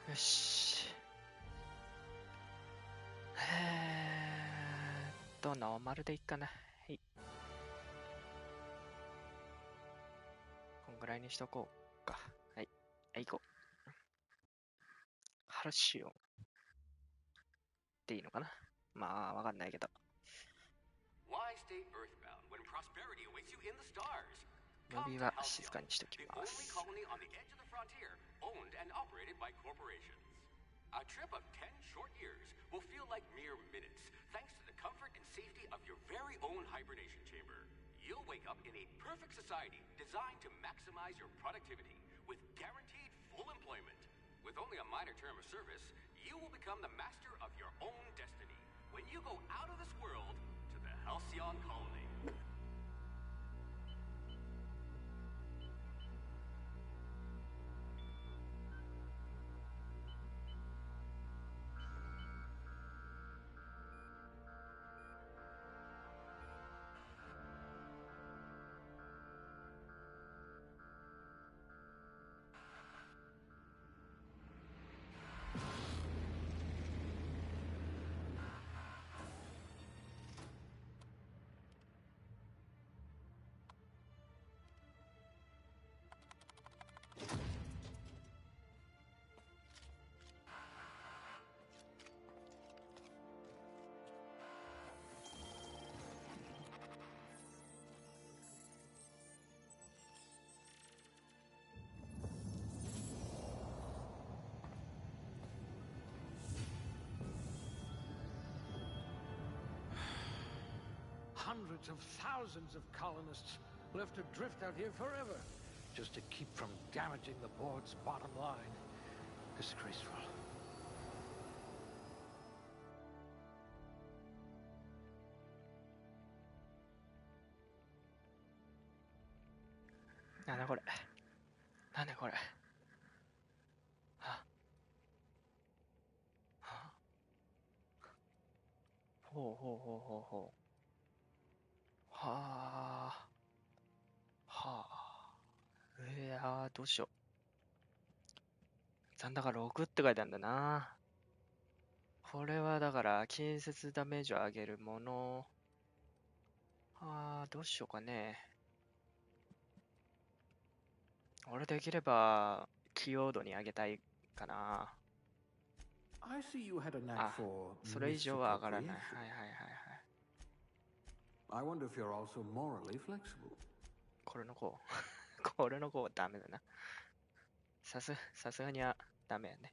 よし。ノーマルでいいかな。はい。こんぐらいにしとこうか。はい。はい、行こう。ハルシオン。っていいのかな。まあ、わかんないけど。ムビは静かにしときます。A trip of 10 short years will feel like mere minutes, thanks to the comfort and safety of your very own hibernation chamber. You'll wake up in a perfect society designed to maximize your productivity with guaranteed full employment. With only a minor term of service, you will become the master of your own destiny when you go out of this world to the Halcyon colony. Hundreds of thousands of colonists left adrift out here forever, just to keep from damaging the board's bottom line. Disgraceful. なんだこれ。なんだこれ。ははほうほうほうほうほう。はあ。はあ。どうしよう。残高6って書いてあるんだな。これはだから、近接ダメージを上げるもの。どうしようかね。俺できれば、器用度に上げたいかな。I see you had a knack for それ以上は上がらない。 misappropriation. はいはいはいはい。I wonder if you're also morally flexible. これの子。これの子はダメだな。さすがにはダメやね。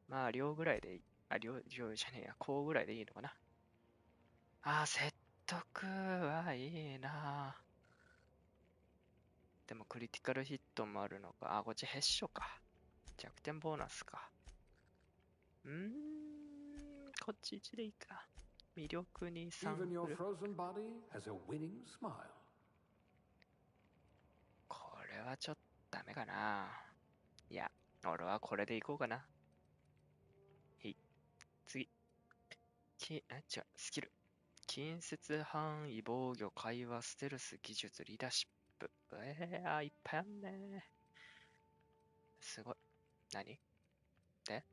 まあ、量ぐらいでいい。量じゃねえや。こうぐらいでいいのかな。説得はいいな。でもクリティカルヒットもあるのか。こっちヘッショか。弱点ボーナスか。こっち1でいいか。魅力に3 Even 振 your る。 frozen body has a winning smile. これはちょっとダメかな。いや、俺はこれでいこうかな。次。違う。スキル。近接範囲、防御、会話、ステルス、技術、リーダーシップ。いっぱいあんね。すごい。何で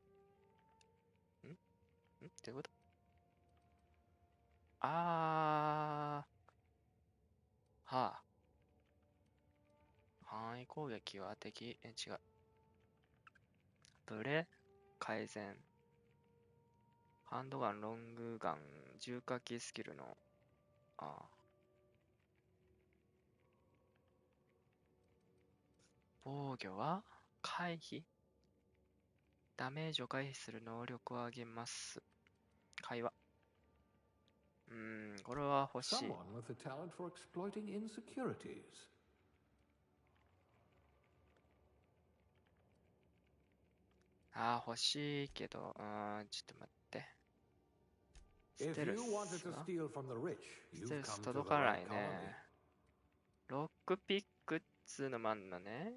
どういうこと。はあ。範囲攻撃は敵、違う。ブレ改善。ハンドガン、ロングガン、重火器スキルの、防御は回避。ダメージを回避する能力を上げます。会話。これは欲しい。Someone with a talent for exploiting insecurities. 欲しいけど、ちょっと待って。ス If テル you wanted ス to は steal from the rich, ステ you've ルス come to 届 the かな right い colony. ね。ロックピックっつうのもあんのね。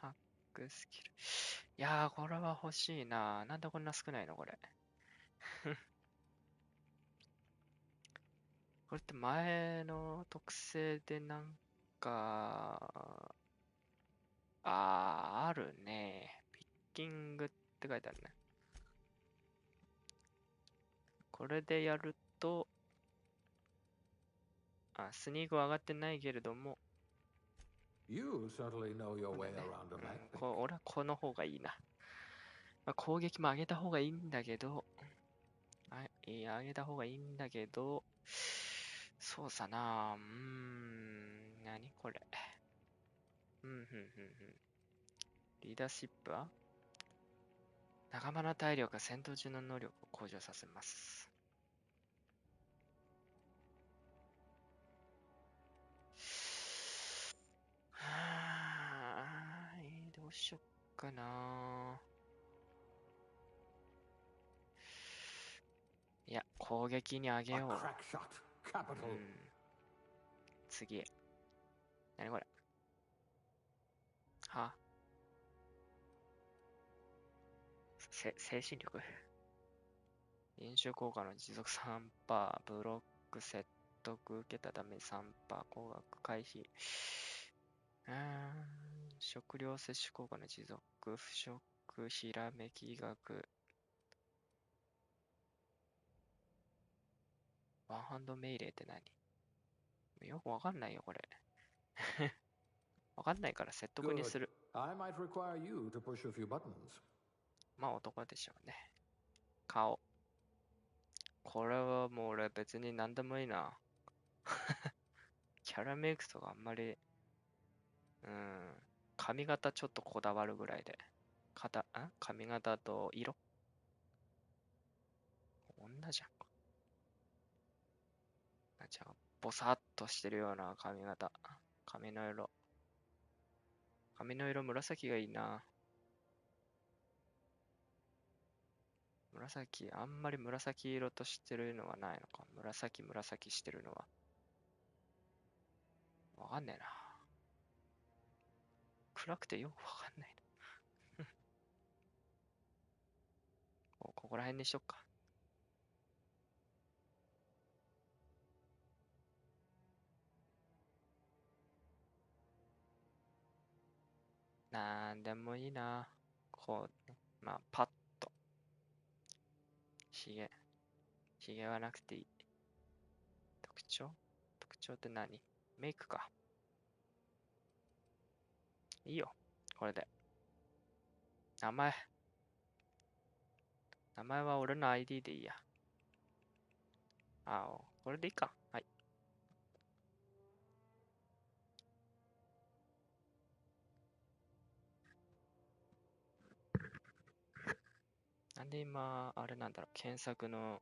ハックスキル。いやー、これは欲しいな。なんでこんな少ないのこれ。これって前の特性でなんか、あるね。ピッキングって書いてあるね。これでやると、スニークは上がってないけれども、You certainly know your これ way ね、 around a backpick. 俺はこの方がいいな。攻撃も上げた方がいいんだけど、上げた方がいいんだけど、そうさな。何これ。リーダーシップは仲間の体力が戦闘中の能力を向上させます。どうしよっかな。いや、攻撃に上げ A よう。 crack shot. Capital. 次。何これ。は精神力。飲酒効果の持続 3%、ブロック説得受けたため 3%、高額回避。食料摂取効果の持続、腐食、ひらめき学。ワンハンド命令って何？よくわかんないよ、これ。わかんないから説得にする。I might require you to push a few buttons. まあ男でしょうね。顔。これはもう俺別に何でもいいな。キャラメイクとかあんまり、髪型ちょっとこだわるぐらいで。髪型と色女じゃん。じゃあ、ボサッとしてるような髪型。髪の色紫がいいな。紫、あんまり紫色としてるのはないのか。紫してるのは。わかんねえな。暗くてよくわかんないな。ここら辺にしよっか。なんでもいいな。こう、まあ、パッと。ひげはなくていい。特徴って何？メイクか。いいよ。これで。名前は俺の ID でいいや。これでいいか。はい。なんで今、あれなんだろう。検索の、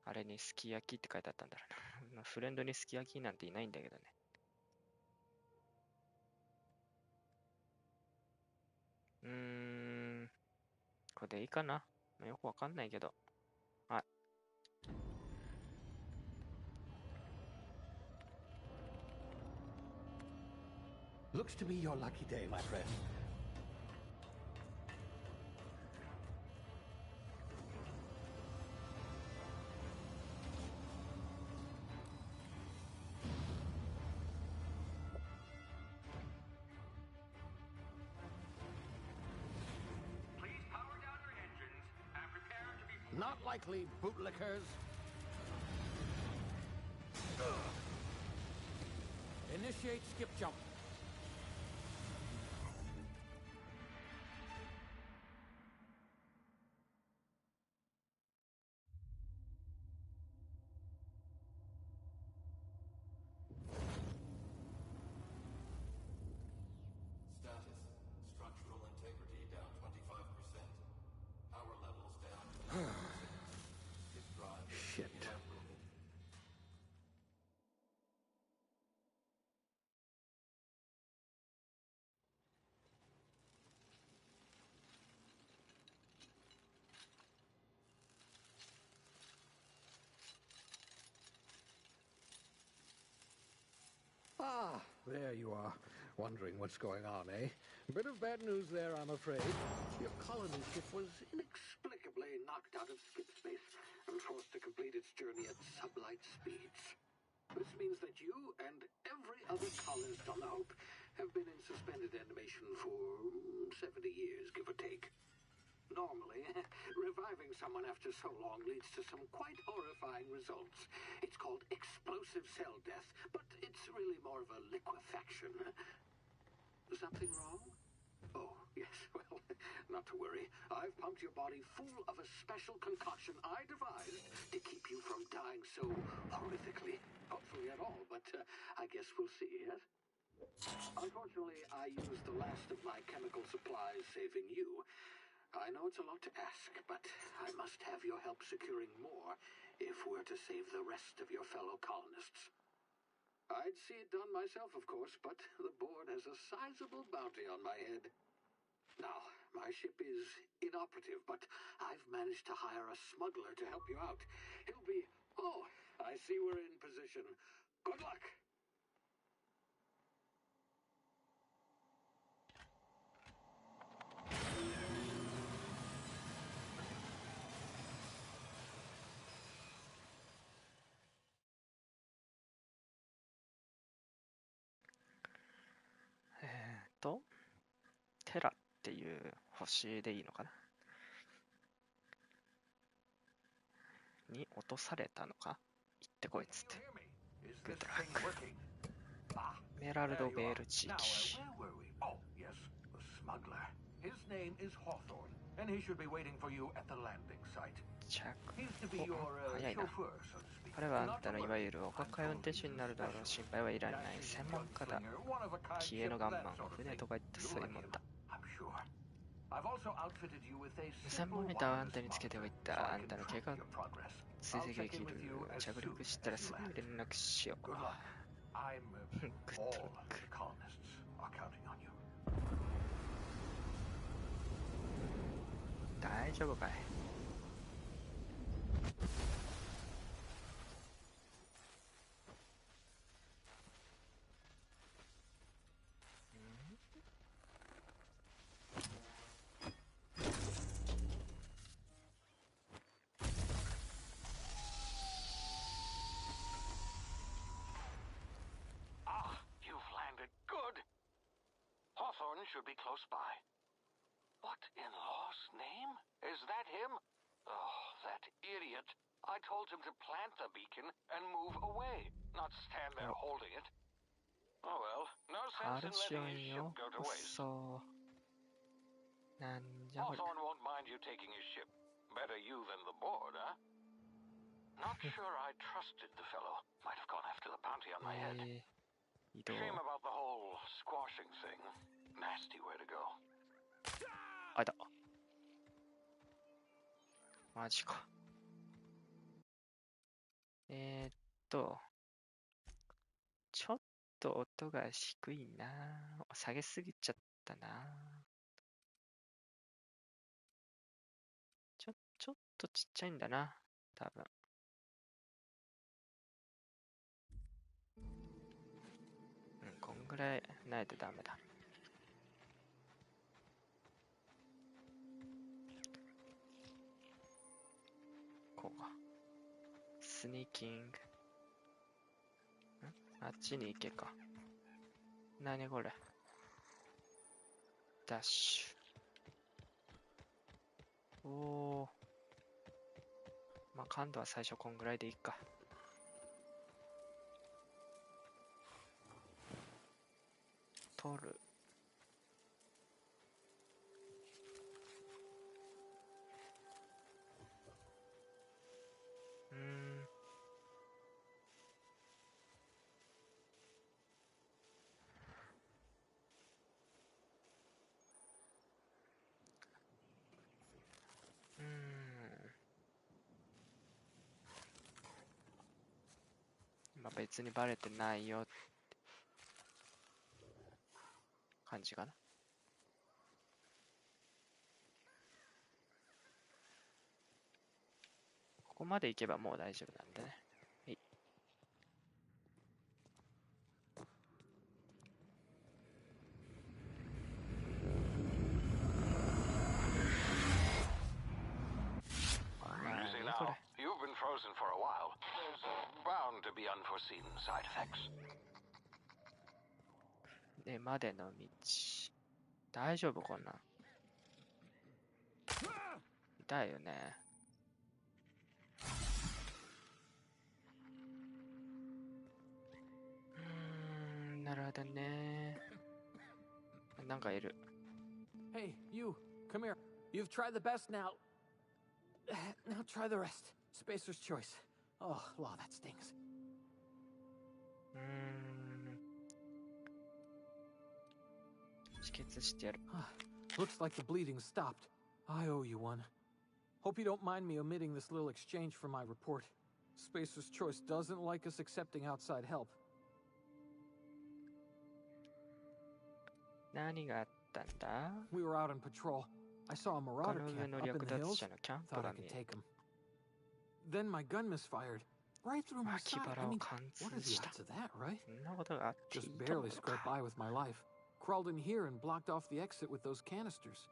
あれにすき焼きって書いてあったんだろうな。フレンドにすき焼きなんていないんだけどね。これでいいかな。よくわかんないけど。はい。Looks to be your lucky day, my friend. Please power down your engines and prepare to be... Not likely, bootlickers. Initiate skip jump. Status. Structural integrity down 25%. Power levels down 20%. His drive is Shit. evaporated. Ah, there you are. Wondering what's going on, eh? Bit of bad news there, I'm afraid. Your colony ship was inexplicably knocked out of skip space and forced to complete its journey at sublight speeds. This means that you and every other colonist on the Hope have been in suspended computer animation for 70 years, give or take. Normally, reviving someone after so long leads to some quite horrifying results. It's called explosive cell death, but it's really more of a liquefaction. Something wrong? Oh, yes, well, not to worry. I've pumped your body full of a special concoction I devised to keep you from dying so horrifically. Hopefully at all, but I guess we'll see, yes? Unfortunately, I used the last of my chemical supplies saving you. I know it's a lot to ask, but I must have your help securing more if we're to save the rest of your fellow colonists. I'd see it done myself, of course, but the board has a sizable bounty on my head. Now, my ship is inoperative, but I've managed to hire a smuggler to help you out. He'll be... Oh, I see we're in position. Good luck!えテラっていう星でいいのかなに落とされたのか行ってこいっつって。グッドラック。エメラルドベール地域。Oh, yes, the smuggler. His name is Hawthorne, and he should be waiting for you at the landing site. 着 He's to be your 早いな。 chauffeur, so to speak. 彼はあんたのいわゆるお抱え運転手になるだろう。心配はいらない。専門家だ。気鋭のガンマン、船とか言ってそういうもんだ。無線モニターをあんたにつけておいた。あんたの怪我追跡できる。着陸したらすぐに連絡しよう。グッドラック。大丈夫かい。Hawthorne should be close by. What in law's name? Is that him? Oh, that idiot. I told him to plant the beacon and move away, not stand there holding it. Oh well, no sense in letting his ship go to waste. Hawthorne won't mind you taking his ship. Better you than the board, huh? Not sure I trusted the fellow. Might have gone after the bounty on my head. Shame about the whole squashing thing. Nasty way to go. あいた。マジか。ちょっと音が低いな。下げすぎちゃったな。ちょっとちっちゃいんだな。多分。こんぐらいないとダメだ。こうか。スニーキング。あっちに行けか。何これ。ダッシュ。おー。まあ、感度は最初こんぐらいでいいか。取る。まあ別にバレてないよって感じかな。ここまで行けばもう大丈夫なんでね。はい。これ。You've been frozen for a while. There's bound to be unforeseen side effects. で、までの道。大丈夫こんなん。痛いよね。なるほどね。なんかいる。Hey, you, come here. You've tried the best now. Now try the rest. Spacer's choice. Oh, law, that stings. 止血してやる。Looks like the bleeding stopped. I owe you one. Hope you don't mind me omitting this little exchange from my report. Spacer's choice doesn't like us accepting outside help. 何があったんだ？ We were out on patrol. I saw a 他 marauder の上 camp の up in 略 the 奪 hills. 者のキャンプ Thought が I 見 could える。 take him. Then my gun misfired. Right through my 脇 side. 腹 I を mean, 貫 what are 通 the した。 odds of that, right? そんなことがあってい Just いと思 barely う scraped か。 by with my life. Crawled in here and blocked off the exit with those canisters.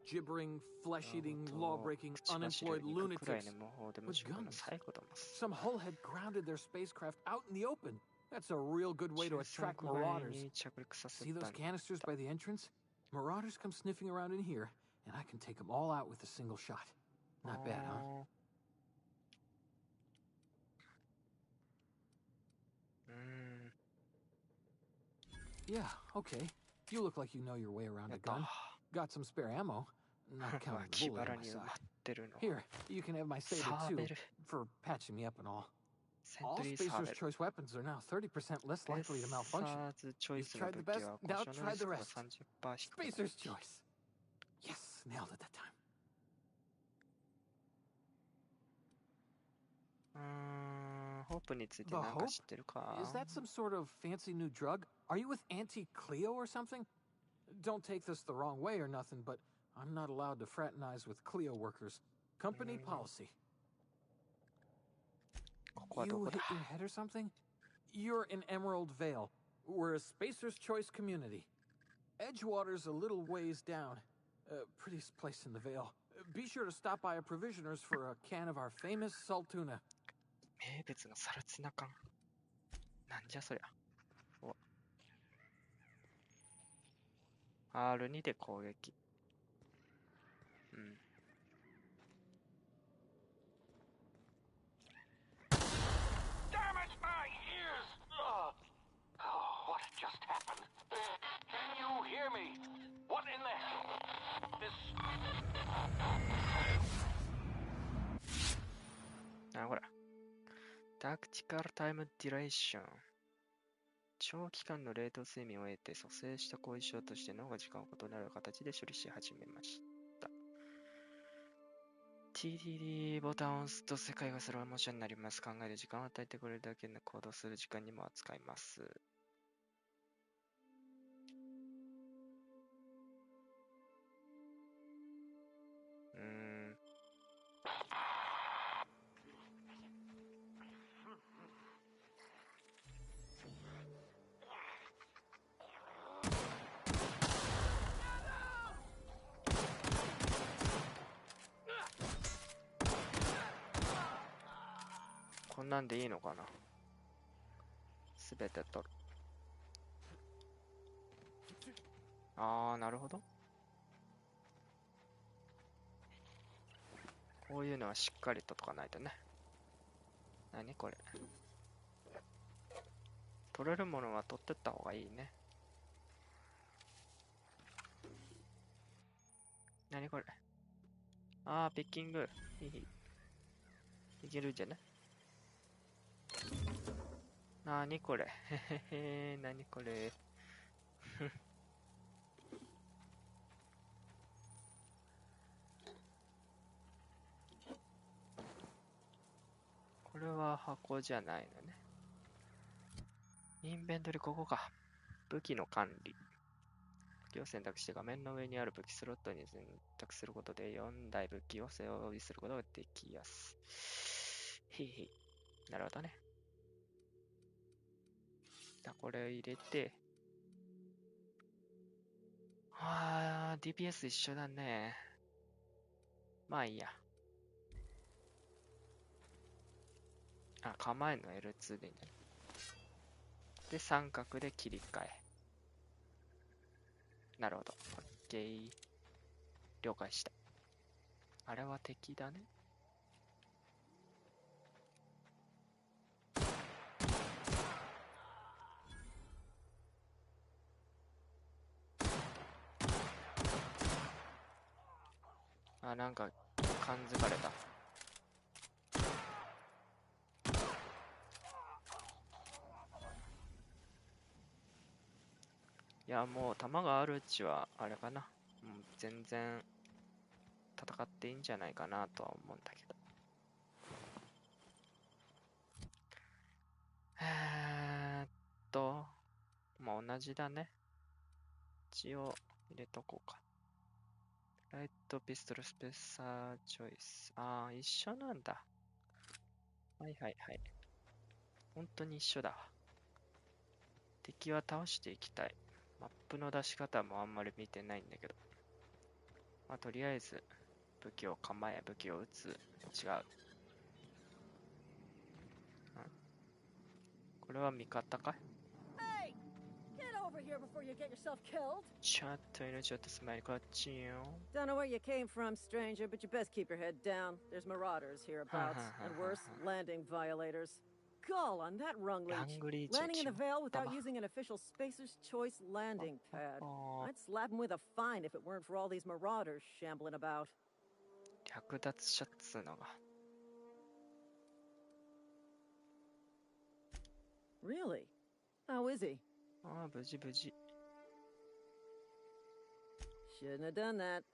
Gibbering, flesh-eating, law-breaking, 口走り unemployed に行くくらい lunatics. の模倣で無職の最後だもん。 Some hullhead grounded their spacecraft out in the open. That's a real good way to 中産 attract 国外 marauders. に着陸させ See た those ん canisters by the entrance? Marauders come sniffing around in here, and I can take them all out with a single shot. Not bad, huh? Yeah, okay. You look like you know your way around や a った。 gun. Got some spare ammo. Not counting 脇 the bullet 腹 in my に埋ま side. ってるの。 Here, you can have my saber サー too, ベル。 for patching me up and all. セン All トリーサー Spacer's ベル。 choice weapons are now 30% less ベッ likely to サ malfunction. ーズチョイ You've スの tried the 武器 best, は now 故障の try リス the クが rest. 30% 低くなる。 Spacer's choice. Yes, nailed it that time. ホープについて The 何か Hope? 知ってるか？ Is that some sort of fancy new drug? Are you with Auntie Cleo or something? Don't take this the wrong way or nothing, but I'm not allowed to fraternize with Cleo workers. Company policy. ここはど You こだ？ hit your head or something? You're in Emerald Vale. We're a Spacer's Choice community. Edgewater's a little ways down. Prettiest place in the Vale. Be sure to stop by a provisioner's for a can of our famous salt tuna. 名物のサルツナ缶。なんじゃそりゃ。お R2 で攻撃。Damn it, my ears! Oh, what just happened? Can you hear me? What in the... This... あ、ほら。タクティカルタイムディレーション。長期間の冷凍睡眠を得て蘇生した後遺症として脳が時間を異なる形で処理し始めました。TDD ボタンを押すと世界がスローモーションになります。考える時間を与えてくれるだけの行動する時間にも扱います。こんなんでいいのかな？すべて取る。あー、なるほど。こういうのはしっかりと解かないとね。何これ。取れるものは取ってった方がいいね。何これ。あー、ピッキング。いけるんじゃね？なにこれ。へへへ、なにこれ。これは箱じゃないのね。インベントリここか。武器の管理。武器を選択して画面の上にある武器スロットに選択することで4台武器を装備することができやす。へへ。なるほどね。これを入れて、DPS 一緒だね。まあいいや。構えるの L2 でいいんだね。で、三角で切り替え。なるほど。OK。了解した。あれは敵だね。あ、なんか、感づかれた。いや、もう弾があるうちは、あれかな。全然、戦っていいんじゃないかなとは思うんだけど。えーっと、まあ同じだね。一応入れとこうか。ライトピストルスペーサーチョイス。ああ、一緒なんだ。はいはいはい。本当に一緒だわ。敵は倒していきたい。マップの出し方もあんまり見てないんだけど。まあとりあえず、武器を構え、武器を撃つ。違う。これは味方かい？ Hey! Get over here before you get yourself killed! ちょっと命を落とす前にこっちよ。 Don't know where you came from, stranger, but you best keep your head down. There's marauders hereabouts, and worse, landing violators. Gall on that rung leech. ラングリーチ Landing in the Vale without 玉 using an official Spacer's Choice landing pad. あー I'd slap him with a fine if it weren't for all these marauders shambling about. 略奪者っつうのが。 Really? How is he? ああ、無事無事。 Shouldn't have done that.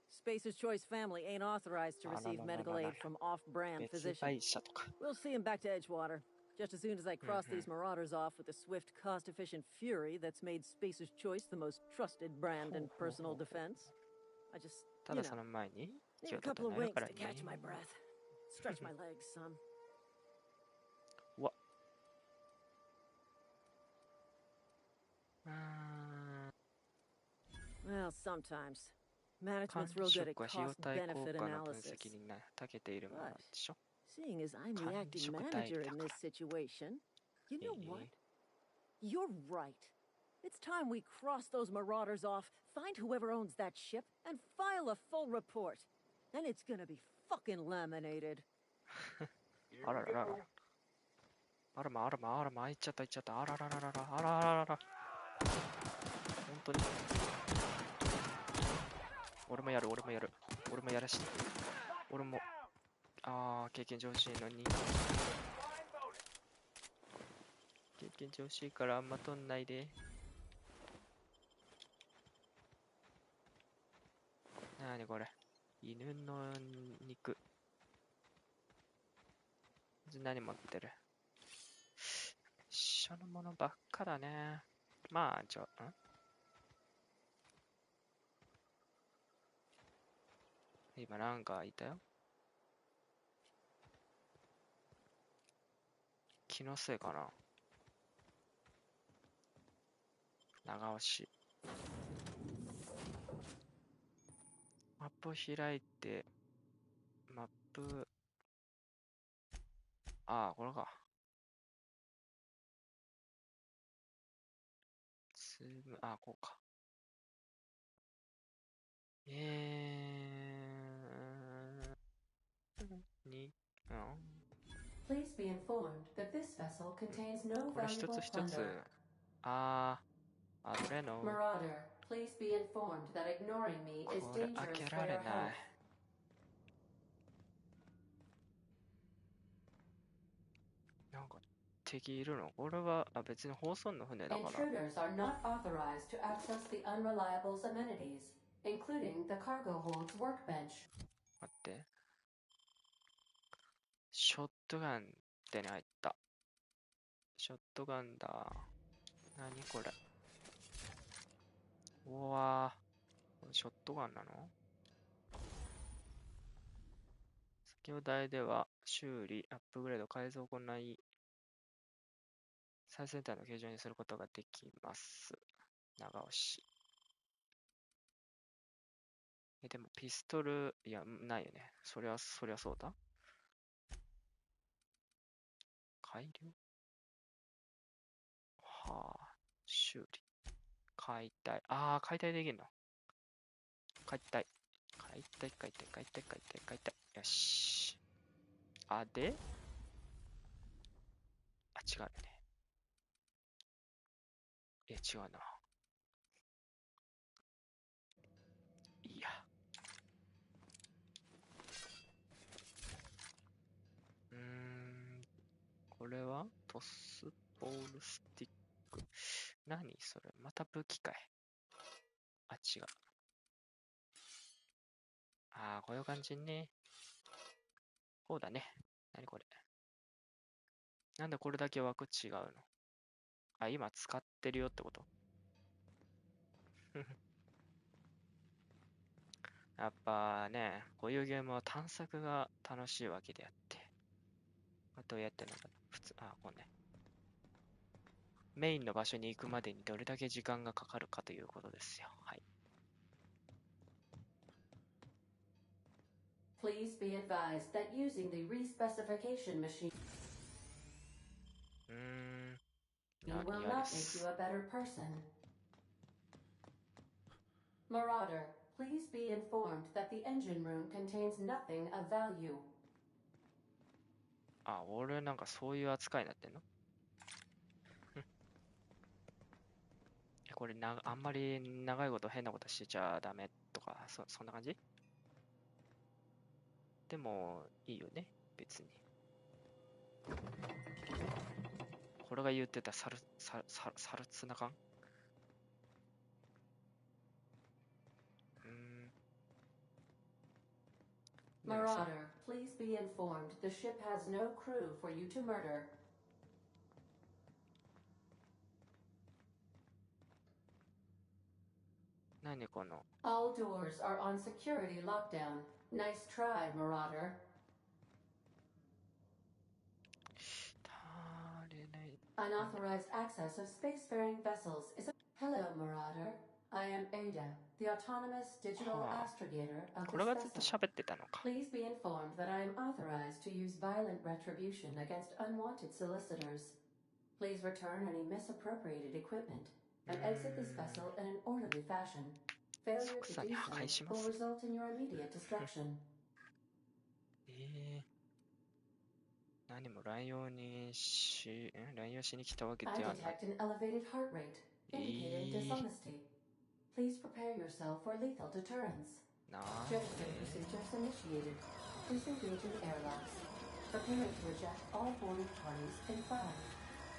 Spacer's Choice family ain't authorized to receive medical aid from off-brand 別 physicians. 会社とか。 We'll see him back to Edgewater. Just as soon as I cross these marauders off with the swift, cost-efficient fury that's made Spacer's Choice the most trusted brand in personal defense. I just, た you だ know, その前に need 気 a を取って couple of ない winks から to ね。 catch my breath. Stretch my legs, son. うわ。うーん。 Well, sometimes. 管 Management's 理 real good at 職は費用対効 cost-benefit 果の分 analysis. 析に長けているものでしょ。 Seeing as I'm the 管理 acting 職代理 manager だ in か this ら。 situation, you know いい what? You're right. It's time we cross those marauders off, find whoever owns that ship, and file a full report. Then it's gonna be fucking laminated. あらららら。あらまあらまあらまあ、いっちゃったいっちゃった。あららららら。あらららら。本当に。俺もやる、俺もやる。俺もやらして。俺も。ああ、経験上しいのに。経験上しいからあんま取んないで。なーにこれ。犬の肉。何持ってる？一緒のものばっかだね。まあ、今なんかいたよ。気のせいかな。長押し。マップを開いて、マップ、ああ、これか。ズーム、ああ、こうか。に、Please be informed that this vessel contains no これ一 valuable つ一つ、 plunder. ああ、アドレノ。 Marauder, please be informed that ignoring me is これ開 dangerous け for られ your ない。 health. なんか敵いるの？これは別に放送の船だから。 Intruders are not authorized to access the Unreliable's amenities, including the cargo hold's workbench. 待って。ショットガン手に入った。ショットガンだ。何これ。うわぁ。ショットガンなの？先ほど台では修理、アップグレード、改造を行い、最先端の形状にすることができます。長押し。でもピストル、いや、ないよね。そりゃそうだ。改良？は修理。解体。あー、解体できるの。解体。解体、解体、解体、解体、解体。よし。あ、であ、違うね。いや、違うな。いいや。これはトスボールスティック。何それまた武器かい。あ、違う。あー、こういう感じね。こうだね。何これ。なんでこれだけ枠違うの？あ、今使ってるよってこと？やっぱね、こういうゲームは探索が楽しいわけであって。どうやってんのかな普通、あ、こうね。メインの場所に行くまでにどれだけ時間がかかるかということですよ。はい。Please be advised that using the respecification machine will not make you a better person. Marauder, please be informed that the engine room contains nothing of value. あ、俺なんかそういう扱いになってんの？これあんまり長いこと変なことしちゃダメとか、そんな感じ？でも、いいよね、別に。これが言ってたサルツナ缶？Marauder, please be informed the ship has no crew for you to murder. 何この All doors are on security lockdown. Nice try, Marauder. 足りない。 Unauthorized access of spacefaring vessels is a... Hello, Marauder. I am Ada, the autonomous digital astrogator of こ this れがずっと vessel. 喋ってたのか。 Please be informed that I am authorized to use violent retribution against unwanted solicitors. Please return any misappropriated equipment and exit this vessel in an orderly fashion. Failure to do so will result in your immediate destruction. 何も乱用しに来たわけで I はない。 detect an elevated heart rate, indicating dishonesty. Please prepare yourself for lethal deterrence. なあ。 Jetstream procedures initiated. Disengage in airlocks. Preparing to eject all boarding parties in 5,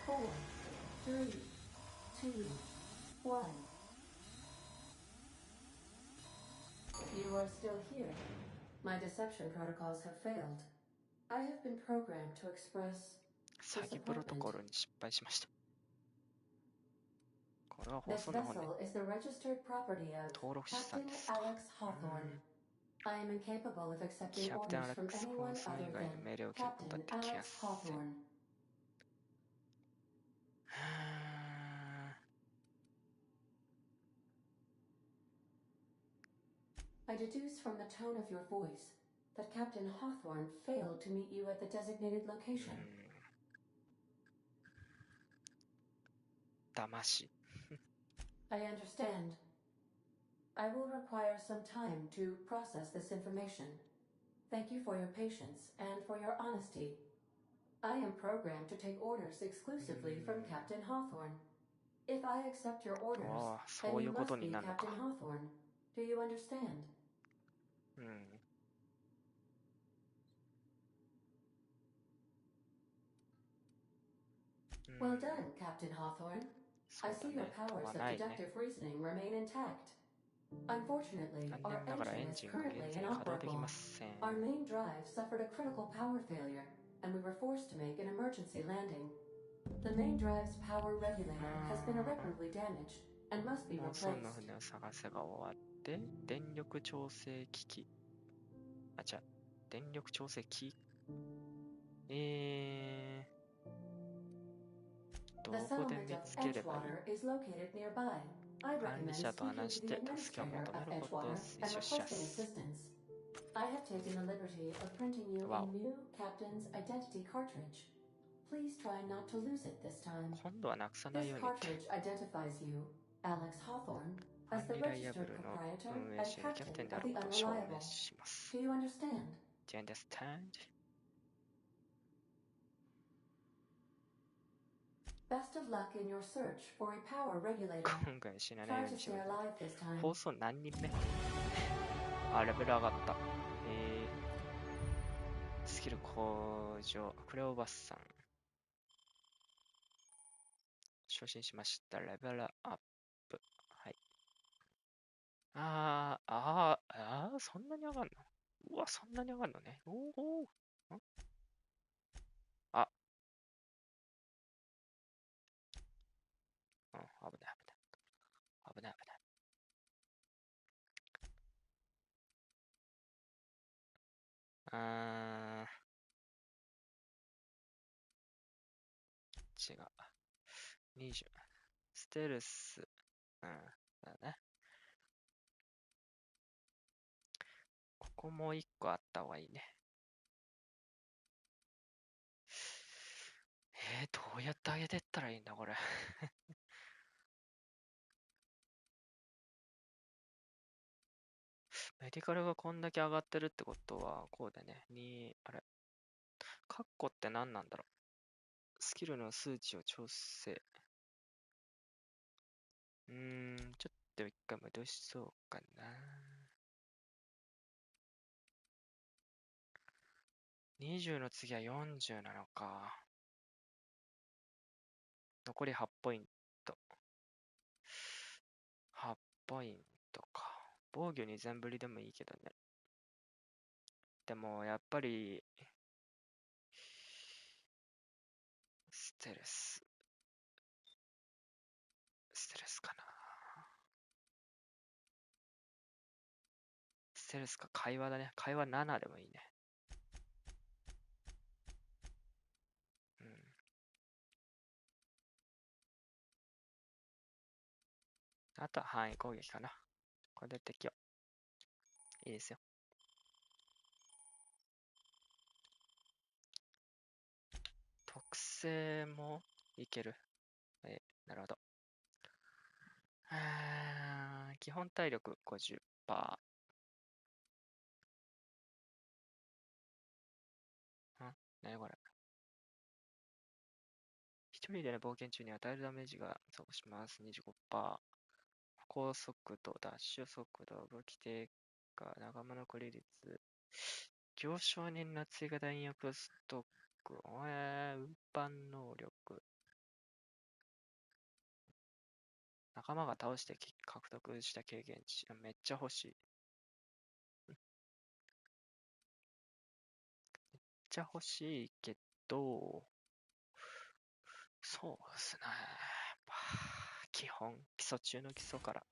4, 3, 2, 1. You are still here. My deception protocols have failed. I have been programmed to express 詐欺プロトコルに失敗しました。これは放 This 送の本ね。 vessel is the registered property of 登録者さん Captain です。 Alex Hawthorne. I am incapable of accepting キャプテン orders アレッ from クス・ホ anyone ースン other 以外の than 命令を受けることは Captain できま Alex せん。 Hawthorne. I deduce from the tone of your voice that Captain Hawthorne failed to meet you at the designated location. 騙し。 I understand. I will require some time to process this information. Thank you for your patience and for your honesty. I am programmed to take orders exclusively from Captain Hawthorne. If I accept your orders, then you must be Captain Hawthorne. Do you understand? Well done, Captain Hawthorne. I see your powers of deductive reasoning remain intact. Unfortunately, our engine is currently inoperable. Our main drive suffered a critical power failure, and we were forced to make an emergency landing. The main drive's power regulator has been irreparably damaged and must be モンソン replaced. の船を探せが終わって、電力調整機器。あ、じゃあ、電力調整機。ど The こで settlement 見 of つければいい？ Edgewater is located nearby. I 管理 recommend 者と speaking 話し to て the 助けを administrator 求め of ることで Edgewater す。 and 一緒しや requesting す。 assistance. I have taken the liberty of printing you Wow. a new captain's identity cartridge. Please try not to lose it this time. 今度はなくさない This ようにって。 cartridge identifies you, Alex Hawthorne, ア as ン the リライアブ registered ルの proprietor 運営 and 者にキャプテン captain であ of る the ことを証明 Unreliable. します。 Do you understand? Do you understand? Best of luck in your search for a power regulator. 今回死なない Try よう to にし stay ろ。 alive this time. 放送何人目あ、レベル上がった。スキル向上。クレオバスさん。昇進しました。レベルアップ。はい。そんなに上がるの？うわ、そんなに上がるのね。おお。あ。うん、危ない危ない。危ない危ない。違う。20。ステルス。うん。だね。ここもう一個あった方がいいね。どうやって上げてったらいいんだ、これ。メディカルがこんだけ上がってるってことは、こうだね。あれ。カッコって何なんだろう。スキルの数値を調整。ちょっと一回戻しそうかな。20の次は40なのか。残り8ポイント。8ポイントか。防御に全振りでもいいけどね。でも、やっぱり、ステルスかな。ステルスか会話だね。会話7でもいいね。あとは範囲攻撃かな。これで敵を。いいですよ。特性もいける。なるほど。基本体力 50%。何これ。一人での冒険中に与えるダメージが増します。25%。高速度、ダッシュ速度、武器低下、仲間の孤立率。行商人の追加弾薬ストック。運搬能力。仲間が倒して獲得した経験値。めっちゃ欲しい。めっちゃ欲しいけど、そうですね。基礎中の基礎から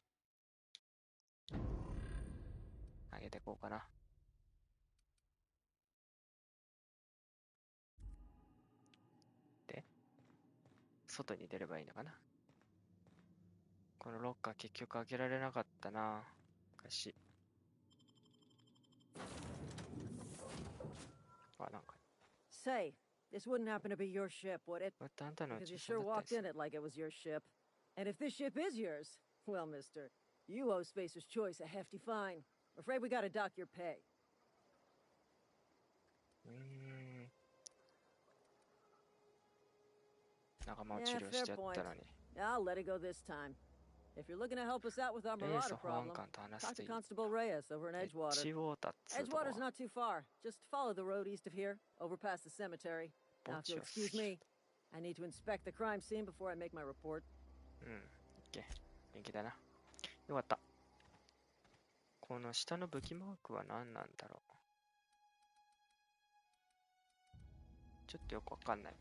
上げていこうかな。で、外に出ればいいのかな。このロッカー結局開けられなかったな。昔。なんか。Say, this wouldn't happen to be your ship, would it? これってあんたの Because you 小さ sure んだったり walked す in る。 it like it was your ship. And if this ship is yours, well, mister, you owe Spacer's Choice a hefty fine. I'm afraid we gotta dock your pay. 仲間を治療してやったのに。I'll let it go this time. If you're looking to help us out with our レース marauder 保安 problem, 官と話 talk すと to いい。 Constable Reyes over in エッ Edgewater. ジウォーターっつうとこ Edgewater's は not too far. Just follow the road east of here, over past the cemetery. Now, if you'll excuse me, I need to inspect the crime scene before I make my report. OK。元気だな。よかった。この下の武器マークは何なんだろう。ちょっとよくわかんないね。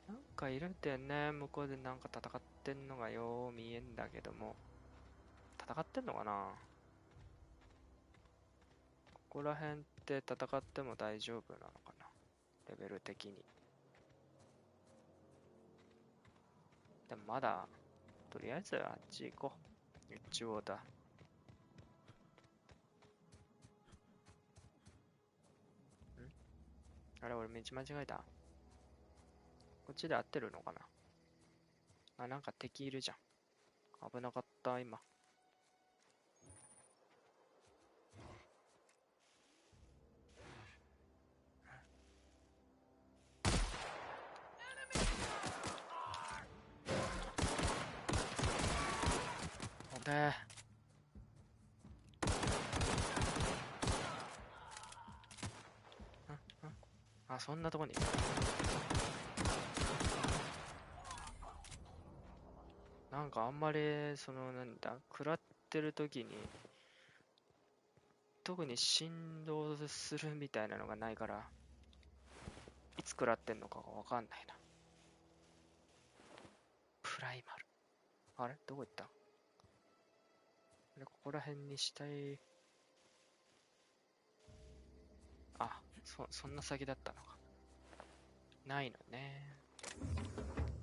なんかいるんだよね。向こうでなんか戦ってんのがよう見えんだけども。戦ってんのかな。ここら辺って戦っても大丈夫なのかな。レベル的に。でもまだ、とりあえずあっち行こう。一応だ。あれ、俺道間違えた。こっちで合ってるのかな。あ、なんか敵いるじゃん。危なかった、今。ほんで。あ、そんなとこに。なんかあんまり、なんだ、食らってる時に、特に振動するみたいなのがないから、いつ食らってんのかがわかんないな。プライマル。あれどこ行った？あれ、ここら辺に死体。あ、そんな先だったのか。ないのね。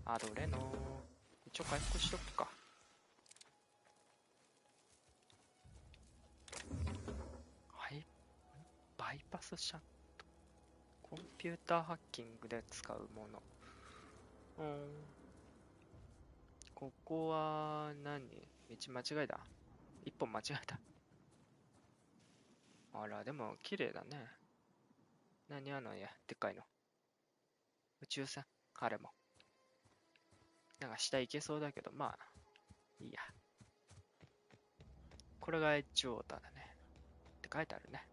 あ、どれの。一応回復しとくか。はい。バイパスシャット。コンピューターハッキングで使うもの。ここは何？道間違えた？一本間違えた。あら、でも綺麗だね。何あのでっかいの。宇宙船？あれも。なんか下行けそうだけど、まあ、いいや。これがエッジウォーターだね。って書いてあるね。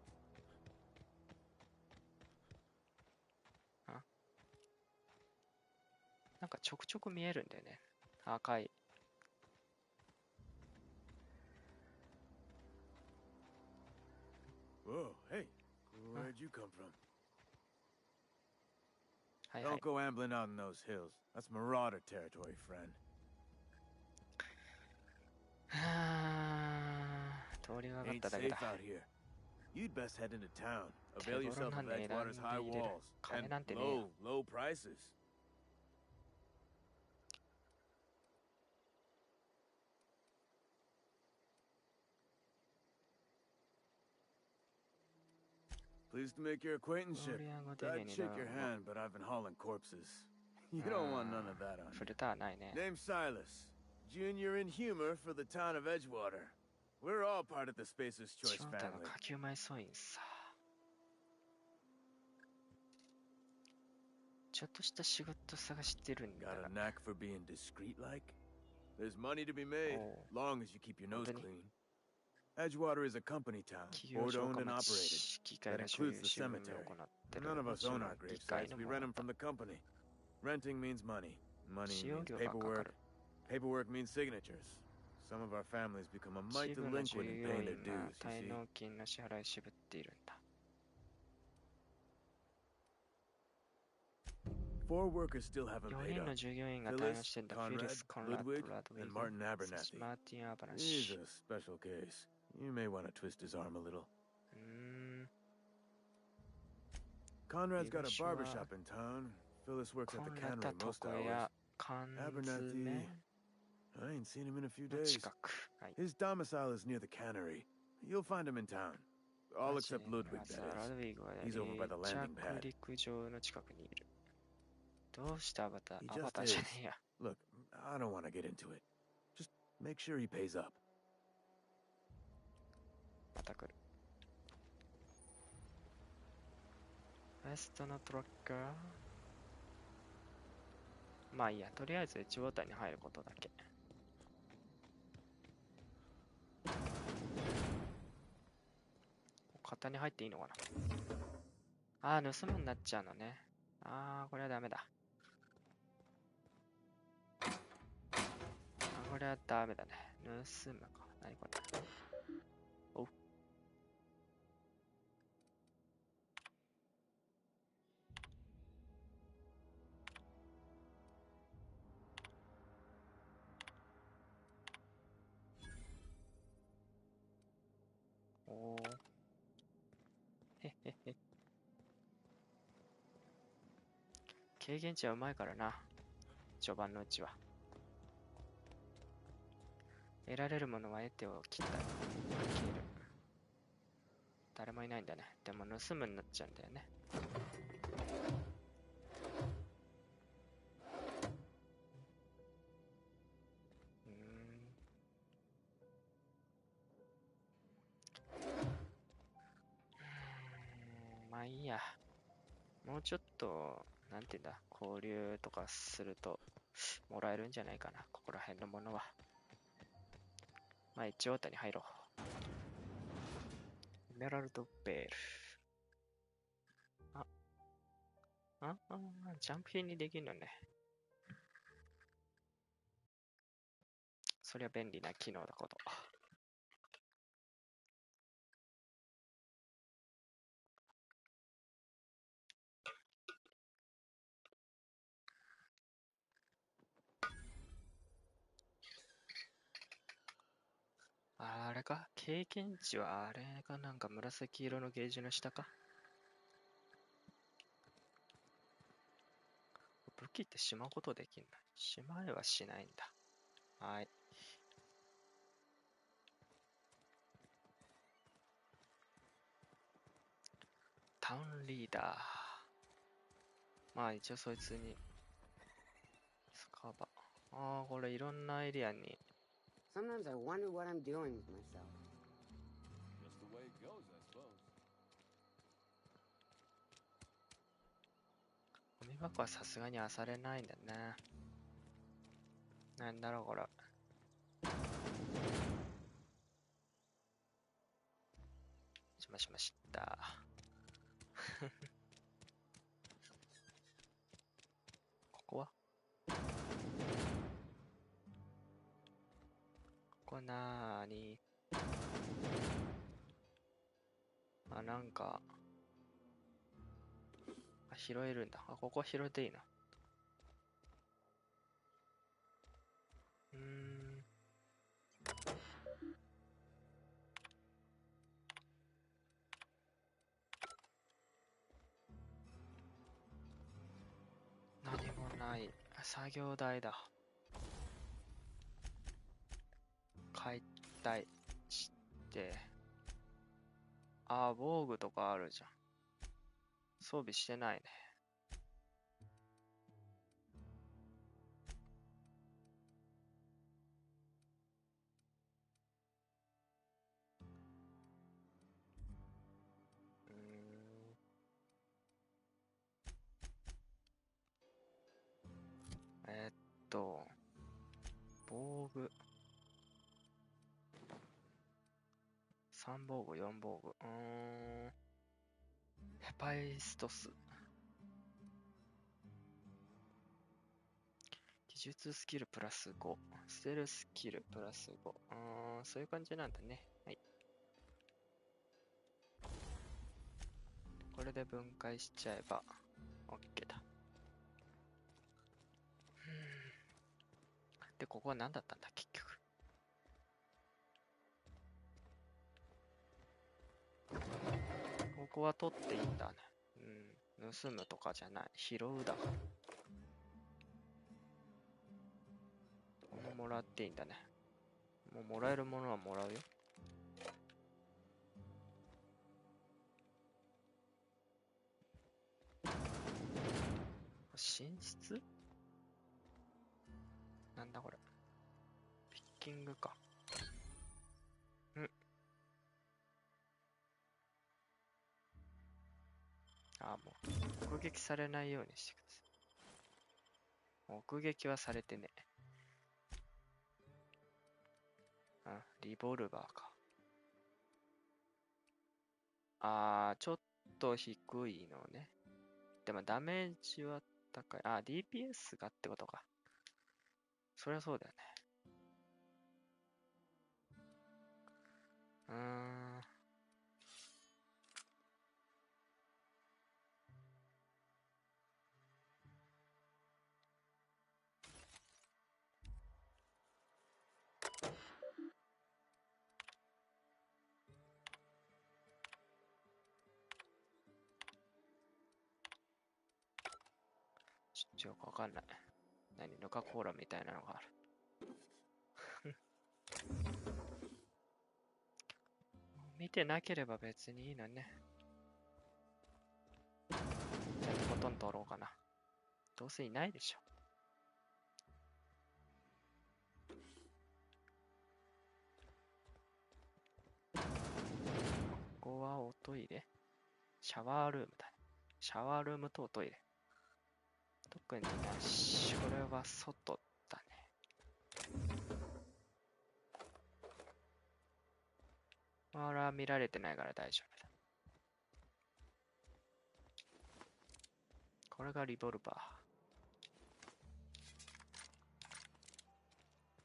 なんかちょくちょく見えるんだよね。赤い。Whoa, hey, where'd you come from? はいはい。 Don't go ambling out in those hills. That's marauder territory, friend. 通りがかっ Ain't ただけ safe だ。 out here. You'd best head into town. 手 Avail 頃 yourself な of 値段 Edgewater's で high 入れる。 walls 金 and なんてねえよ。 low prices. Pleased to make your acquaintanceship. 通りが出ねえ I'd 値 shake 段 your hand, but I've been hauling corpses. You don't want none of that on 触 you. れたはないね。 Name's Silas. Junior in humor for the town of Edgewater. We're all part of the Spacer's 翔 Choice 太が family. 下級埋葬員さ。ちょっとした仕事探してるんだ Got が a。knack for being discreet like? There's money to be made, Oh. long as you keep your nose Company? clean. Edgewater is a company town, 企業 board 城 owned 下 and 町 operated. 議会 That が所 includes 有 the し運営を cemetery. 行ってる None of も us ちろ own ん our 議 grave 会 sites. の We も rent の them だ。 from the company. Renting means money. Money 使用 means 料がかか paperwork. る。 Paperwork means signatures. Some of our families become a 一 mite 部の従 delinquent in 業 paying 員 their が dues, 滞 you see. 納金の支払いを渋っているんだ。 Four workers still haven't 4 paid 人 up. の従業員が滞納してんだ。フィ Conrad, リス・コンラッ Ludwig, ド・ラドウィ and グ、 Martin そして Abernathy. マーティン・アーバナ He's シ。 a special case. You may want to twist his arm a little. Conrad's got a Joshua. barbershop in town. Phyllis works コ at the ンラッド cannery は most 床 hours. 屋、缶詰 Abernathy, I ain't seen him in a few の days. 近く。はい。 His domicile is near the cannery. You'll find him in town. All マジ except で Ludwig, ラ that ド is. ウィグは He's over by the 着 landing pad. 陸場の近くにいる。どうしてアバター He アバ just ターじゃ is. ねえや。 Look, I don't want to get into it. Just make sure he pays up. また来る。ウエストのトラッカー。まあいいや、とりあえず1号隊に入ることだけ。型に入っていいのかな。ああ、盗むになっちゃうのね。ああ、これはダメだ。これはダメだね。盗むか。何これ。おう。おー。へへへ。経験値はうまいからな。序盤のうちは。得られるものは得てを切ったり。消える。誰もいないんだね。でも盗むになっちゃうんだよね。いや。もうちょっと、なんていうんだ、交流とかすると、もらえるんじゃないかな、ここら辺のものは。まあ一応歌に入ろう。エメラルドベール。ジャンプ品にできるのね。そりゃ便利な機能だこと。あれか経験値はあれかなんか紫色のゲージの下か。武器ってしまうことできんの？しまえはしないんだ。はい。タウンリーダー。まあ一応そいつにスカバ。これいろんなエリアに。 Sometimes I wonder what I'm doing with myself. Just the way it goes, I suppose. ゴミ箱はさすがに漁れないんだね。なんだろうこれ。しました。ここはここなーに。なんか拾えるんだ。ここ拾っていいな。何もない。作業台だ。解体して。防具とかあるじゃん。装備してないね。防具。3防具、4防具。ヘパイストス。技術スキルプラス5。ステルスキルプラス5。そういう感じなんだね。はい。これで分解しちゃえば OK だ。で、ここは何だったんだ、結局。ここは取っていいんだね。盗むとかじゃない。拾うだ。このもらっていいんだね。もうもらえるものはもらうよ。寝室？なんだこれ。ピッキングか。もう目撃されないようにしてください。目撃はされてね。リボルバーか。ちょっと低いのね。でもダメージは高い。DPS がってことか。そりゃそうだよね。ちょっとよくわかんない。ヌカコーラみたいなのがある。見てなければ別にいいのね。じゃあとことん取ろうかな。どうせいないでしょ。ここはおトイレ？シャワールームだね。シャワールームとトイレ。特になし。これは外だね。俺は見られてないから大丈夫だ。これがリボルバ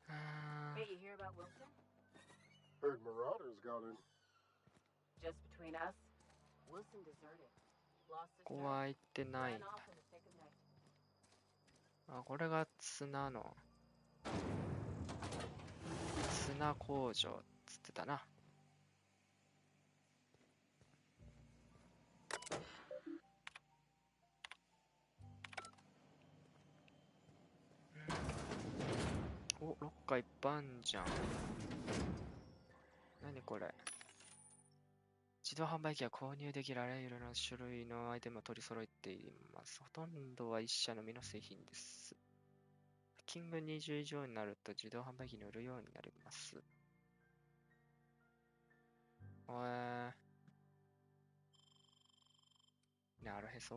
ー。Hey, you hear about Wilson? Heard Marauders got in. Just between us? Wilson deserted. Lost his ここは行ってないん ran だ。 off in the thick of night. あ、これが砂の砂工場っつってたな。お、ロッカーいっぱいあんじゃん。何これ。自動販売機は購入できるあらゆるの種類のアイテムを取り揃えています。ほとんどは一社のみの製品です。金額20以上になると自動販売機に売るようになります。なるへそ。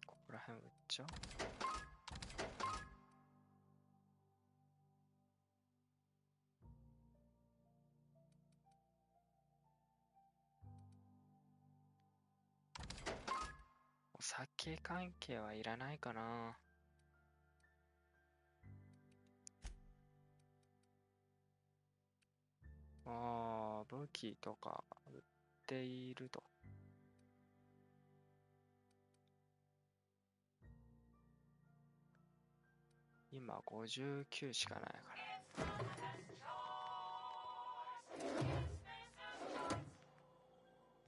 ここら辺売っちゃう。お酒関係はいらないかな。ああ、武器とか売っていると。今59しかないから。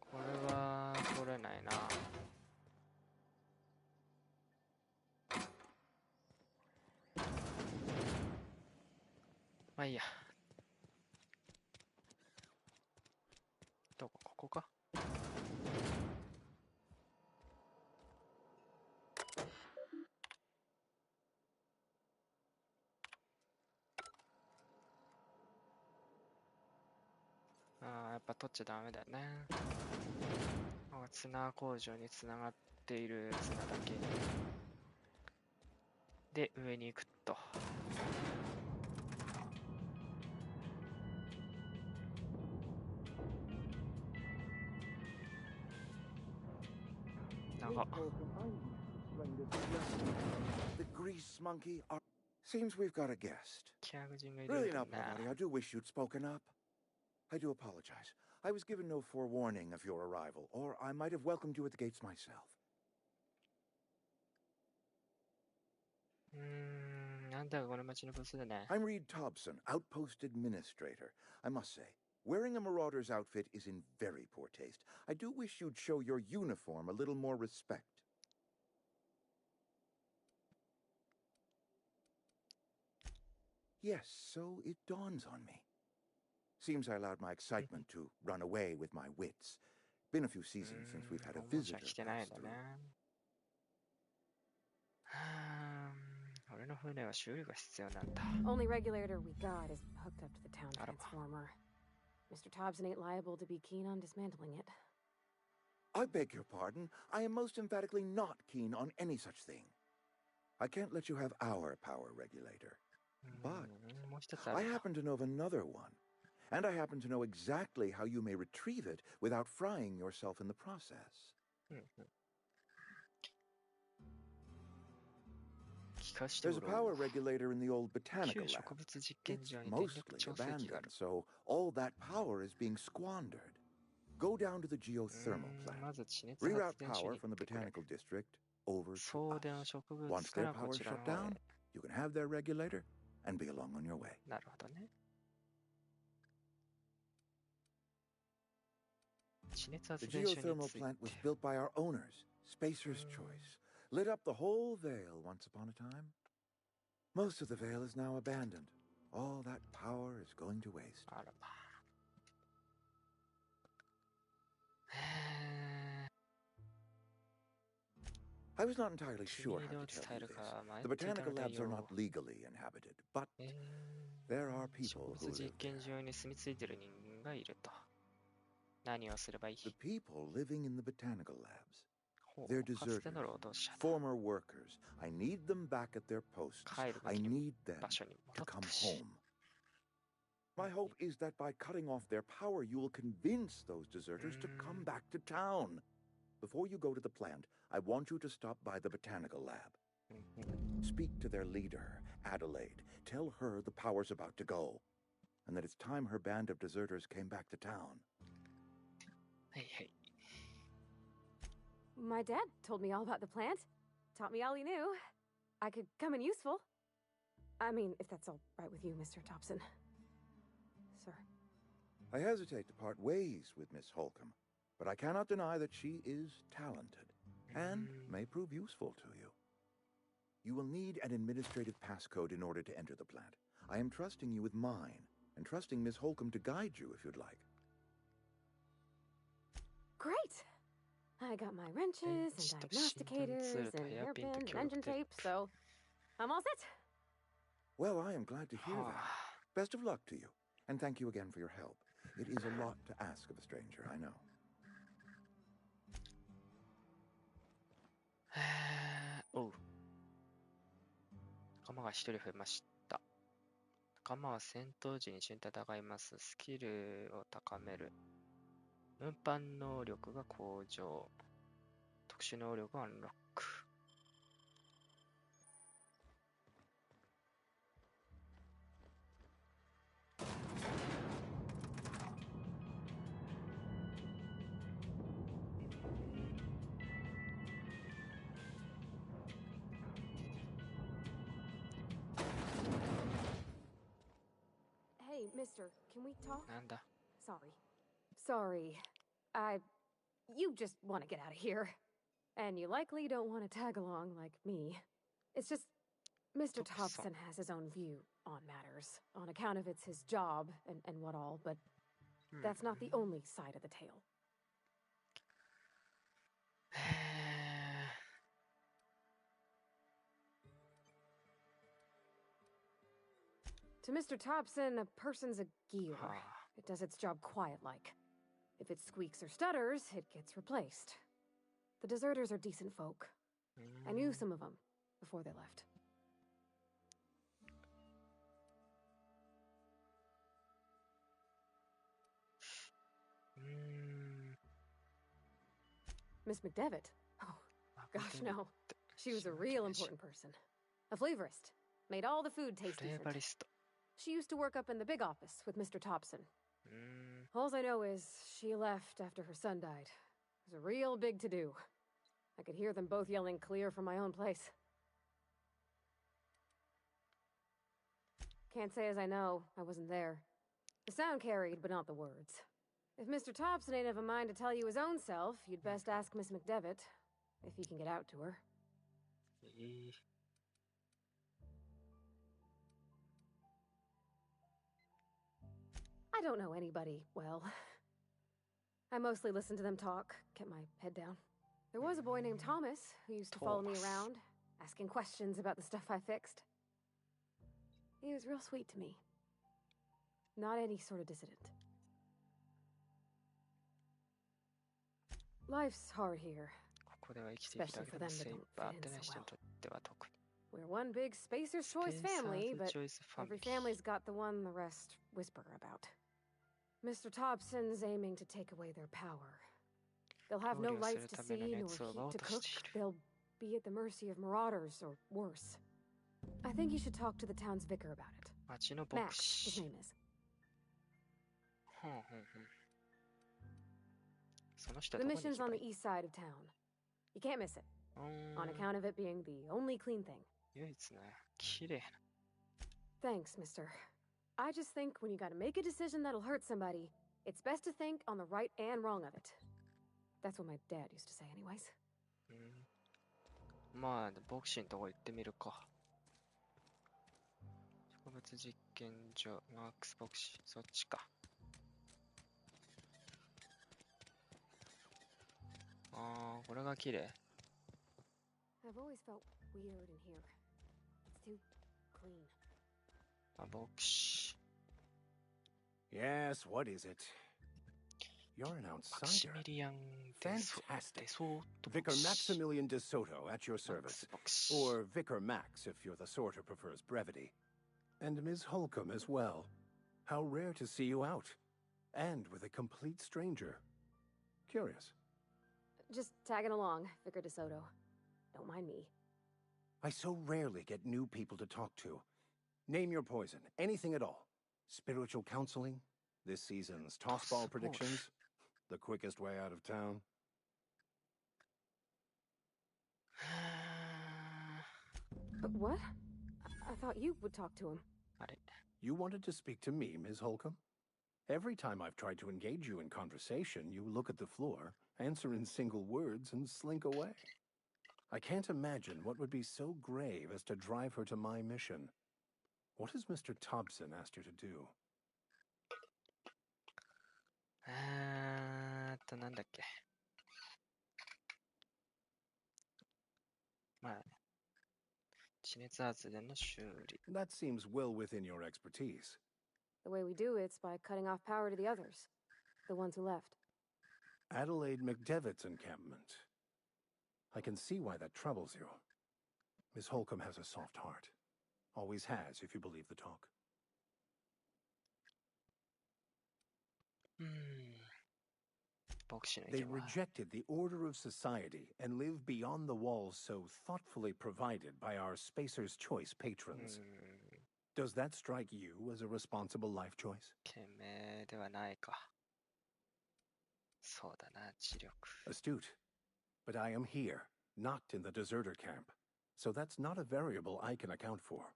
これは取れないな。まあいいや。どこ、ここか。ああ、やっぱ取っちゃダメだよね。綱工場につながっている綱だけで上に行くと。長っ。 The grease monkey are... Seems we've got a guest. キャグ人がいる Really んだ not, Parvati. I do wish you'd spoken up. I do apologize. I was given no forewarning of your arrival, or I might have welcomed you at the gates myself. なんだかこの町のブスだね。 I'm Reed Thompson, Outpost Administrator. I must say, wearing a marauder's outfit is in very poor taste. I do wish you'd show your uniform a little more respect. Yes, so it dawns on me. Seems I allowed my excitement to run away with my wits. Been a few seasons since we've had a おもち visitor ゃ来てない pass んだ through. ね。俺の船は修理が必要なんだ。 Only regulator we got is hooked up to the town Arama. transformer. Mr. Thompson ain't liable to be keen on dismantling it. I beg your pardon. I am most emphatically not keen on any such thing. I can't let you have our power regulator. But もう一つあ I るな。 happen to know of another one. And I happen to know exactly how you may retrieve it without frying yourself in the process. 聞かして There's お a ろう。 power regulator in the old botanical 旧 lab. 植物実験 It's 場に電力 mostly 調整器があ abandoned, る。 so all that power is being squandered. Go down to the geothermal ま plant. ず地熱 Reroute 発電所 power に from 行 the ってくれ。 botanical district over to 送電 us. 植 Once 物か their らこ power's ちらの shut 方へ。 down, you can have their regulator and be along on your way. なるほどね。地熱 The 発電所に geothermal つい plant was て。 built by our owners, Spacer's Choice. Lit up the whole Vale once upon a time. Most of the Vale is now abandoned, All that power is going to waste. あらまあ。I was not entirely sure 君 how を to 伝え tell you る this. か、前 The 言っていた botanical のだ labs are よ。not legally inhabited, but there are 植 people 物 who 実 live 験 there. 場に住み着いている人間がいると。何をすればいい？ The people living in the botanical labs. ほ They're う、かつて deserters, の労働者だ。 former workers. I need them back at their posts. 帰るべ I き need them 場所に to 戻っ come たし。 home. My hope is that by cutting off their power, you will convince those deserters to come back to town. Before you go to the plant, I want you to stop by the botanical lab. Speak to their leader, Adelaide. Tell her the power's about to go, and that it's time her band of deserters came back to town. はいはい。 My dad told me all about the plant. Taught me all he knew. I could come in useful. I mean, if that's all right with you, Mr. Thompson. Sir. I hesitate to part ways with Miss Holcomb, but I cannot deny that she is talented and may prove useful to you. You will need an administrative passcode in order to enter the plant. I am trusting you with mine, and trusting Miss Holcomb to guide you if you'd like. Great! I got my wrenches and diagnosticators and hairpins and engine tape, so I'm all set. Well, I am glad to hear that. Best of luck to you, and thank you again for your help. It is a lot to ask of a stranger, I know. おう。仲間が一人増えました。仲間は戦闘時に一緒に戦います。スキルを高める。運搬能力が向上。特殊能力がアンロック。Hey, mister, can we talk? なんだ？ Sorry. You just want to get out of here. And you likely don't want to tag along like me. It's just, Mr. Thompson has his own view on matters, on account of it's his job and what all, but that's not the only side of the tale. To Mr. Thompson, a person's a gear. It does its job quiet-like. If it squeaks or stutters, it gets replaced. The deserters are decent folk. I knew some of them before they left. Miss McDevitt? Oh, gosh, no. She was a real important person. A flavorist. Made all the food taste decent. She used to work up in the big office with Mr. Thompson. All I know is she left after her son died. It was a real big to-do. I could hear them both yelling clear from my own place. Can't say as I know. I wasn't there. The sound carried, but not the words. If Mr. Thompson ain't of a mind to tell you his own self, you'd best ask Miss McDevitt, if he can get out to her. I don't know anybody well. I mostly listened to them talk, kept my head down. There was a boy named Thomas who used to follow me around, asking questions about the stuff I fixed. He was real sweet to me. Not any sort of dissident. Life's hard here. Especially for them that don't fit in so well. We're one big Spacer's Choice family, but every family's got the one the rest whisper about. Mr. Thompson's aiming to take away their power. They'll have no lights to see, nor heat to cook. They'll be at the mercy of marauders, or worse. I think you should talk to the town's vicar about it. Max, his name is. The mission's on the east side of town. You can't miss it, on account of it being the only clean thing. Thanks, mister. I just think when you gotta make a decision that'll hurt somebody, it's best to think on the right and wrong of it. That's what my dad used to say anyways. まあ、牧師のとこ行ってみるか。植物実健所、マークスボクシー、そっちか。あー、これが綺麗。I've always felt weird in here. It's too clean. あ、ボクシ Yes, what is it? You're an ー。マクシ outsider. ミリアン・デソ Fantastic. Vicar Maximilian De Soto at your service. Or Vicar Max if you're the sort who prefers brevity. And Ms. Holcomb as well. How rare to see you out. And with a complete stranger. Curious. Just tagging along, Vicar DeSoto. Don't mind me. I so rarely get new people to talk to. Name your poison, anything at all. Spiritual counseling, this season's tossball predictions, the quickest way out of town. But what? I thought you would talk to him. You wanted to speak to me, Ms. Holcomb? Every time I've tried to engage you in conversation, you look at the floor, answer in single words, and slink away. I can't imagine what would be so grave as to drive her to my mission. What has Mr. Thompson asked you to do? なんだっけ。まあ、地熱発電の修理。That seems well within your expertise. The way we do it's by cutting off power to the others. The ones who left. Adelaide McDevitt's encampment. I can see why that troubles you. Miss Holcomb has a soft heart. Always has, if you believe the talk. They rejected the order of society and live beyond the walls so thoughtfully provided by our Spacer's Choice patrons. Does that strike you as a responsible life choice? 賢明ではないか。そうだな、知力。Astute. But I am here, not in the deserter camp. So that's not a variable I can account for.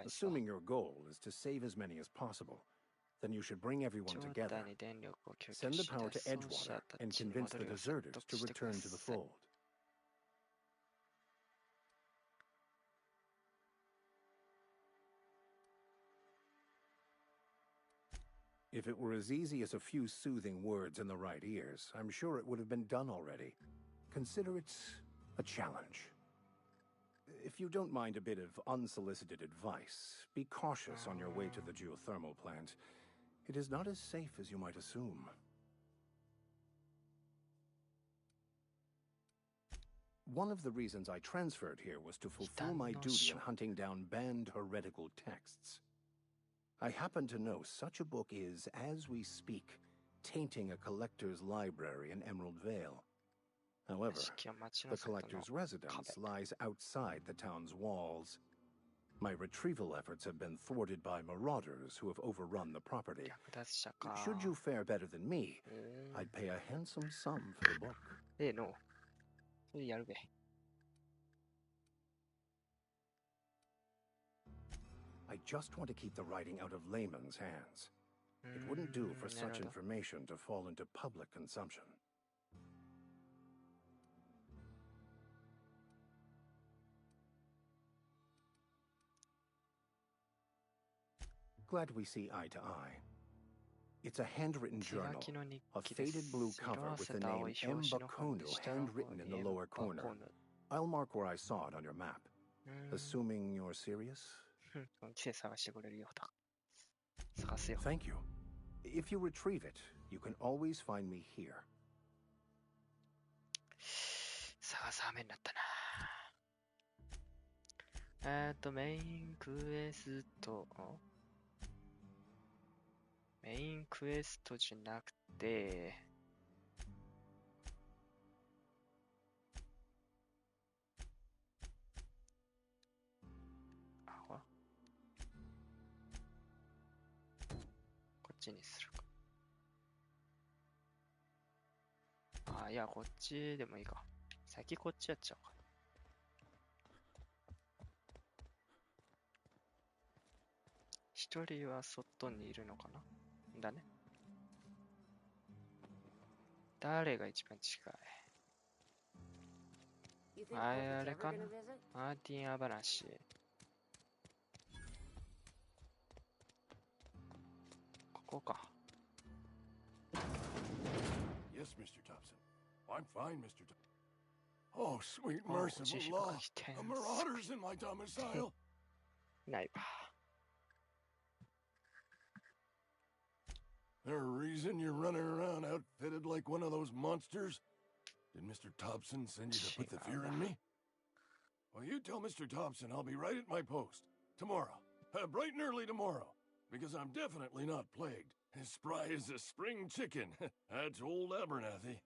Assuming your goal is to save as many as possible, then you should bring everyone together. Send the power to Edgewater and convince the deserters to return to the fold. If it were as easy as a few soothing words in the right ears, I'm sure it would have been done already. Consider it a challenge. If you don't mind a bit of unsolicited advice, be cautious on your way to the geothermal plant. It is not as safe as you might assume. One of the reasons I transferred here was to fulfill my duty in hunting down banned heretical texts. I happen to know such a book is, as we speak, tainting a collector's library in Emerald Vale. However, the collector's residence lies outside the town's walls. My retrieval efforts have been thwarted by marauders who have overrun the property. Should you fare better than me, I'd pay a handsome sum for the book. No. I just want to keep the writing out of layman's hands. It wouldn't do for such information to fall into public consumption. Glad we see eye to eye. It's a handwritten journal, a faded blue cover with the name M. Bakono handwritten in the lower corner. I'll mark where I saw it on your map. Assuming you're serious? Thank you. If you retrieve it, you can always find me here. 探す羽目になったな。メインクエスト。メインクエストじゃなくて、こっちにするか。いや、こっちでもいいか。先こっちやっちゃおうか。一人は外にいるのかな。だね。誰が一番近い？ You think あ Porky's れ ever か gonna な visit? マーティン・アバナシ。ここか。Yes, Mr. Thompson. I'm fine, Mr. Thompson. Oh, sweet Oh, merciful jeez, law. fucking tense. The marauders in my domicile. ないわ。 There a reason you're running around outfitted like one of those monsters? Did Mr. Thompson send you to put the fear in me? Well, you tell Mr. Thompson I'll be right at my post. Tomorrow. Bright and early tomorrow. Because I'm definitely not plagued. As spry as a spring chicken. That's old Abernathy.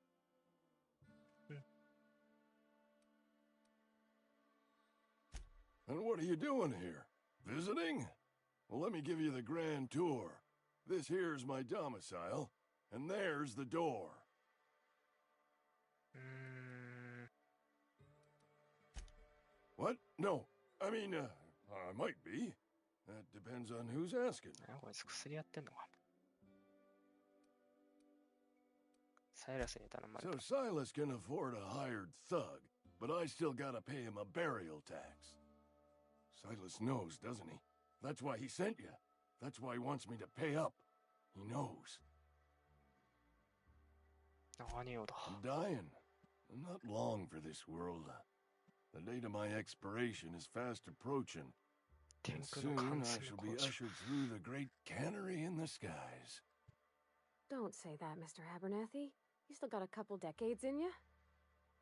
And what are you doing here? Visiting? Well, let me give you the grand tour. This here's my domicile, and there's the door. What? No. I mean, I might be. That depends on who's asking. こいつ薬やってんのか。サイラスに頼まれ So た。 Silas can afford a hired thug, but I still gotta pay him a burial tax. Silas knows, doesn't he? That's why he sent you. That's why he wants me to pay up. He knows. 何をだ。 I'm dying. I'm not long for this world. The date of my expiration is fast approaching. And soon I shall be ushered through the great cannery in the skies. Don't say that, Mr. Abernathy. You still got a couple decades in you.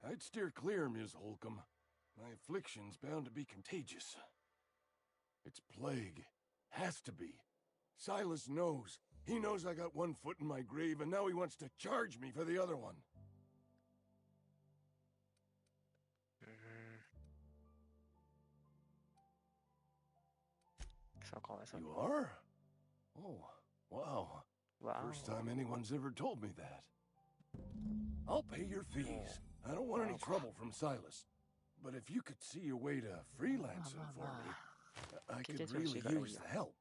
I'd steer clear, Ms. Holcomb. My affliction's bound to be contagious. It's plague. Has to be. Silas knows. He knows I got one foot in my grave, and now he wants to charge me for the other one. You are? Oh, wow. First time anyone's ever told me that. I'll pay your fees. I don't want any trouble from Silas. But if you could see a way to freelancing for me, I could really use the help.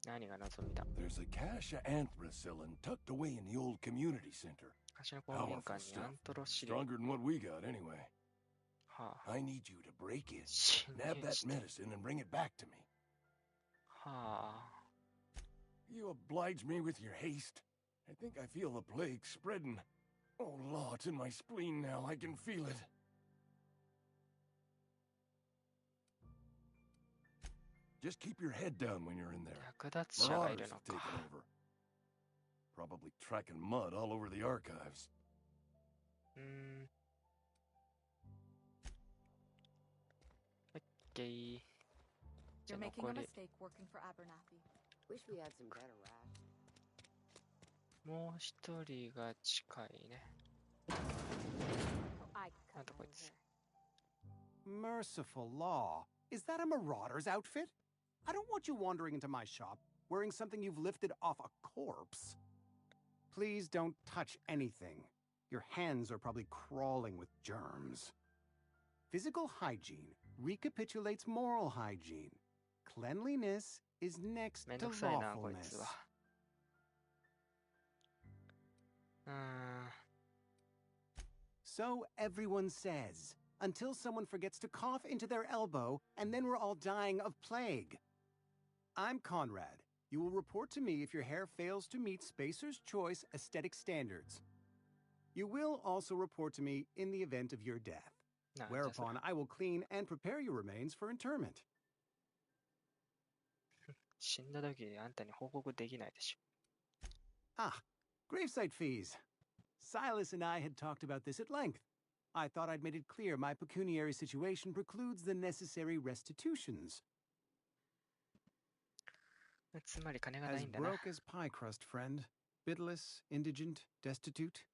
何が望みだ。 There's a cache of anthracillin tucked away in the old community center. 昔の公民館にアントロシリ。 Stronger than what we got anyway. はあ。 I need you to break in, nab that medicine, and bring it back to me. はあ。 You oblige me with your haste. I think I feel the plague spreading. Oh, Law, it's in my spleen now. I can feel it. Just keep your head down when you're in there. Marauders have taken over. Probably tracking mud all over the archives. Okay. You're making a mistake working for Abernathy. Wish we had some better rats. もう一人が近いね。なんだこいつ。 Merciful law. Is that a marauder's outfit? I don't want you wandering into my shop wearing something you've lifted off a corpse. Please don't touch anything. Your hands are probably crawling with germs. Physical hygiene recapitulates moral hygiene. Cleanliness is next to lawfulness. So everyone says, until someone forgets to cough into their elbow, and then we're all dying of plague. I'm Conrad. You will report to me if your hair fails to meet Spacer's Choice aesthetic standards. You will also report to me in the event of your death, whereupon I will clean and prepare your remains for interment. 死んだ時あんたに報告できないでしょ。 Ah, gravesite fees. Silas and I had talked about this at length. I thought I'd made it clear my pecuniary situation precludes the necessary restitutions. つまり金がないんだな。 As broke as pie crust, friend. Bidless, indigent, destitute.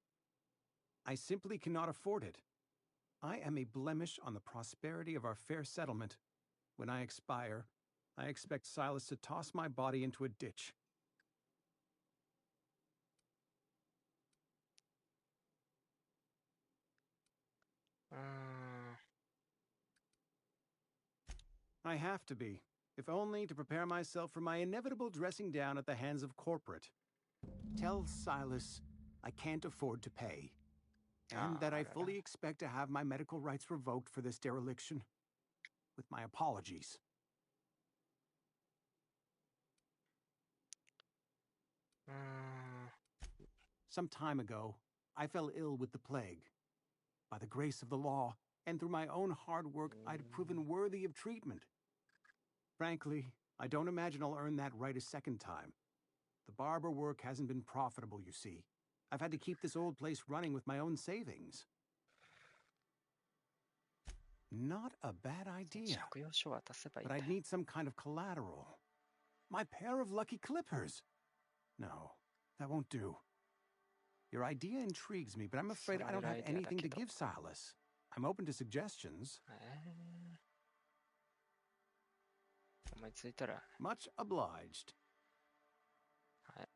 I simply cannot afford it. I am a blemish on the prosperity of our fair settlement. When I expire, I expect Silas to toss my body into a ditch. I have to be, if only to prepare myself for my inevitable dressing down at the hands of corporate. Tell Silas I can't afford to pay. and that I fully expect to have my medical rights revoked for this dereliction. With my apologies. Some time ago, I fell ill with the plague. By the grace of the law, and through my own hard work, I'd proven worthy of treatment. Frankly, I don't imagine I'll earn that right a second time. The barber work hasn't been profitable, you see. I've had to keep this old place running with my own savings. Not a bad idea. But I'd need some kind of collateral. My pair of lucky clippers. No, that won't do. Your idea intrigues me, but I'm afraid I don't have anything to give Silas. I'm open to suggestions. Much obliged. はい。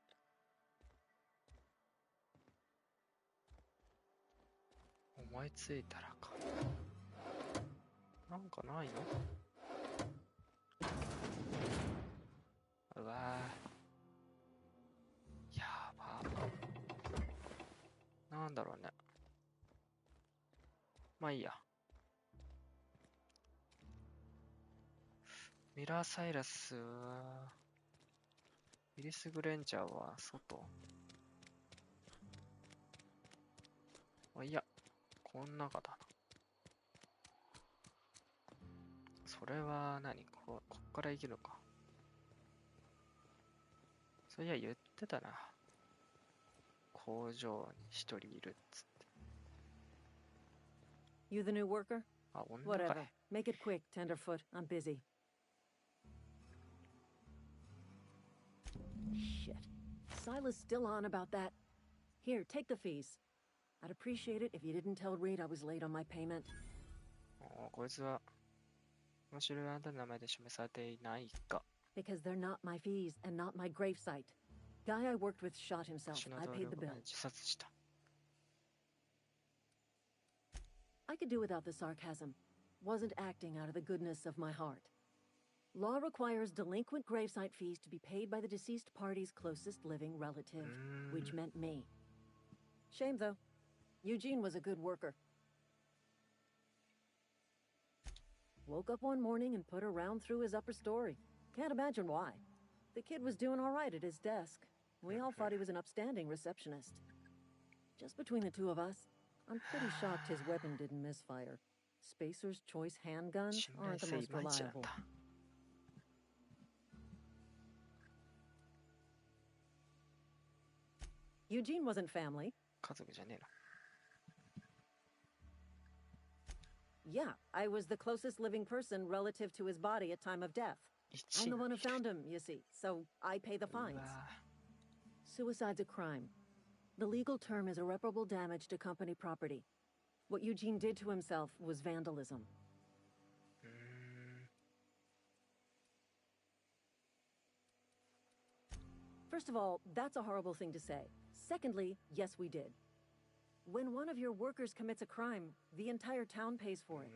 思いついたらか。なんかないの？うわー。やば。なんだろうね。まあいいや。ミラーサイラスは、イリス・グレンジャーは外。あ、いや、こん中だな。それは何？こっから行けるか。そういや、言ってたな。工場に一人いるっつって。You the new worker? あ、女かい。 Whatever. Make it quick, Tenderfoot. I'm busy. Shit. Silas still on about that. Here, take the fees. I'd appreciate it if you didn't tell Reed I was late on my payment. こいつは、面白いあなたの名前で示されていないか。Because they're not my fees and not my gravesite. Guy I worked with shot himself. I paid the bill. 自殺した。I could do without the sarcasm. Wasn't acting out of the goodness of my heart. Law requires delinquent gravesite fees to be paid by the deceased party's closest living relative, which meant me. Shame, though. Eugene was a good worker. Woke up one morning and put a round through his upper story. Can't imagine why. The kid was doing all right at his desk. We all thought he was an upstanding receptionist. Just between the two of us, I'm pretty shocked his weapon didn't misfire. Spacer's choice handguns aren't the most reliable. Eugene wasn't family. 家族じゃねえの。 Yeah, I was the closest living person relative to his body at time of death. I'm the one who found him, you see, so I pay the fines. Suicide's a crime. The legal term is irreparable damage to company property. What Eugene did to himself was vandalism. First of all, that's a horrible thing to say. Secondly, yes, we did. When one of your workers commits a crime, the entire town pays for it.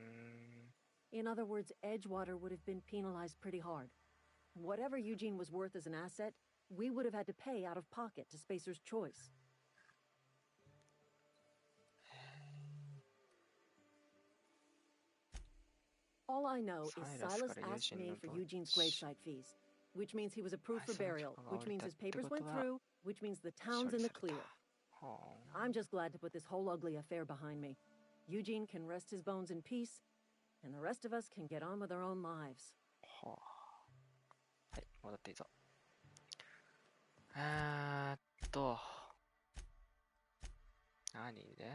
In other words, Edgewater would have been penalized pretty hard. Whatever Eugene was worth as an asset, we would have had to pay out of pocket to Spacer's choice. All I know is Silas asked me for Eugene's gravesite fees, which means he was approved for burial, which means his papers went through, which means the town's in the clear. I'm just glad to put this whole ugly affair behind me. Eugene can rest his bones in peace, and the rest of us can get on with our own lives. はい、戻っていいぞ。何で？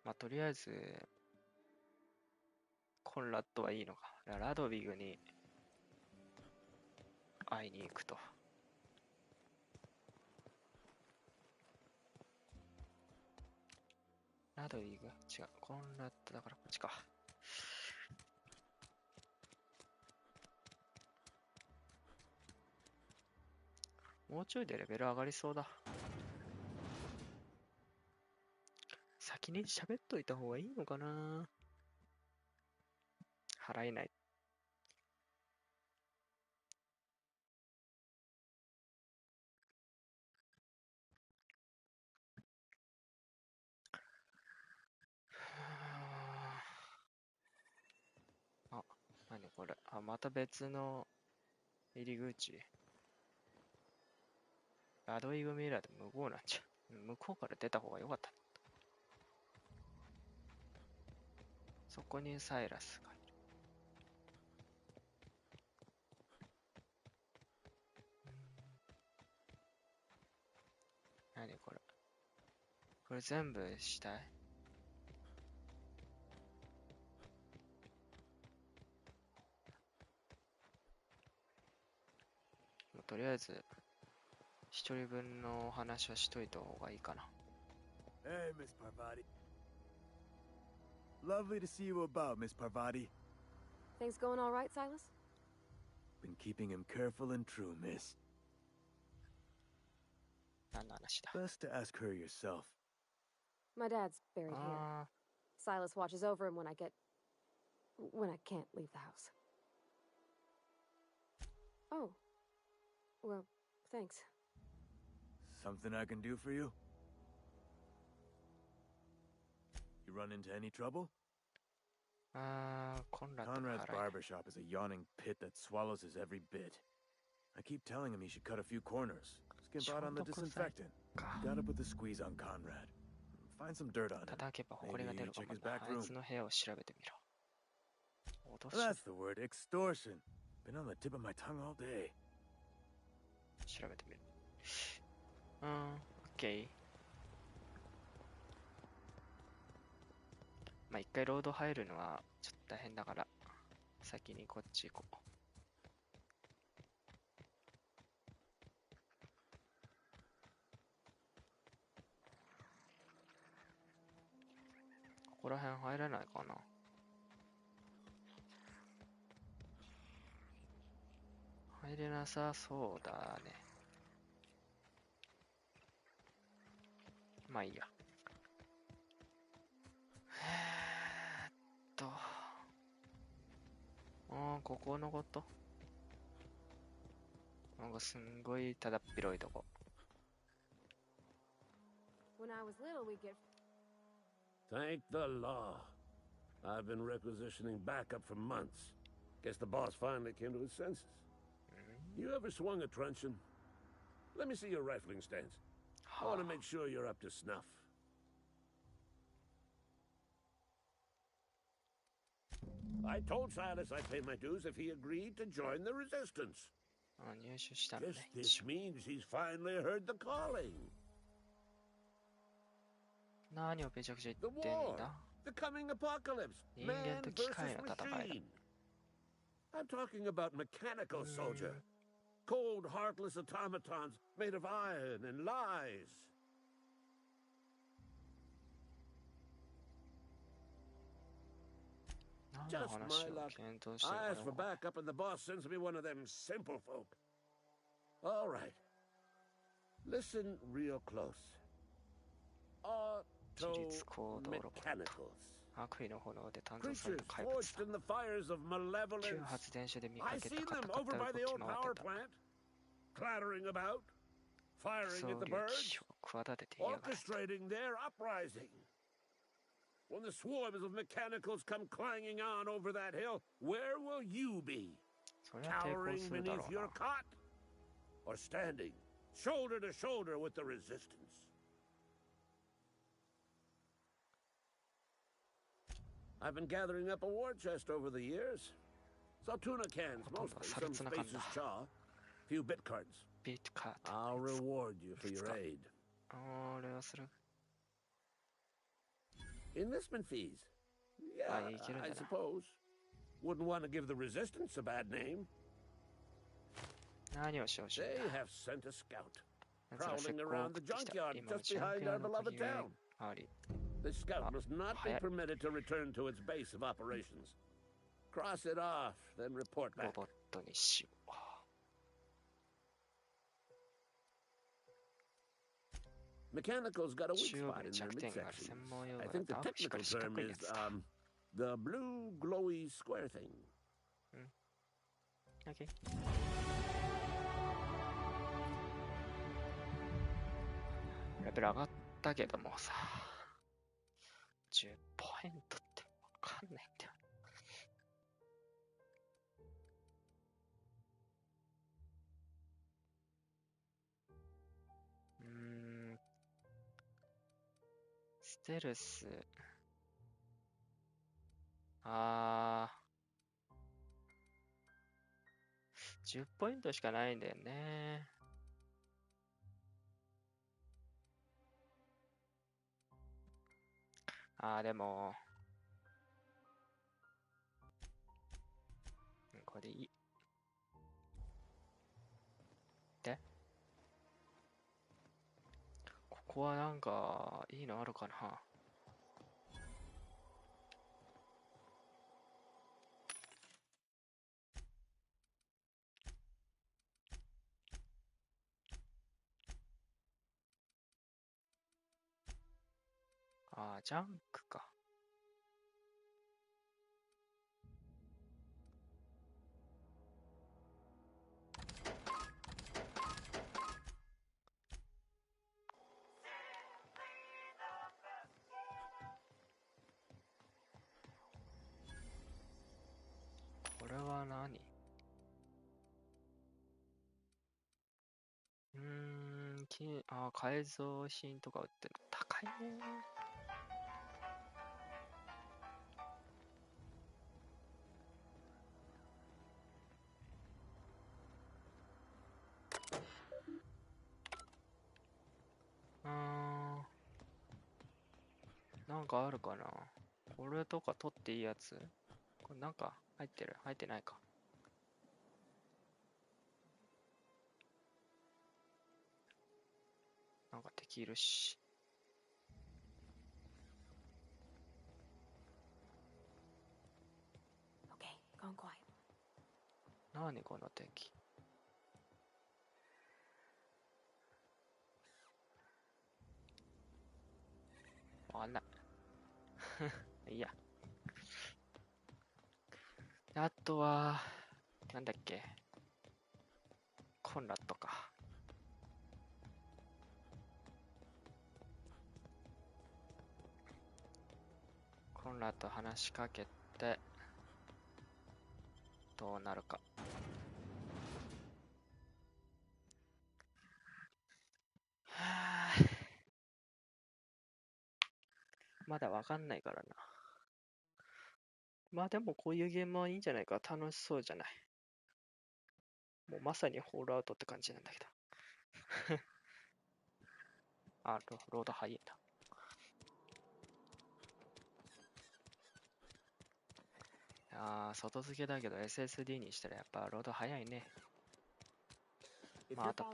まあ、とりあえず、コンラッドはいいのか。ラドウィグに会いに行くと。ラドウィグ？違う。コンラッドだからこっちか。もうちょいでレベル上がりそうだ。先に喋っといた方がいいのかな。払えない。あ、何これ。あ、また別の入り口。ラドイグミラーで向こうなんじゃ。向こうから出た方が良かった。そこにサイラスがいる。何これ。これ全部したい？もうとりあえず、一人分のお話はしといた方がいいかな。Hey, Miss Parvati. Lovely to see you about, Miss Parvati. Things going all right, Silas? Been keeping him careful and true, Miss. 何の話だ? Best to ask her yourself. My dad's buried here. Silas watches over him when I can't leave the house. Oh. Well, thanks. Something I can do for you? You run into any trouble? Conrad's barbershop is a yawning pit that swallows his every bit. I keep telling him he should cut a few corners. Skimp out on the disinfectant. Gotta put the squeeze on Conrad. Find some dirt on him. Maybe check his back room. That's the word, extortion. Been on the tip of my tongue all day. 調べてみる。OK。まあ、一回ロード入るのはちょっと大変だから、先にこっち行こう。ここら辺入れないかな。入れなさそうだね。まあいいや。ここのこと？なんかすんごいただっ広いとこ。When I was little, we get. Thank the law. I've been requisitioning backup for months. Guess the boss finally came to his senses. You ever swung a truncheon? Let me see your rifling stance. I want to make sure you're up to snuff. I told Silas I'd pay my dues if he agreed to join the resistance. Guess this means he's finally heard the calling. The war, the coming apocalypse, man versus machine. I'm talking about mechanical soldier. Cold, heartless automatons made of iron and lies. Just my luck. I ask for backup and the boss sends me one of them simple folk. All right. Listen real close. Auto-mechanicals. Creatures forged in the fires of malevolence. I see them over by the old power plant, clattering about, firing at the birds, orchestrating their uprising. When the swarms of mechanicals come clanging on over that hill, where will you be? Cowering beneath your cot? Or standing, shoulder to shoulder with the resistance? I've been gathering up a war chest over the years. Saw tuna cans mostly, some spacer's chaw, few bit cards. I'll reward you for your aid. Enlistment fees? Yeah, I suppose. Wouldn't want to give the resistance a bad name. They have sent a scout, prowling around the junkyard just behind our beloved town. The scout must not be permitted to return to its base of operations. Cross it off, then report back. Mechanicals got a weak spot in their midsections. I think the technical term is, the blue glowy square thing. Okay. レベル上がったけどもさ、10ポイントってわかんないんだよ。ステルス。あー。10ポイントしかないんだよね。でも、これいい。で、ここはなんか、いいのあるかな。ジャンクか。これは何？改造品とか売ってる。高いね。なんかあるかな。これとか取っていいやつ？これなんか入ってる？入ってないか。なんか敵いるし。何この敵。わかんない。いいや。あとは、なんだっけ。コンラッドか。コンラッド話しかけて、どうなるか。まだわかんないからな。まあでもこういうゲームはいいんじゃないか。楽しそうじゃない。もうまさにホールアウトって感じなんだけど。ロード早いんだ。外付けだけど SSD にしたらやっぱロード早いね。まああと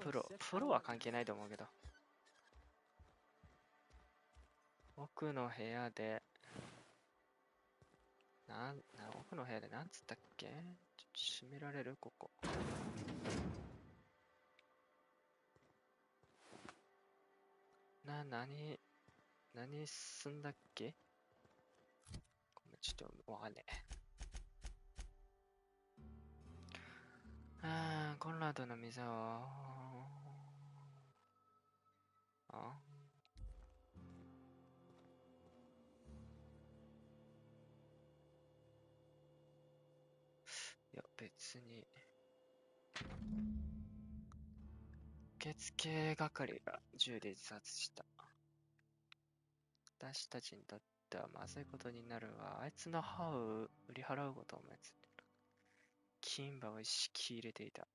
プロは関係ないと思うけど。奥の部屋で、奥の部屋でなんつったっけ？ちょっと閉められる？ここ。何すんだっけ？ごめん、ちょっとわかんねえ。コンラードの店を、いや、別に。受付係が銃で自殺した。私たちにとってはまずいことになるわ。あいつの歯を売り払うことを思いついてる。金歯を意識入れていた。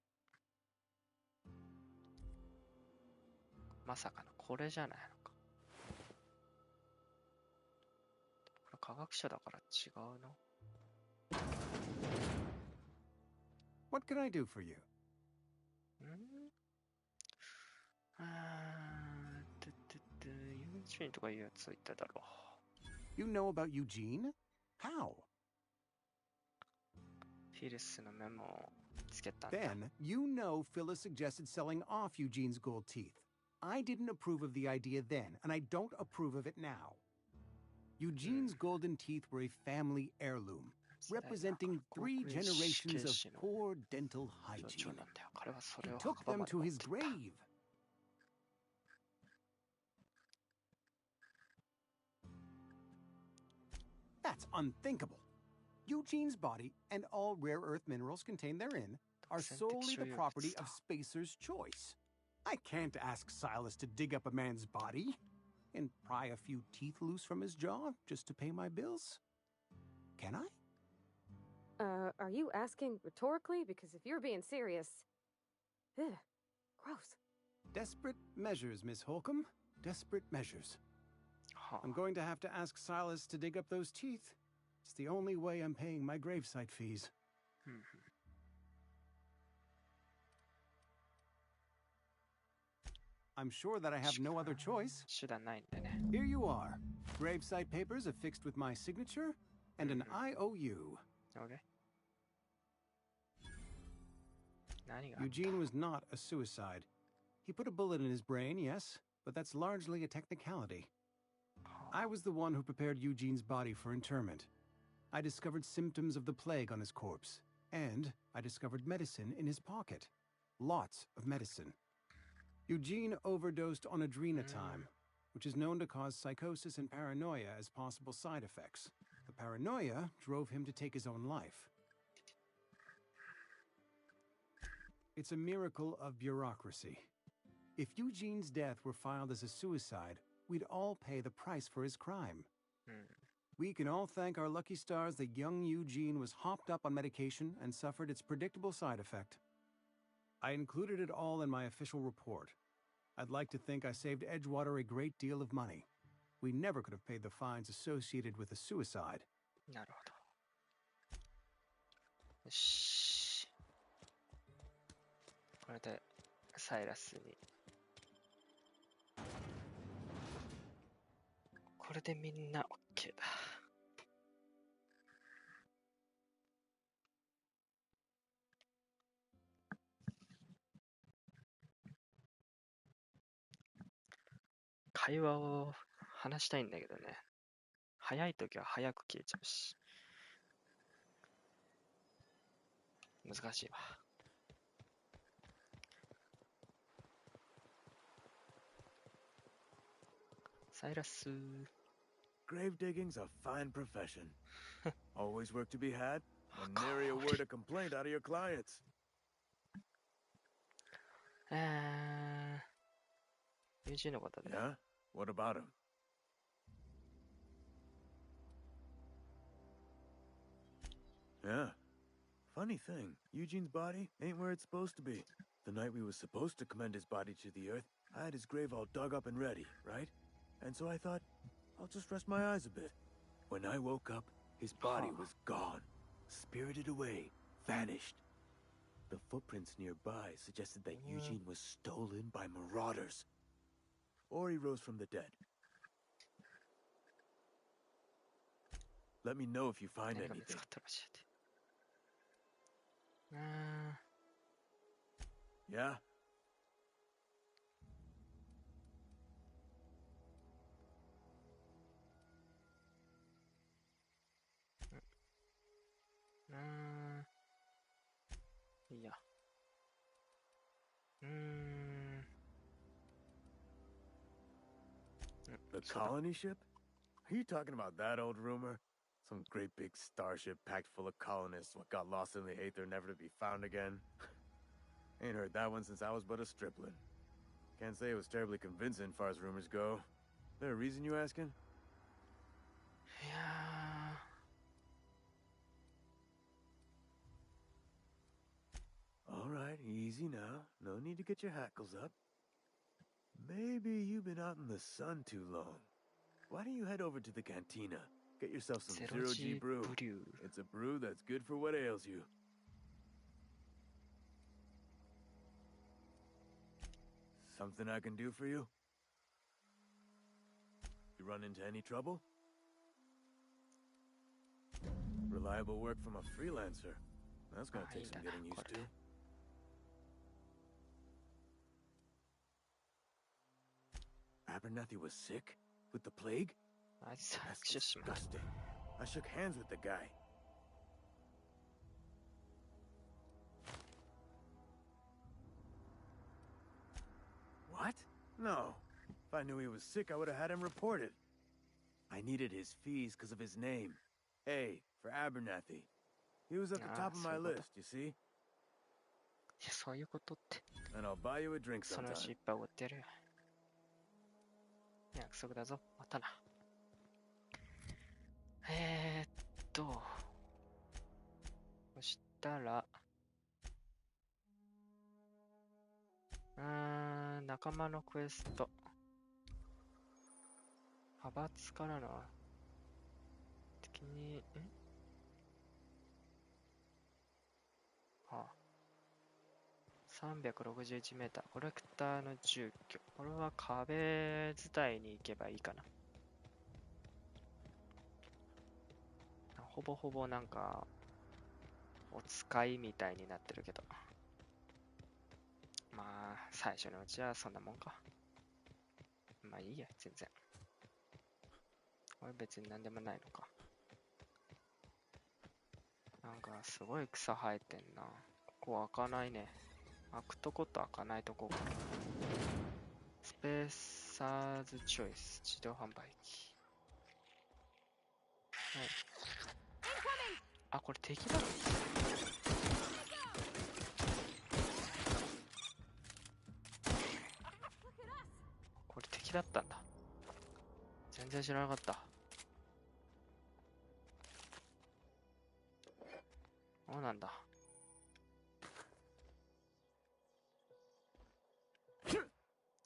まさかのこれじゃないのか。これ科学者だから違うの？ What can I do for you? Eugene とかいうやつ言っただろう。You know about Eugene? How? フィリスのメモをつけたんだ。Then, you know Phyllis suggested selling off Eugene's gold teeth. I didn't approve of the idea then, and I don't approve of it now. Eugene's golden teeth were a family heirloom, representing 3 generations of poor dental hygiene. He took them to his grave. That's unthinkable. Eugene's body and all rare earth minerals contained therein are solely the property of Spacer's choice. I can't ask Silas to dig up a man's body. and pry a few teeth loose from his jaw just to pay my bills? Can I? Are you asking rhetorically? Because if you're being serious... Ugh, gross. Desperate measures, Miss Holcomb. Desperate measures. I'm going to have to ask Silas to dig up those teeth. It's the only way I'm paying my gravesite fees. I'm sure that I have no other choice. Here you are. Gravesite papers affixed with my signature and an IOU. Okay. Eugene was not a suicide. He put a bullet in his brain, yes, but that's largely a technicality. I was the one who prepared Eugene's body for interment. I discovered symptoms of the plague on his corpse, and I discovered medicine in his pocket. Lots of medicine. Eugene overdosed on adrenatime, which is known to cause psychosis and paranoia as possible side effects. The paranoia drove him to take his own life. It's a miracle of bureaucracy. If Eugene's death were filed as a suicide, we'd all pay the price for his crime. We can all thank our lucky stars that young Eugene was hopped up on medication and suffered its predictable side effect. I included it all in my official report. I'd like to think I saved Edgewater a great deal of money. We never could have paid the fines associated with a suicide. なるほど。よし。これでサイラスに。これでみんな OK だ。会話を話したいんだけどね。早いときは早く消えちゃうし。難しいわ。サイラス。Grave digging's a fine profession. Always work to be had, and nary a word of complaint out of your clients. Eugene のことで。Yeah? What about him? Yeah. Funny thing, Eugene's body ain't where it's supposed to be. The night we was supposed to commend his body to the earth, I had his grave all dug up and ready, right? And so I thought, I'll just rest my eyes a bit. When I woke up, his body was gone. Spirited away. Vanished. The footprints nearby suggested that Eugene was stolen by marauders. Or he rose from the dead. Let me know if you find anything. Yeah? Yeah. The colony ship? Are you talking about that old rumor? Some great big starship packed full of colonists what got lost in the aether never to be found again? Ain't heard that one since I was but a stripling. Can't say it was terribly convincing far as rumors go. There a reason you asking? Yeah. Alright, easy now. No need to get your hackles up. Maybe you've been out in the sun too long. Why don't you head over to the cantina? Get yourself some Zero-G brew. It's a brew that's good for what ails you. Something I can do for you? You run into any trouble? Reliable work from a freelancer. That's gonna take some getting used to. Abernathy was sick? With the plague? That's disgusting. I shook hands with the guy. What? No. If I knew he was sick, I would have had him reported. I needed his fees because of his name. A, for Abernathy. He was at the top of my list, you see? And I'll buy you a drink sometime. 約束だぞ。またな。そしたら、仲間のクエスト。派閥からの、敵に、361メーター。コレクターの住居。これは壁伝いに行けばいいかな。ほぼほぼなんか、お使いみたいになってるけど。まあ、最初のうちはそんなもんか。まあいいや、全然。これ別に何でもないのか。なんかすごい草生えてんな。ここ開かないね。開くとこと開かないとこ。スペーサーズチョイス自動販売機。はい。あ、これ敵だろ。これ敵だったんだ。全然知らなかった。そうなんだ。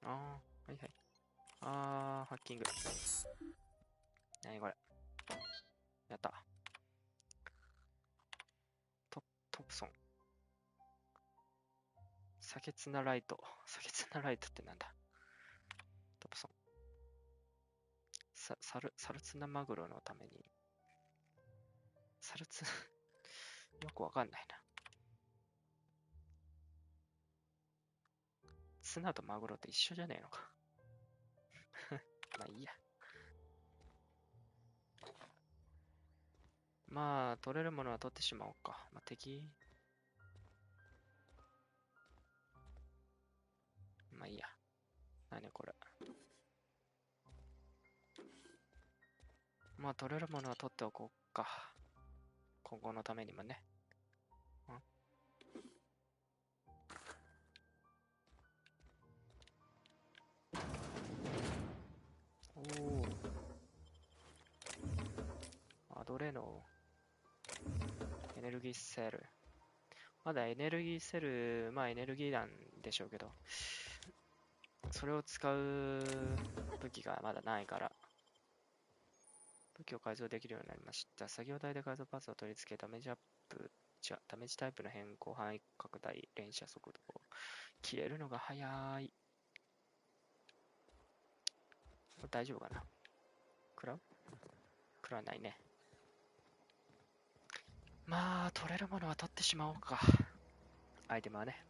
はいはい。ハッキング。なにこれ。やった。トプソン。サケツナライト。サケツナライトってなんだ。トプソン。サルツナマグロのために。よくわかんないな。ツナとマグロって一緒じゃねえのか。まあいいや。まあ、取れるものは取ってしまおうか。まあ、敵。まあいいや。何これ。まあ、取れるものは取っておこうか。今後のためにもね。アドレノエネルギーセル。まだエネルギーセル、まあエネルギーなんでしょうけど、それを使う武器がまだないから、武器を改造できるようになりました。作業台で改造パーツを取り付け、ダメージアップ、ダメージタイプの変更範囲拡大、連射速度を切れるのが早い。これ大丈夫かな。食らわないね。まあ、取れるものは取ってしまおうか。アイテムはね。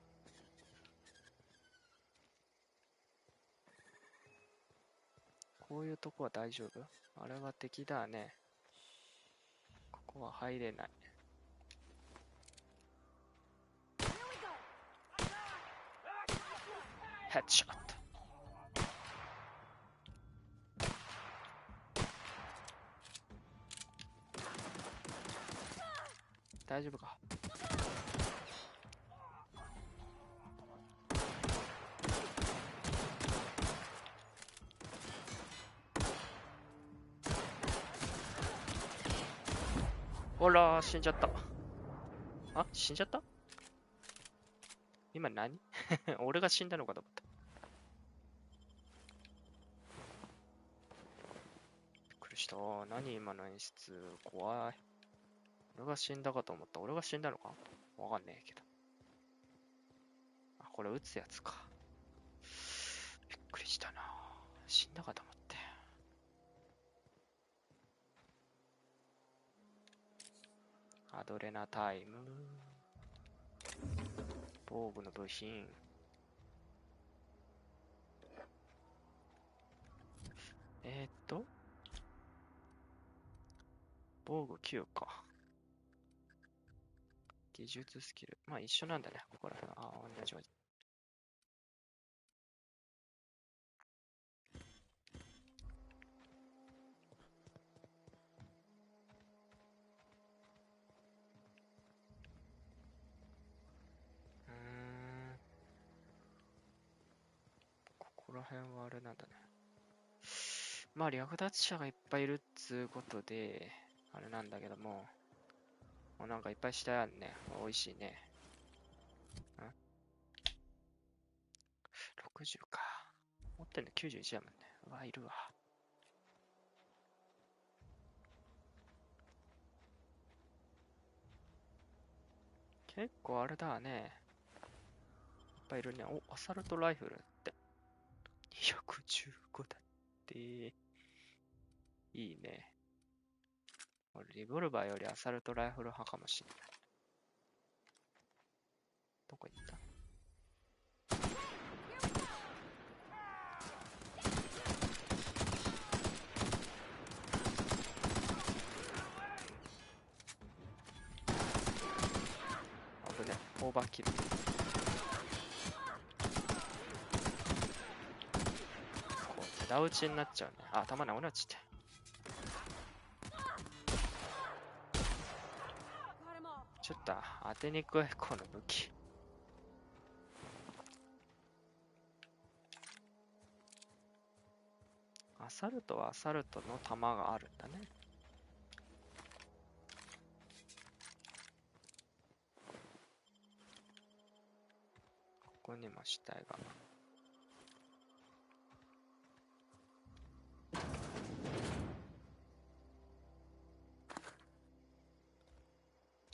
こういうとこは大丈夫？あれは敵だね。ここは入れない。ヘッドショット。大丈夫か。ほら、死んじゃった。あ、死んじゃった？今何？俺が死んだのかと思った。びっくりした。何今の演出。怖い。俺が死んだかと思った。俺が死んだのか？わかんねえけど。あ、これ撃つやつか。びっくりしたな。死んだかと思って。アドレナタイム。防具の部品。防具9か。技術スキル。まあ一緒なんだね。ここら辺。あ、同じ。ここら辺はあれなんだね。まあ略奪者がいっぱいいるっつうことで、あれなんだけども、なんかいっぱい死体あるね。美味しいね。60か。持ってんの91やもんね。うわ、いるわ。結構あれだね。いっぱいいるね。お、アサルトライフルって。215だって。いいね。俺、リボルバーよりアサルトライフル派かもしれない。どこ行った？危ね、オーバーキル。こう、手打ちになっちゃうね。あ、頭なくなっちゃった。ちょっと当てにくいこの武器。アサルトはアサルトの弾があるんだね。ここにも死体が。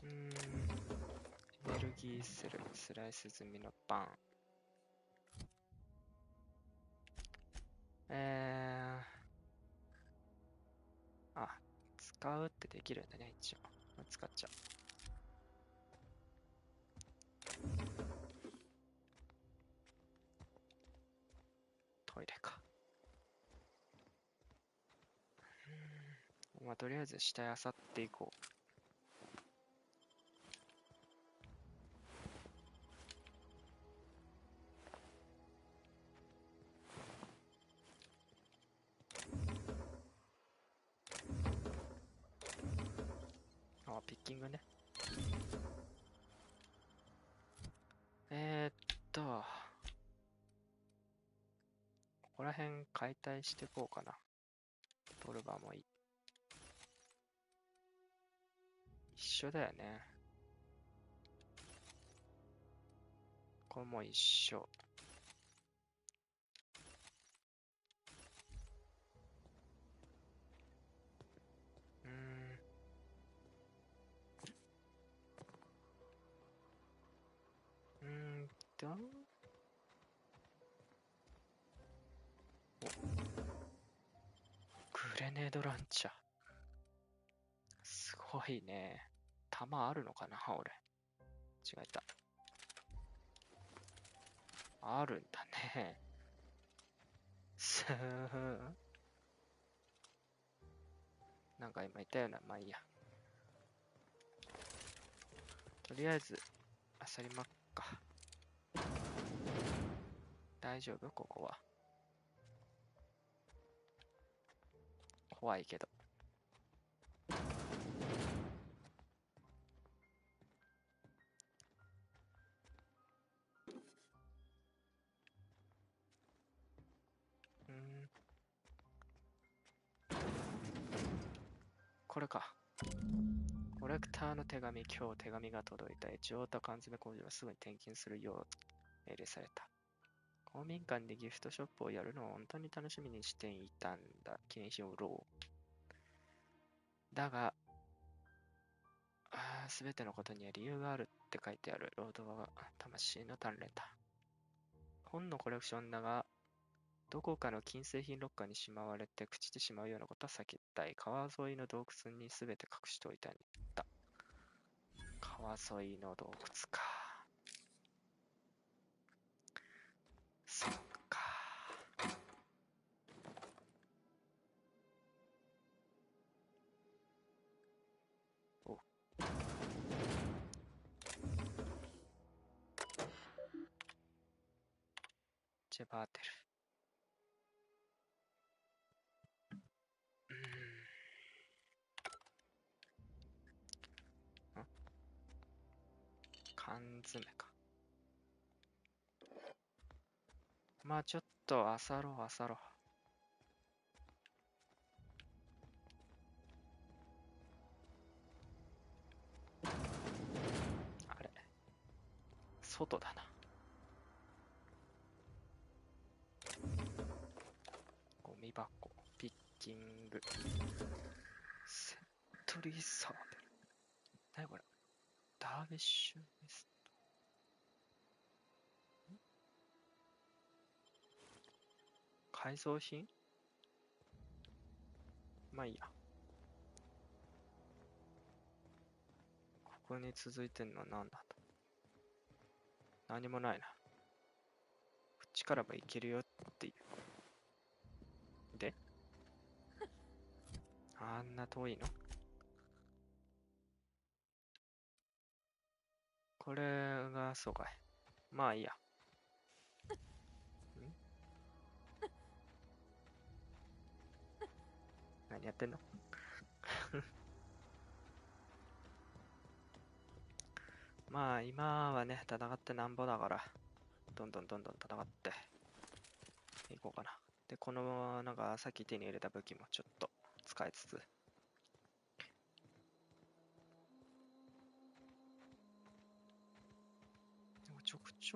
エネルギーセル、スライス済みのバン。あ、使うってできるんだね、一応。使っちゃう。トイレか。まあ、とりあえず死体漁っていこう。あ、ピッキングね。ここら辺解体していこうかな。トルバーもいい。一緒だよね。これも一緒。グレネードランチャー。すごいね。弾あるのかな俺。違えた。あるんだね。なんか今言ったような、まあいいや。とりあえず、漁りまっか。大丈夫ここは。怖いけど。これか。コレクターの手紙、今日手紙が届いた。上田缶詰工場はすぐに転勤するよう命令された。公民館でギフトショップをやるのを本当に楽しみにしていたんだ。記念品を売ろう。だが、すべてのことには理由があるって書いてある。労働は魂の鍛錬だ。本のコレクションだが、どこかの金製品ロッカーにしまわれて朽ちてしまうようなことは避けたい。川沿いの洞窟にすべて隠しておいたんだ。川沿いの洞窟か。そっか。お。ジェバーテル。缶詰か。まあちょっと漁ろう。外だな。ゴミ箱、ピッキング、セントリーサーベル。何これ？ダービッシュミスト。改造品？まあいいや。ここに続いてんのは何だと。何もないな。こっちからも行けるよっていう。で？あんな遠いの？これがそうかい。まあいいや。何やってんの？まあ今はね、戦ってなんぼだから、どんどん戦っていこうかな。で、このなんかさっき手に入れた武器もちょっと使いつつ。でもちょくち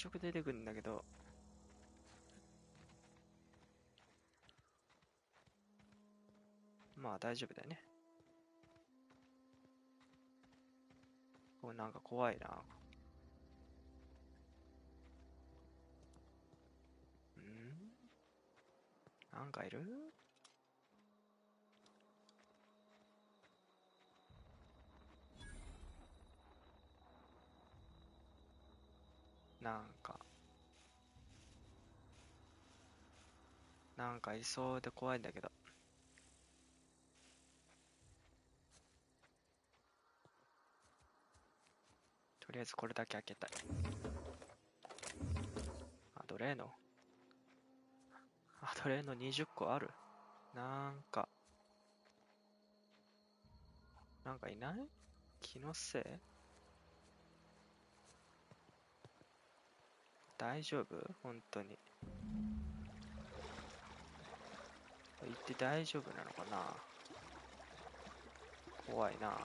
ょく出てくるんだけど、まあ大丈夫だよね。これなんか怖いな。なんかいる？なんかいそうで怖いんだけど。とりあえずこれだけ開けたい。アドレーノ20個ある。なんかいない？気のせい？大丈夫？本当に。行って大丈夫なのかな？怖いな。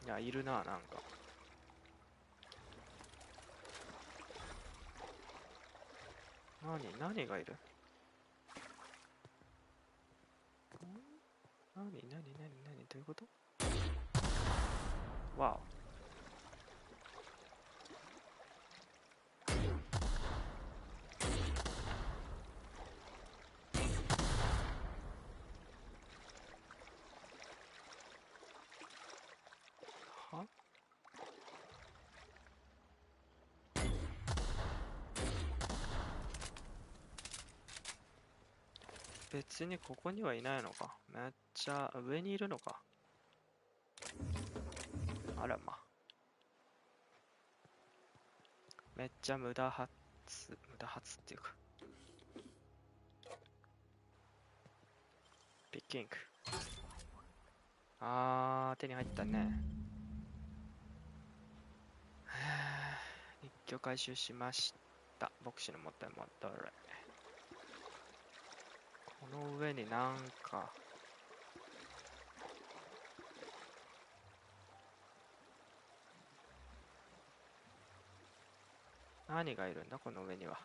いや、いるな、なんか。何がいる？何どういうこと？わお。は？別にここにはいないのか。めっちゃ上にいるのか。あらま。めっちゃ無駄発っていうか。ピッキング。手に入ったね。日記を回収しました。牧師の元へ戻れ。この上になんか何がいるんだこの上には。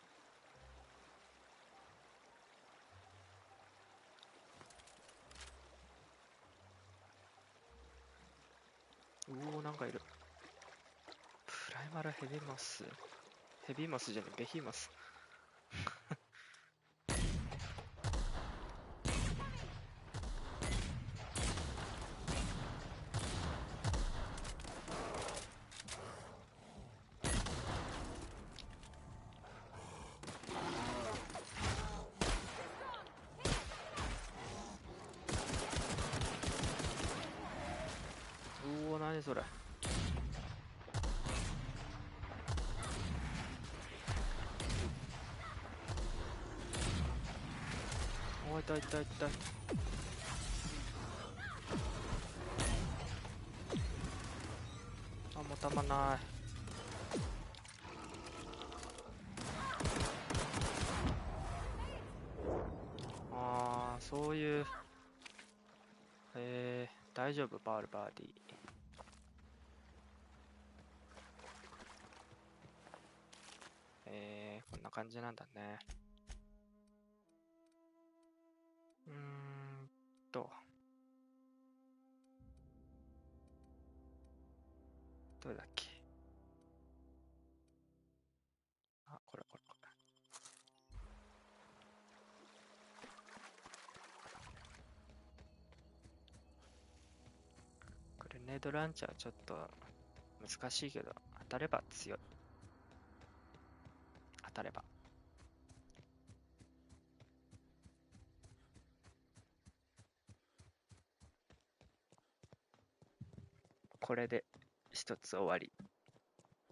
なんかいる。プライマルヘビモスじゃねえ、ベヒモス。何それ。痛い。もうたまんない。そういう、大丈夫、バーディー。こんな感じなんだね。どれだっけ。あ、これ。グレネードランチャーちょっと難しいけど、当たれば強い。当たれば。これで一つ終わり。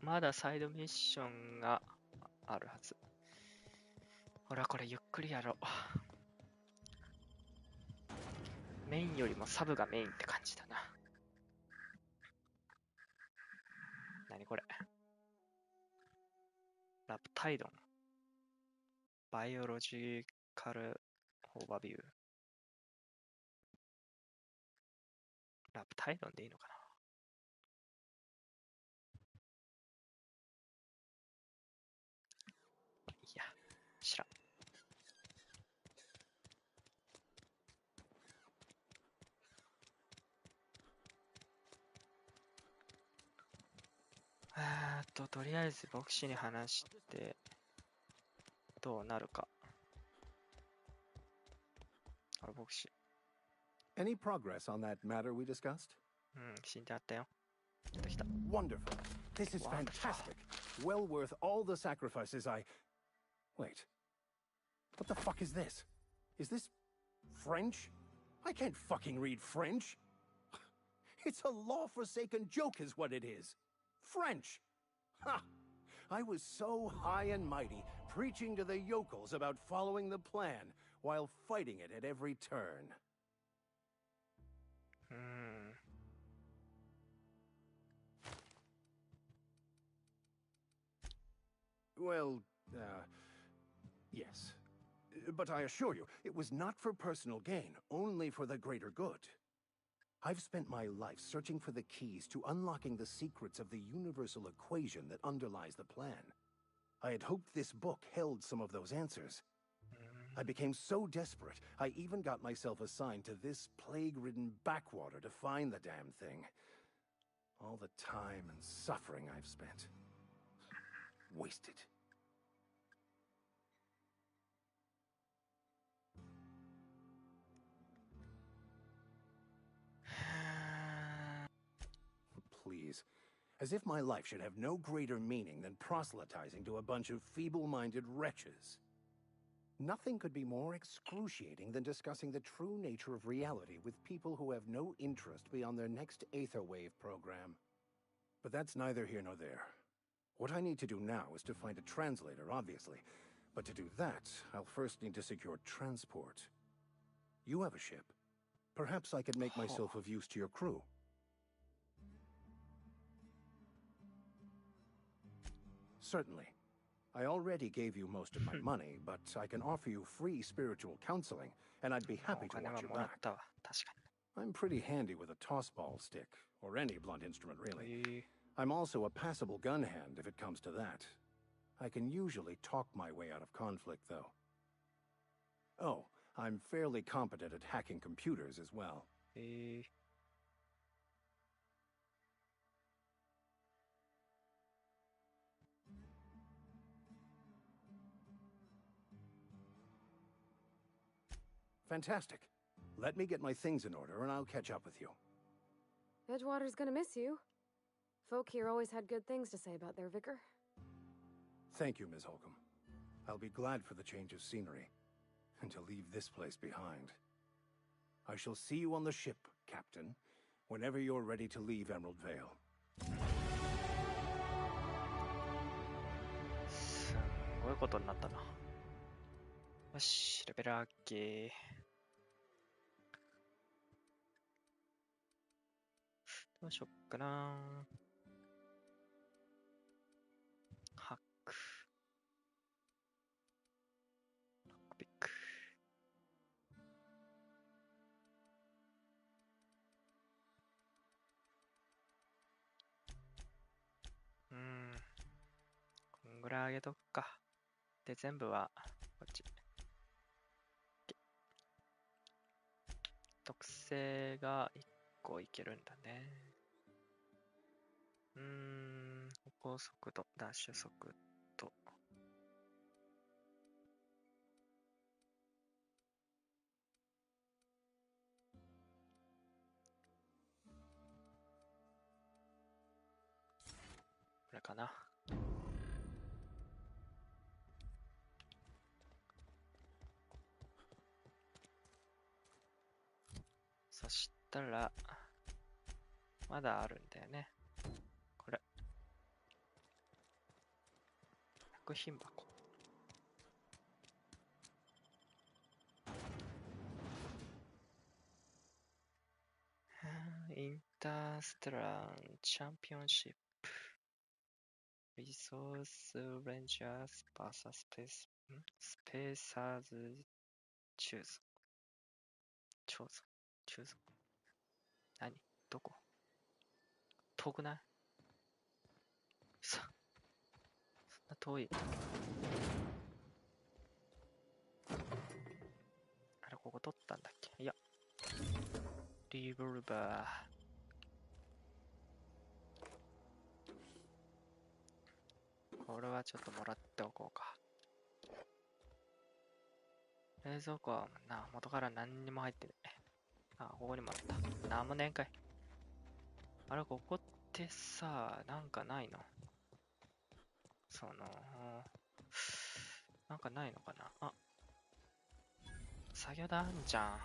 まだサイドミッションがあるはず。ほら、これゆっくりやろう。メインよりもサブがメインって感じだな。何これ。ラプタイドン。バイオロジカルオーバービュー。ラプタイドンでいいのかな。いや、知らん。とりあえず牧師に話してどうなるか。あれ、牧師。Any progress on that matter we discussed? 死んであったよ。出てきた。Wonderful. This is fantastic. Well worth all the sacrifices I... Wait. What the fuck is this? Is this French? I can't fucking read French. It's a law-forsaken joke is what it is. French. Ha! I was so high and mighty, preaching to the yokels about following the plan, while fighting it at every turn. Well, yes. But I assure you, it was not for personal gain, only for the greater good. I've spent my life searching for the keys to unlocking the secrets of the universal equation that underlies the plan. I had hoped this book held some of those answers. I became so desperate, I even got myself assigned to this plague-ridden backwater to find the damn thing. All the time and suffering I've spent. Wasted. Please. As if my life should have no greater meaning than proselytizing to a bunch of feeble-minded wretches. Nothing could be more excruciating than discussing the true nature of reality with people who have no interest beyond their next Aetherwave program. But that's neither here nor there. What I need to do now is to find a translator, obviously. But to do that, I'll first need to secure transport. You have a ship. Perhaps I could make myself of use to your crew. Certainly. I already gave you most of my money, but I can offer you free spiritual counseling, and I'd be happy to watch your back. I'm pretty handy with a tossball stick, or any blunt instrument, really. I'm also a passable gun hand, if it comes to that. I can usually talk my way out of conflict, though. Oh, I'm fairly competent at hacking computers as well. Fantastic. Let me get my things in order, and I'll catch up with you. Edgewater's gonna miss you. Folk here always had good things to say about their vicar. Thank you, Ms. Holcomb. I'll be glad for the change of scenery, and to leave this place behind. I shall see you on the ship, Captain, whenever you're ready to leave Emerald Vale. すごいことになったな。よし、レベル上げ。どうしよっかな。ハック。ロックピック。ぐらい上げとくか。で、全部は、こっち。特性が1個いけるんだね。歩行速度、ダッシュ速度。これかな。そしたら、まだあるんだよね。これ。薬品箱。インターステランチャンピオンシップ。リソースレンジャースバーサスペース。スペーサーズチューズ。チューズ。何どこ遠くない？そんな遠い。あれ、ここ取ったんだっけ？いや。リボルバー。これはちょっともらっておこうか。冷蔵庫は元から何にも入ってない。あ、ここにもあった。なんもねんかい。あれ、ここってさ、なんかないの？なんかないのかなあ。作業台あんじゃん。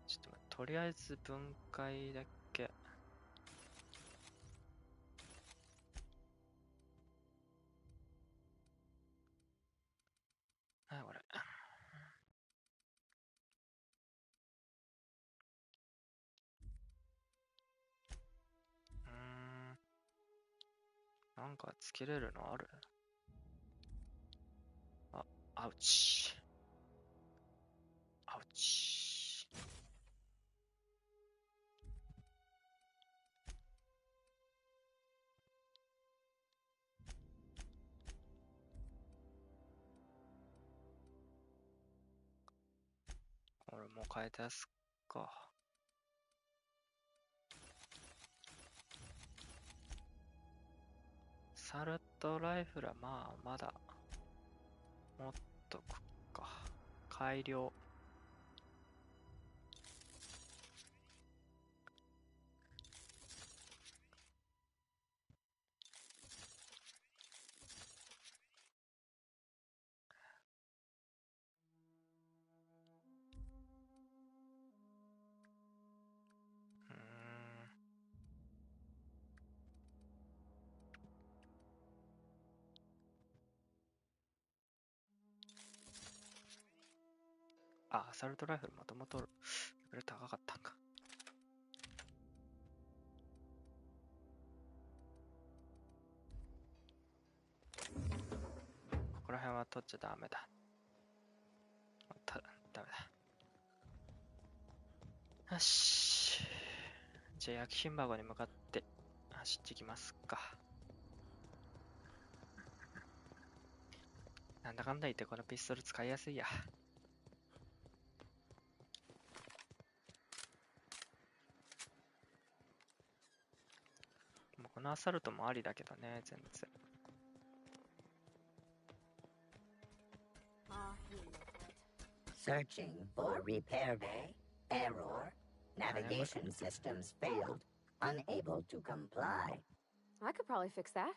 ちょっと待って、とりあえず分解だけ。なにこれ。なんかつけれるのある？あ、アウチ。アウチ。これもう変えてやすか。サルトライフルはまだ持っとくか。改良。あ、アサルトライフルもともとレベル高かったんか。ここら辺は取っちゃダメだ。ダメだ。よし。じゃあ薬品箱に向かって走ってきますか。なんだかんだ言ってこのピストル使いやすいや。このアサルトもありだけどね、全然。Searching for repair bay. Error. Navigation systems failed. Unable to comply. I could probably fix that.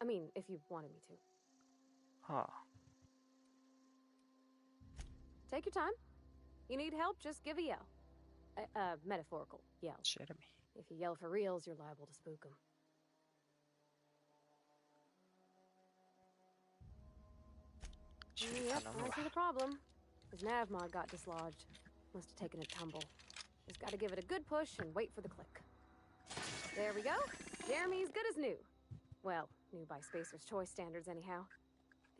I mean, if you wanted me to. Huh. Take your time. You need help, just give a yell. Metaphorical yell. Jeremy. If you yell for reals, you're liable to spook them. Yep, I see the problem. His nav mod got dislodged. Must have taken a tumble. Just gotta give it a good push and wait for the click. There we go. Jeremy's good as new. Well, new by Spacer's Choice standards anyhow.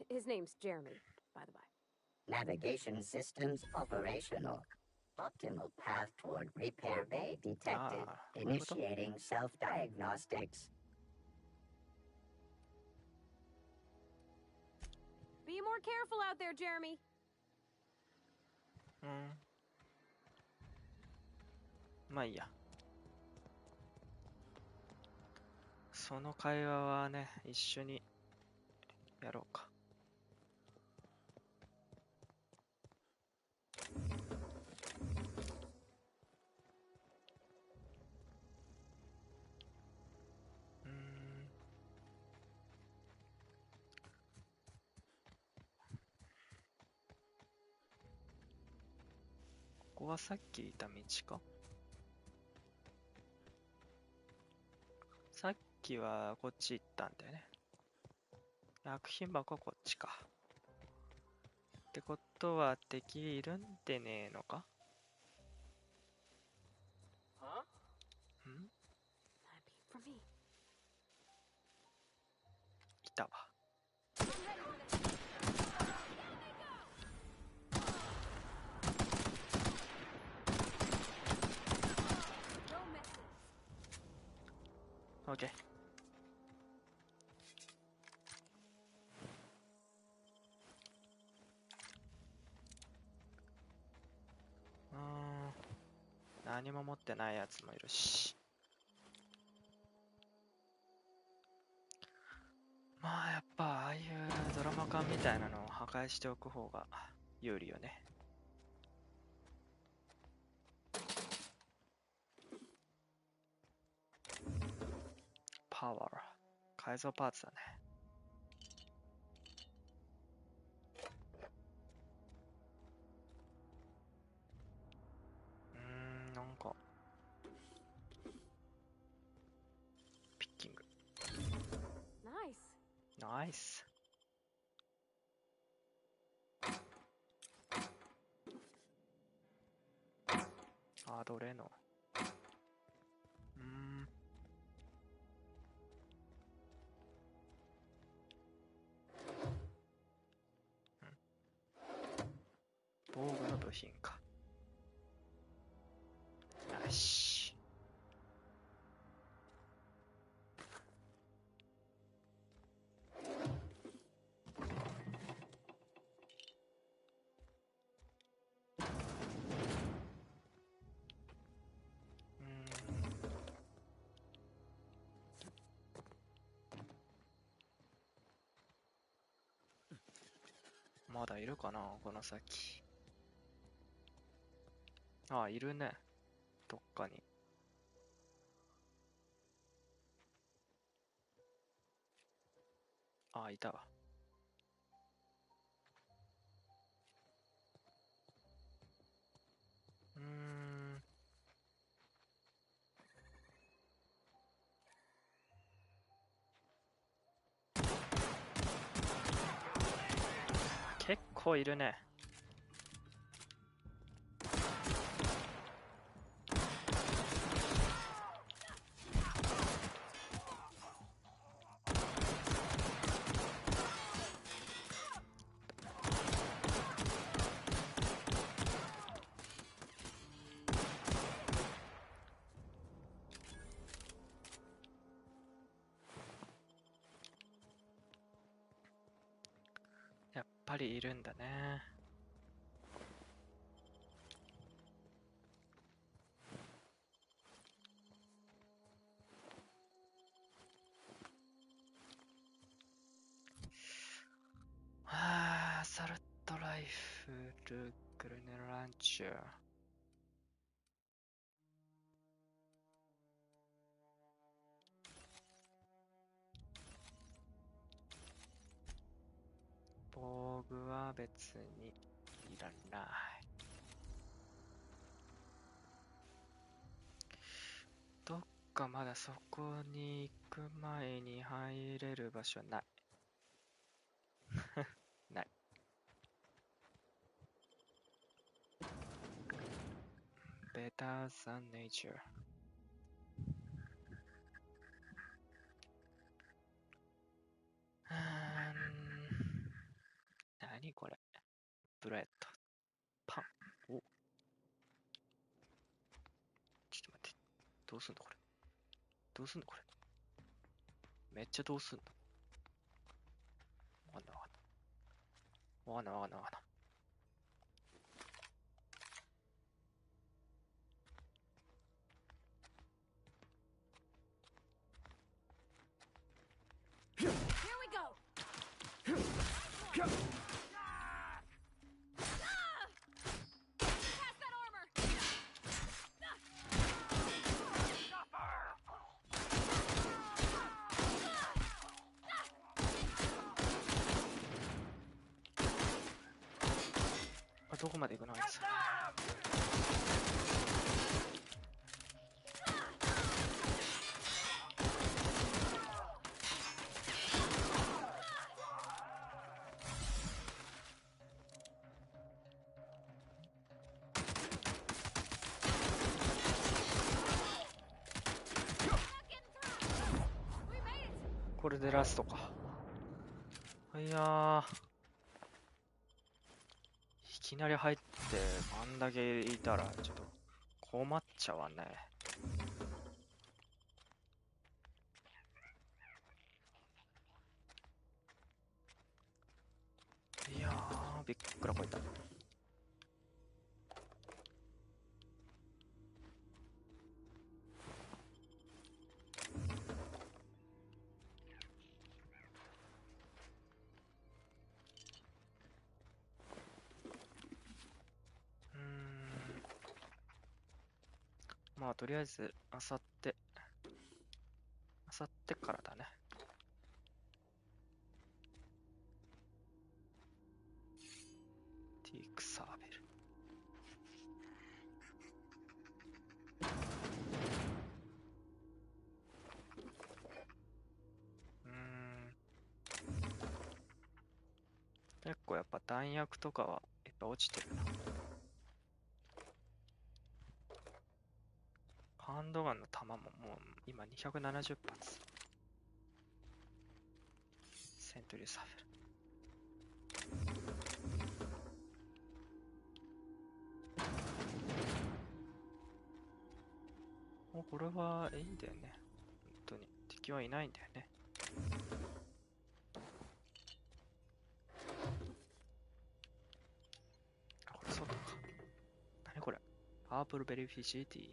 His name's Jeremy, by the by. Navigation systems operational. Optimal path toward repair bay detected. Initiating self-diagnostics. Be more careful out there, Jeremy. まあいいや。その会話はね、一緒にやろうか。ここはさっきいた道か？さっきはこっち行ったんだよね。薬品箱はこっちか。ってことは敵いるんでねえのか？ん？いたわ。OK。何も持ってないやつもいるし。まあやっぱああいうドラマ缶みたいなのを破壊しておく方が有利よね。パワー。改造パーツだね。なんかピッキング。ナイス。あ、どれの？防具の部品か。よし。まだいるかな、この先。あ、いるね。どっかに。あ、いたわ。結構いるね。やっぱりいるんだね。サルトライフルグルネランチュー。防具は別にいらない。どっかまだそこに行く前に入れる場所ない。ない。Better than nature。何これ？ブレッド。パン。お。どうすんのこれ。どうすんのこれ。めっちゃどうすんの。わかんないわかんない。わかんないわかんないわかんない。Here we go. Pass that armor. どこまで行くのあいつ。これでラストか。いやー、いきなり入ってあんだけいたらちょっと困っちゃうわね。いやー、びっくらこいた。まあとりあえずあさってからだね。ティークサーベル。結構やっぱ弾薬とかはいっぱい落ちてるな。ハンドガンの弾ももう今270発。セントリーサーベル。もうこれはいいんだよね。本当に敵はいないんだよね。これ外か。何これ。パープルベリーフィシティ。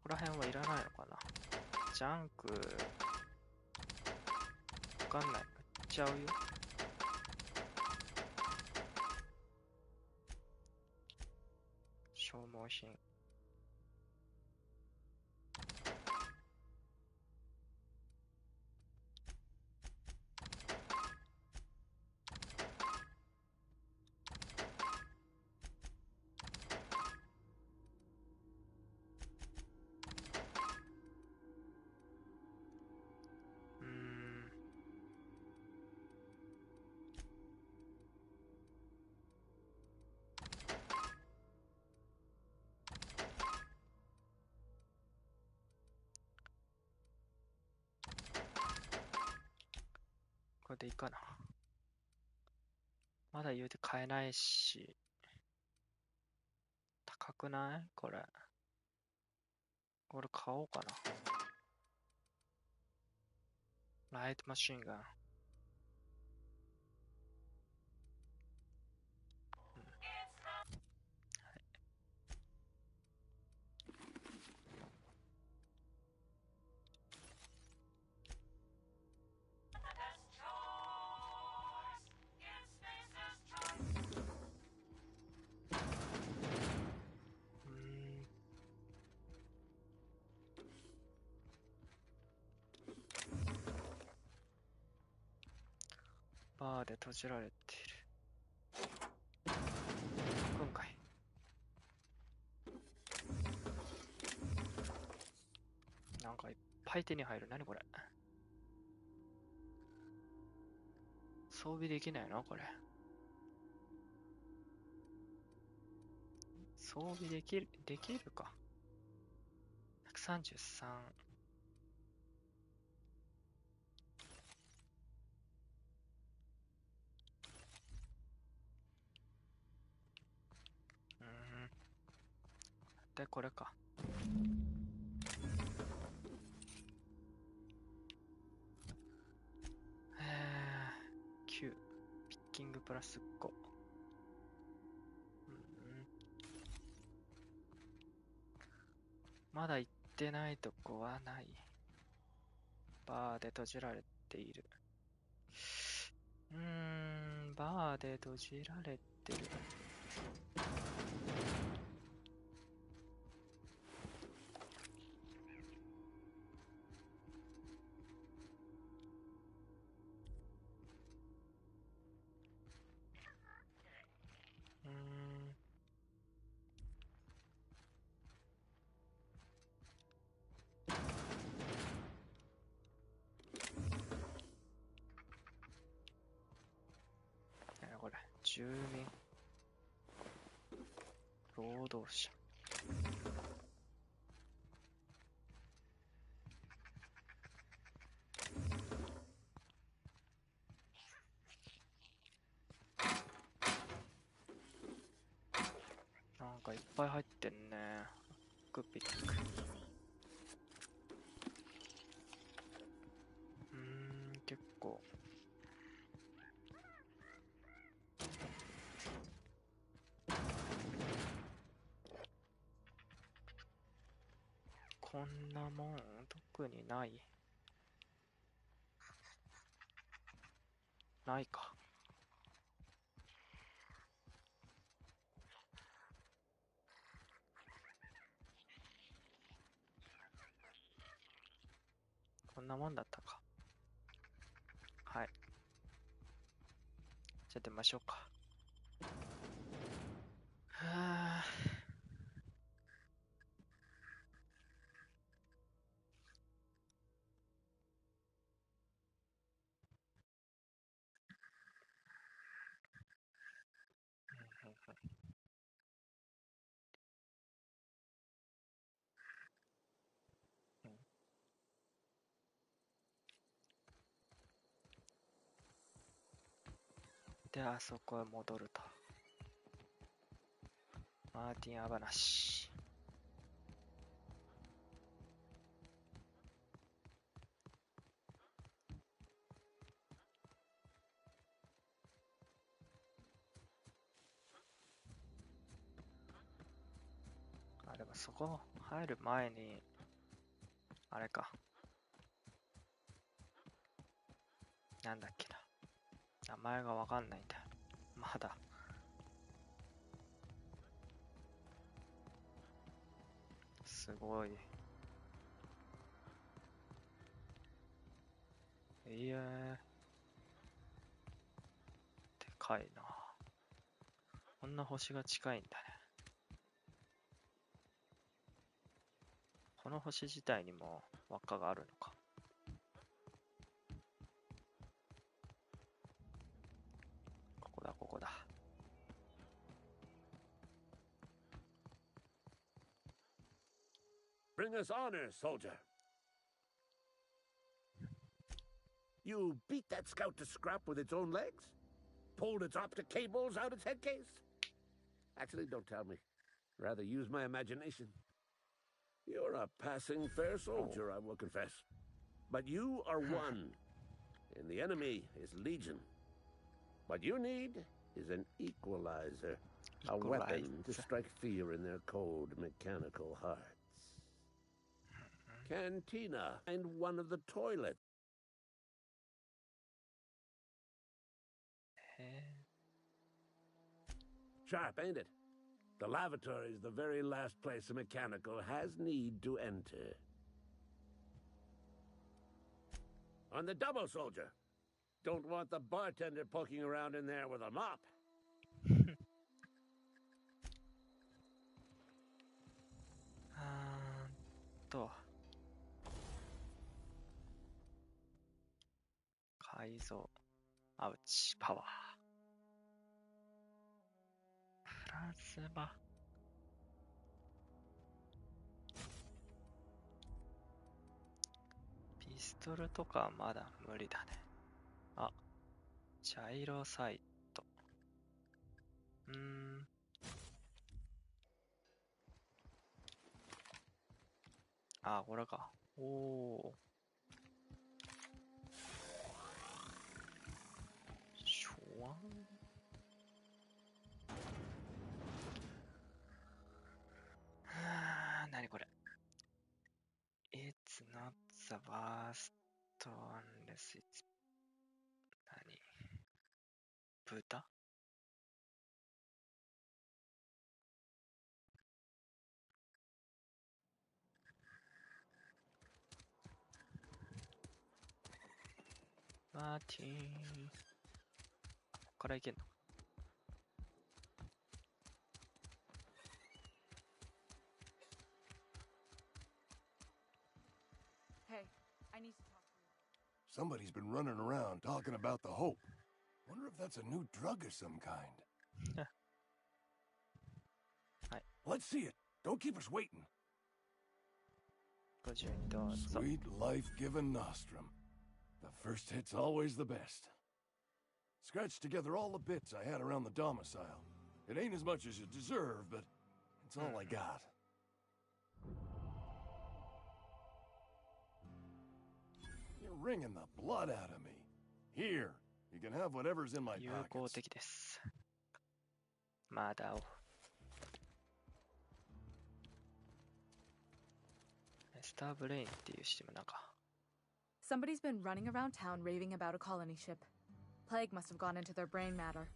ここら辺はいらないのかな。ジャンクわかんない。売っちゃうよ。消耗品。これでいいかな。まだ言うて買えないし。高くないこれ。これ買おうかな。ライトマシンガン。バーで閉じられている。今回。なんかいっぱい手に入る。何これ。装備できないのこれ。装装備できるか。133。で、これか。9。ピッキングプラス5。まだ行ってないとこはない。バーで閉じられている。バーで閉じられてる。住民、労働者。なんかいっぱい入ってんね。グピック。結構。こんなもん特にない。ないか。こんなもんだったか。はい。じゃあ出ましょうか。はぁ。で、あそこへ戻ると。マーティン・アバナシ。あ、でもそこ入る前に、あれか。なんだっけな。名前がわかんないんだよ。まだ。すごい。いやー。でかいな。こんな星が近いんだね。この星自体にも輪っかがあるのか。ここだ、ここだ。Bring us honor, soldier. You beat that scout to scrap with its own legs? Pulled its optic cables out its head case? Actually, don't tell me. Rather use my imagination. You're a passing fair soldier, I will confess. But you are one, and the enemy is legion. What you need is an equalizer. A weapon to strike fear in their cold, mechanical hearts. Cantina and one of the toilets. Sharp, ain't it? The lavatory is the very last place a mechanical has need to enter. On the double, soldier. Don't want the bartender poking around in there with a mop. 改造。アウチ、パワー。プラズマ。ピストルとかはまだ無理だね。あ、ジャイロサイト。あ、これか。おお。シュワン。なにこれ。It's not the worst unless it's 何豚マーティン。ここから行けんの？Somebody's been running around talking about the Hope. Wonder if that's a new drug of some kind. Let's see it. Don't keep us waiting. Sweet life-giving nostrum. The first hit's always the best. Scratched together all the bits I had around the domicile. It ain't as much as you deserve, but it's all I got. You're wringing the blood out of me. Here, you can have whatever's in my pockets. 有効的です。まだを。スターブレインっていうシステムなんか。Somebody's been running around town raving about a colony ship. Plague must have gone into their brain matter.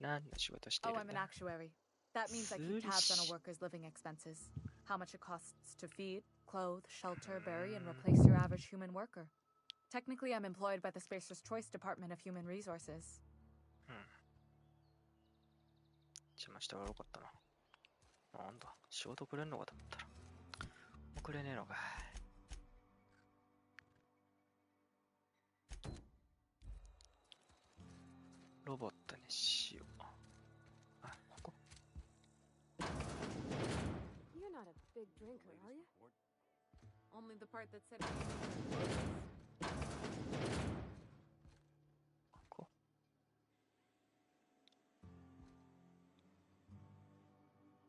何の仕事してる Oh, ん I'm だ an actuary. That means I keep tabs on a worker's living expenses. How much it costs to feed, clothe, shelter, bury, and replace your average human worker. Technically, I'm employed by the Spacer's Choice Department of Human Resources. 邪魔して悪かったな。なんだ、仕事くれんのかと思ったら。くれねえのか。ロボットにしよう。あ、ここ。You're not a big drinker, are you? Only the part that said. ここ。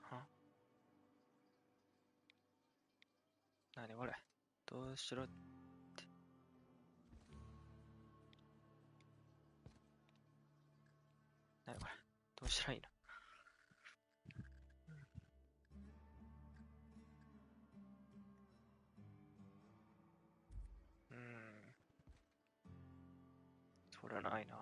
は？なにこれ？どうしろって。なにこれ？どうしたらいいの？取れないな。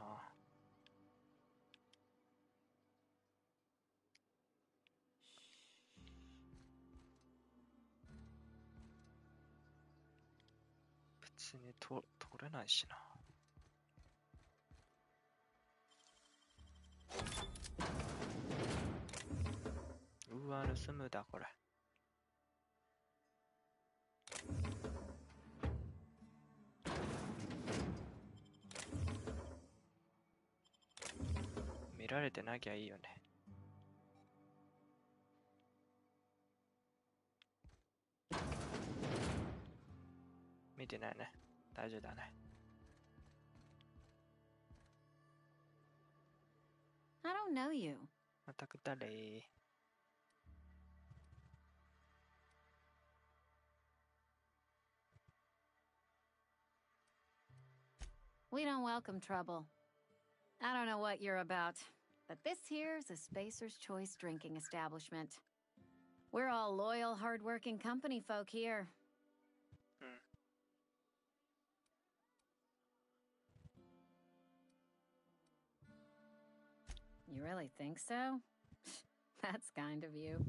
別に取れないしな。うわ、盗むだこれ。見られてなきゃいいよね。見てないね。大丈夫だね。I don't know you. またく誰We don't welcome trouble. I don't know what you're about, but this here's a Spacer's Choice drinking establishment. We're all loyal, hard-working company folk here. You really think so? That's kind of you.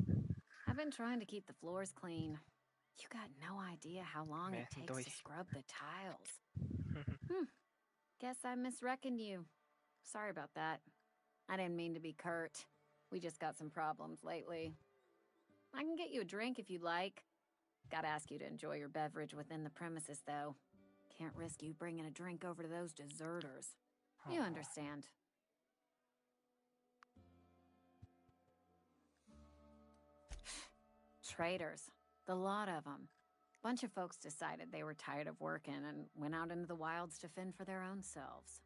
I've been trying to keep the floors clean. You got no idea how long it takes to scrub the tiles. Guess I misreckoned you. Sorry about that. I didn't mean to be curt. We just got some problems lately. I can get you a drink if you'd like. Gotta ask you to enjoy your beverage within the premises, though. Can't risk you bringing a drink over to those deserters. You understand. Traitors. The lot of them. Bunch of folks decided they were tired of working and went out into the wilds to fend for their own selves.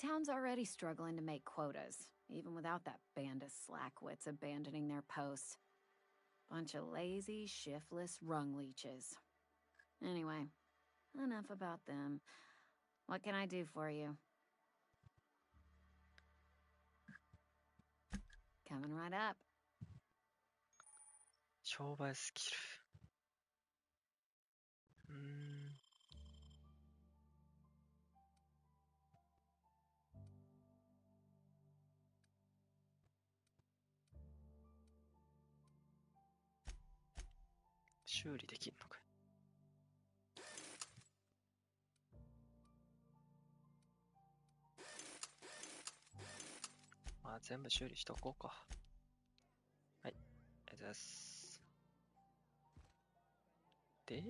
Town's already struggling to make quotas, even without that band of slackwits abandoning their posts. Bunch of lazy, shiftless rung leeches. Anyway, enough about them. What can I do for you? Coming right up. 商売スキル。修理できんのかい。まあ全部修理しとこうか。はい、ありがとうございます。で、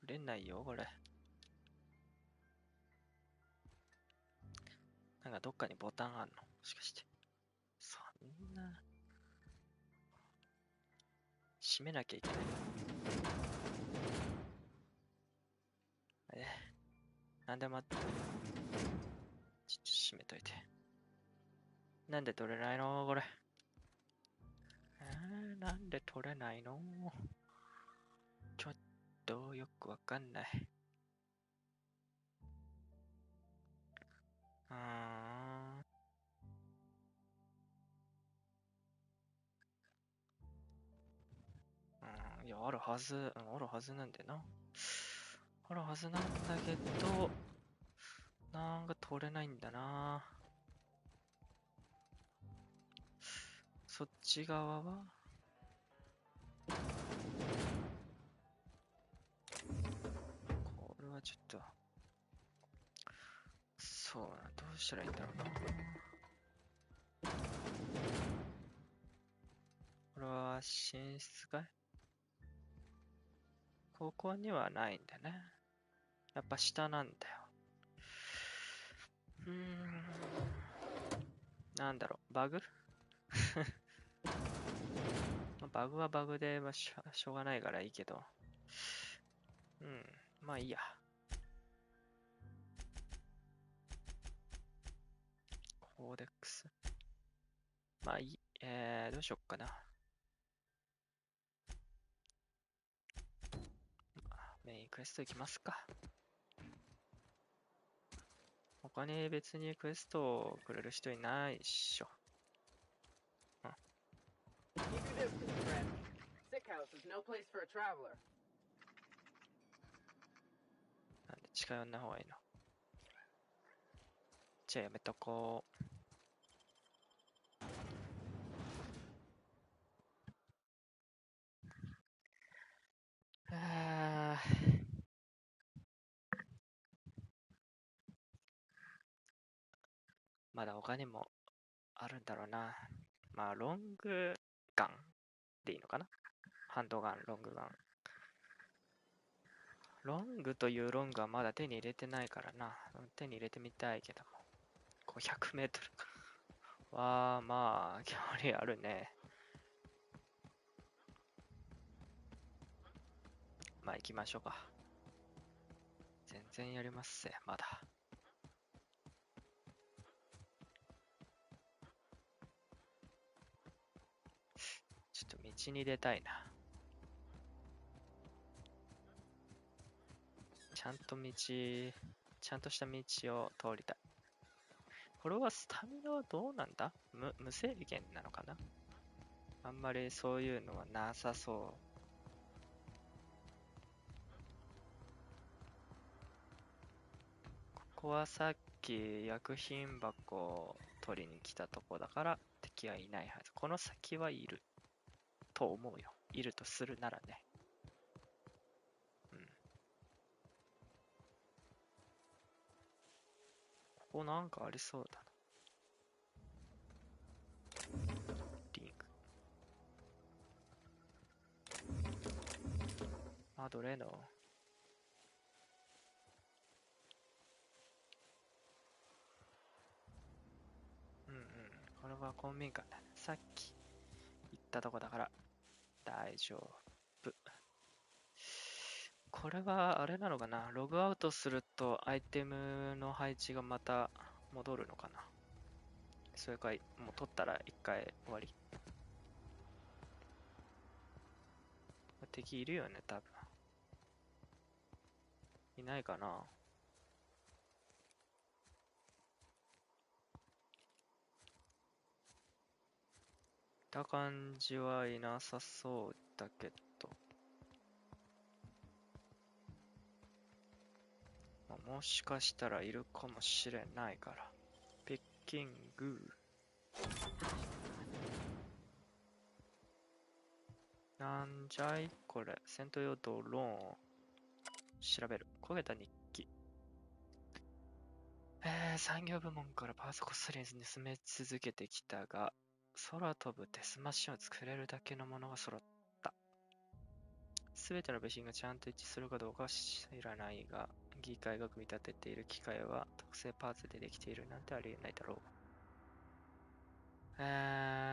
取れないよこれ。なんかどっかにボタンあんの？もしかして。そんな。閉めなきゃいけない。なんで待って。ちょっと閉めといて。なんで取れないのこれ。なんで取れないの？ちょっとよくわかんない。いや、あるはずなんだよな。あるはずなんだけど、なんか取れないんだな。そっち側はこれはちょっと、そうな、どうしたらいいんだろうな。これは寝室かい？ここにはないんだね。やっぱ下なんだよ。なんだろう、バグバグはバグで、しょうがないからいいけど。まあいいや。コーデックス。まあいい。どうしよっかな。メインクエスト行きますか。他に別にクエストをくれる人いないっしょ。なんで近寄んない方がいいの？じゃあやめとこう。まだ他にもあるんだろうな。まあ、ロングガンでいいのかな？ハンドガン、ロングガン。ロングというロングはまだ手に入れてないからな。手に入れてみたいけども。500メートルは、まあ、距離あるね。まあ、行きましょうか。全然やりますぜ、まだ。ちょっと道に出たいな。ちゃんとした道を通りたい。これはスタミナはどうなんだ？無制限なのかな？あんまりそういうのはなさそう。ここはさっき薬品箱を取りに来たとこだから敵はいないはず。この先はいると思うよ。いるとするならね。ここなんかありそうだな。リンク。どれのこれは公民館だね。さっき行ったとこだから大丈夫。これはあれなのかな、ログアウトするとアイテムの配置がまた戻るのかな。それかもう取ったら一回終わり。敵いるよね、多分。いないかな。見た感じはいなさそうだけど。もしかしたらいるかもしれないから。ピッキング。なんじゃいこれ。戦闘用ドローンを調べる。焦げた日記。産業部門からパーツこっそり盗め続けてきたが、空飛ぶデスマシンを作れるだけのものが揃った。すべての部品がちゃんと一致するかどうかは知らないが、議会が組み立てている機械は特製パーツでできているなんてありえないだろう。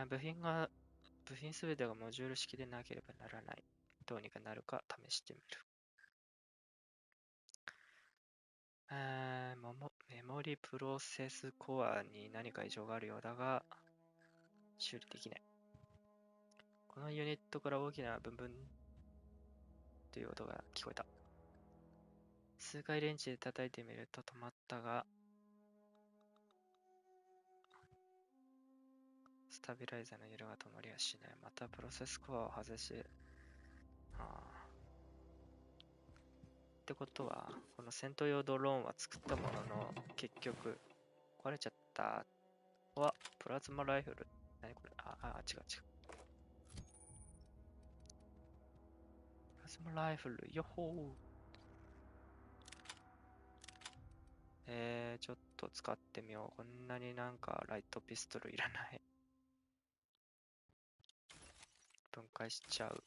部品すべてがモジュール式でなければならない。どうにかなるか試してみる。メモリプロセスコアに何か異常があるようだが、修理できない。このユニットから大きなブンブンという音が聞こえた。数回レンチで叩いてみると止まったが、スタビライザーの揺れが止まりはしない。またプロセスコアを外し、ってことは、この戦闘用ドローンは作ったものの、結局、壊れちゃったは、プラズマライフル。何これ？違う。プラズマライフル、よっほー。ちょっと使ってみよう。こんなになんかライトピストルいらない。分解しちゃう。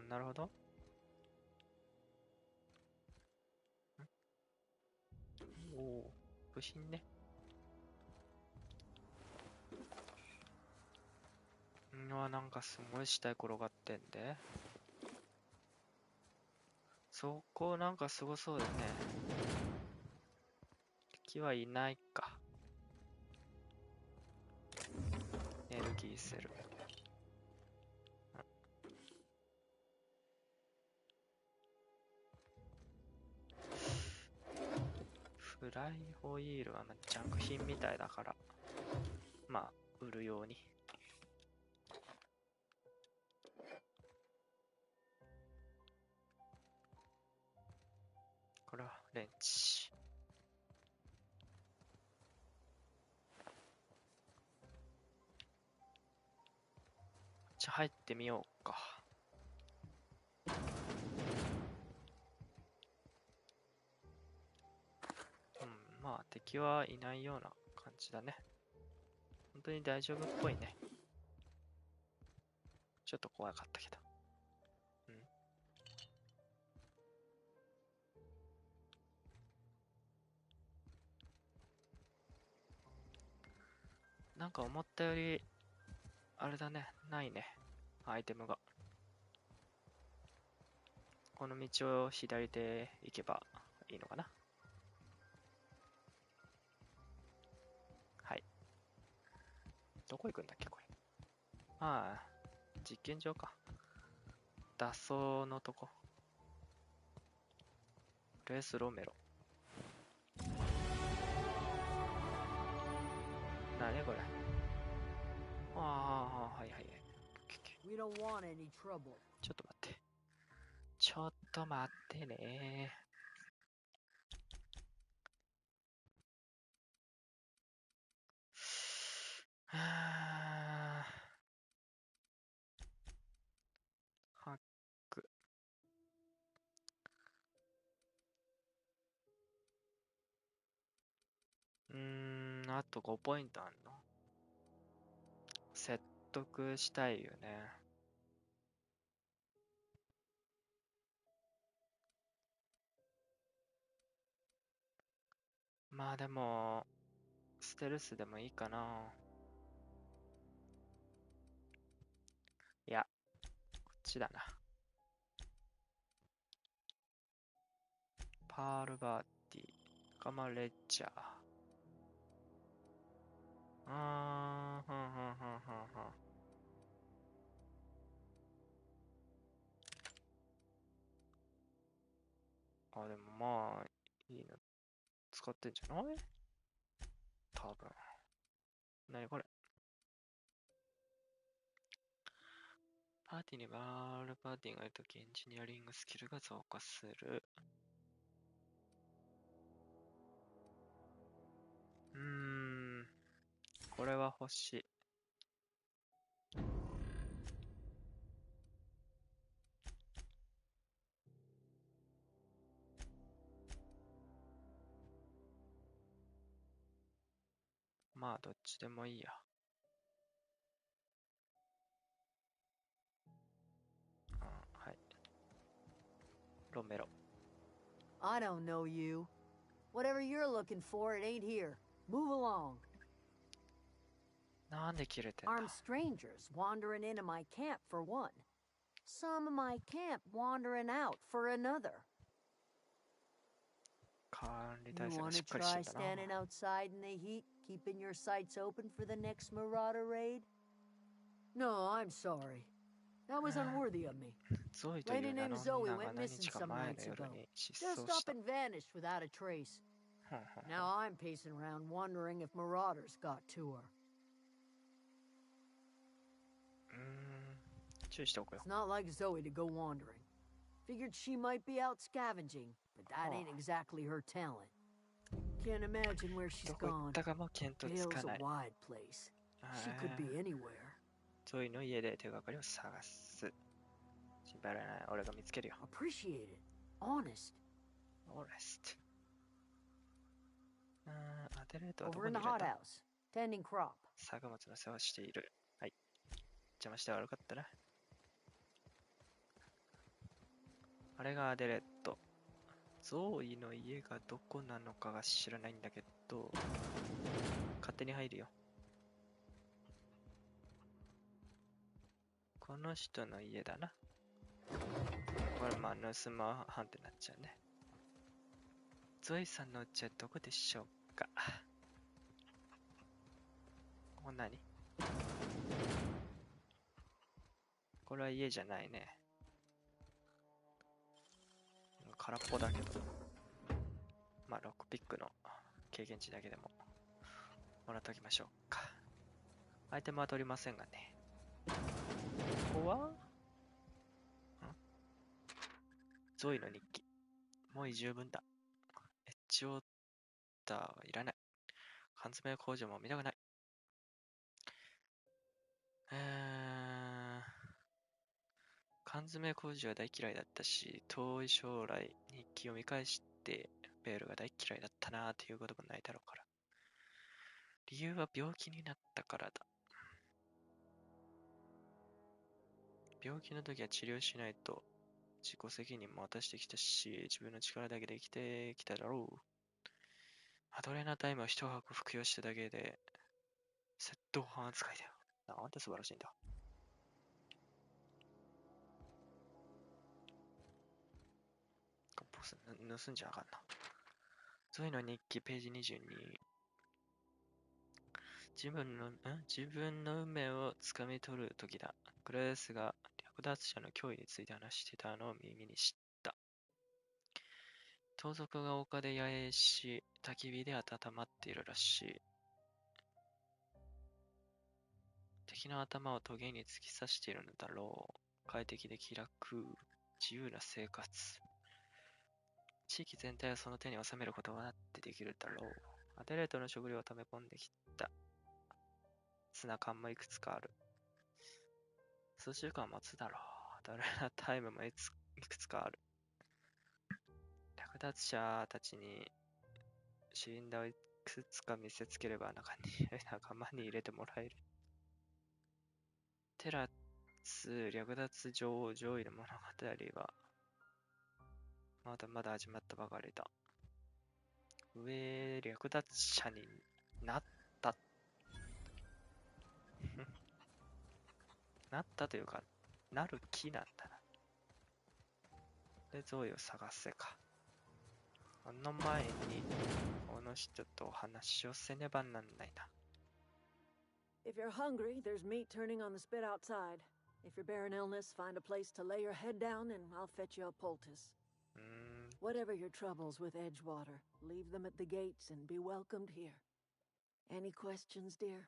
なるほど。おお、部品ね。なんかすごい死体転がってんで。そこなんかすごそうだね。敵はいないか。エネルギーセル。フライホイールはジャンク品みたいだから、まあ、売るように。これはレンチ。じゃあ入ってみようか。まあ敵はいないような感じだね。本当に大丈夫っぽいね。ちょっと怖かったけど。なんか思ったより、あれだね、ないね。アイテムが。この道を左で行けばいいのかな。はい。どこ行くんだっけ、これ。実験場か。脱走のとこ。レースロメロ。なにこれ。はい。ちょっと待って。ちょっと待ってね。ハック。あと5ポイントあんの？説得したいよね。まあでも、ステルスでもいいかな。いや、こっちだな。パールバーティー、ガマレッジャー。はんはんはんはんはん。あ、でもまあ、いいの使ってんじゃない？多分。何これ？パーティーにバールパーティーがいるときエンジニアリングスキルが増加する。これは欲しい。まあ、どっちでもいいや。はい。ロメロ。I don't know you. Whatever you're looking for, it ain't here. Move along. なんで切れてんだ？ Armed strangers wandering into my camp for one. Some of my camp wandering out for another. 管理 You 体制が want し to っかりして try んだな。 standing outside in the heat, keeping your sights open for the next Marauder raid? No, I'm sorry. That was unworthy of me. ゾイという Lady 名 named の Zoe 女が went 何 missing 日か some 前の nights 夜 ago. に失 Just 踪し up た。 and vanished without a trace. Now I'm pacing around wondering if Marauders got to her. 注意しておくよ。 It's not like Zoe to go wandering. Figured she might be out scavenging, but that ain't exactly her talent. Can't imagine where she's どこ行 gone. ったかも見当つ Vale's か a ない。 wide place. She could be anywhere. ゾイの家で手がかりを探す。心配ない。俺が見つけるよ。 Appreciate it. Honest. Honest。アデレートはど Over こ in に the いるんだ？ hothouse. Tending crop. 作物の世話をしている。はい。邪魔して悪かったな。あれがアデレット。ゾーイの家がどこなのかが知らないんだけど、勝手に入るよ。この人の家だな。これまあ盗まはんってなっちゃうね。ゾイさんの家はどこでしょうか？これ何？これは家じゃないね。空っぽだけど。まあ、ロックピックの経験値だけでももらっておきましょうか。アイテムは取りませんがね。ここはゾイの日記。もう十分だ。エッジオーダーはいらない。缶詰工場も見たくない。缶詰工場は大嫌いだったし、遠い将来日記を見返してベールが大嫌いだったなーっていうこともないだろうから。理由は病気になったからだ。病気の時は治療しないと自己責任も渡してきたし、自分の力だけで生きてきただろう。アドレナタイムを一箱服用しただけで窃盗犯扱いだよ。なんて素晴らしいんだ。盗んじゃあかんな。ゾイの日記ページ22。自分の運命をつかみ取る時だ。グレースが略奪者の脅威について話してたのを耳に知った。盗賊が丘で野営し、焚き火で温まっているらしい。敵の頭をトゲに突き刺しているのだろう。快適で気楽、自由な生活。地域全体をその手に収めることはってできるだろう。アデレートの食料を溜め込んできた。ツナ缶もいくつかある。数週間持つだろう。アドレナタイムもいくつかある。略奪者たちにシリンダーをいくつか見せつければ仲間に入れてもらえる。テラツ略奪上位の物語はまだまだ始まったばかりだ。上略奪者になった。なったというか、なる気なんだな。で、ゾイを探せか。その前に、この人とお話をせねばなんないな。If you're hungry, there's meat turning on the spit outside. If you're bearing illness, find a place to lay your head down and I'll fetch you a poultice. Whatever your troubles with Edgewater, leave them at the gates and be welcomed here. Any questions, dear?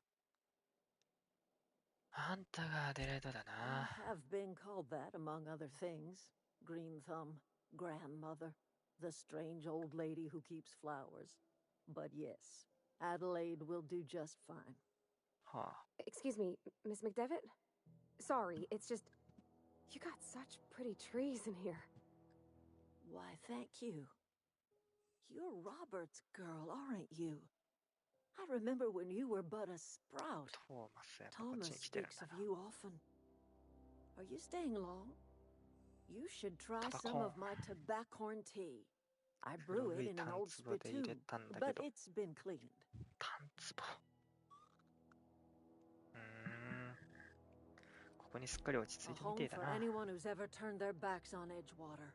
あんたがアデレードだな。I have been called that among other things. Green Thumb, grandmother, the strange old lady who keeps flowers. But yes, Adelaide will do just fine. Huh. Excuse me, Miss McDevitt? Sorry, it's just... You got such pretty trees in here. Why, thank you. You're Robert's girl, aren't you? I remember when you were but a sprout. Thomas speaks of you often. Are you staying long? You should try some of my tobaccorn tea. I brew it in an old spittoon, but it's been cleaned. ここにすっかり落ち着いてみてえだな。 A home for anyone who's ever turned their backs on Edgewater.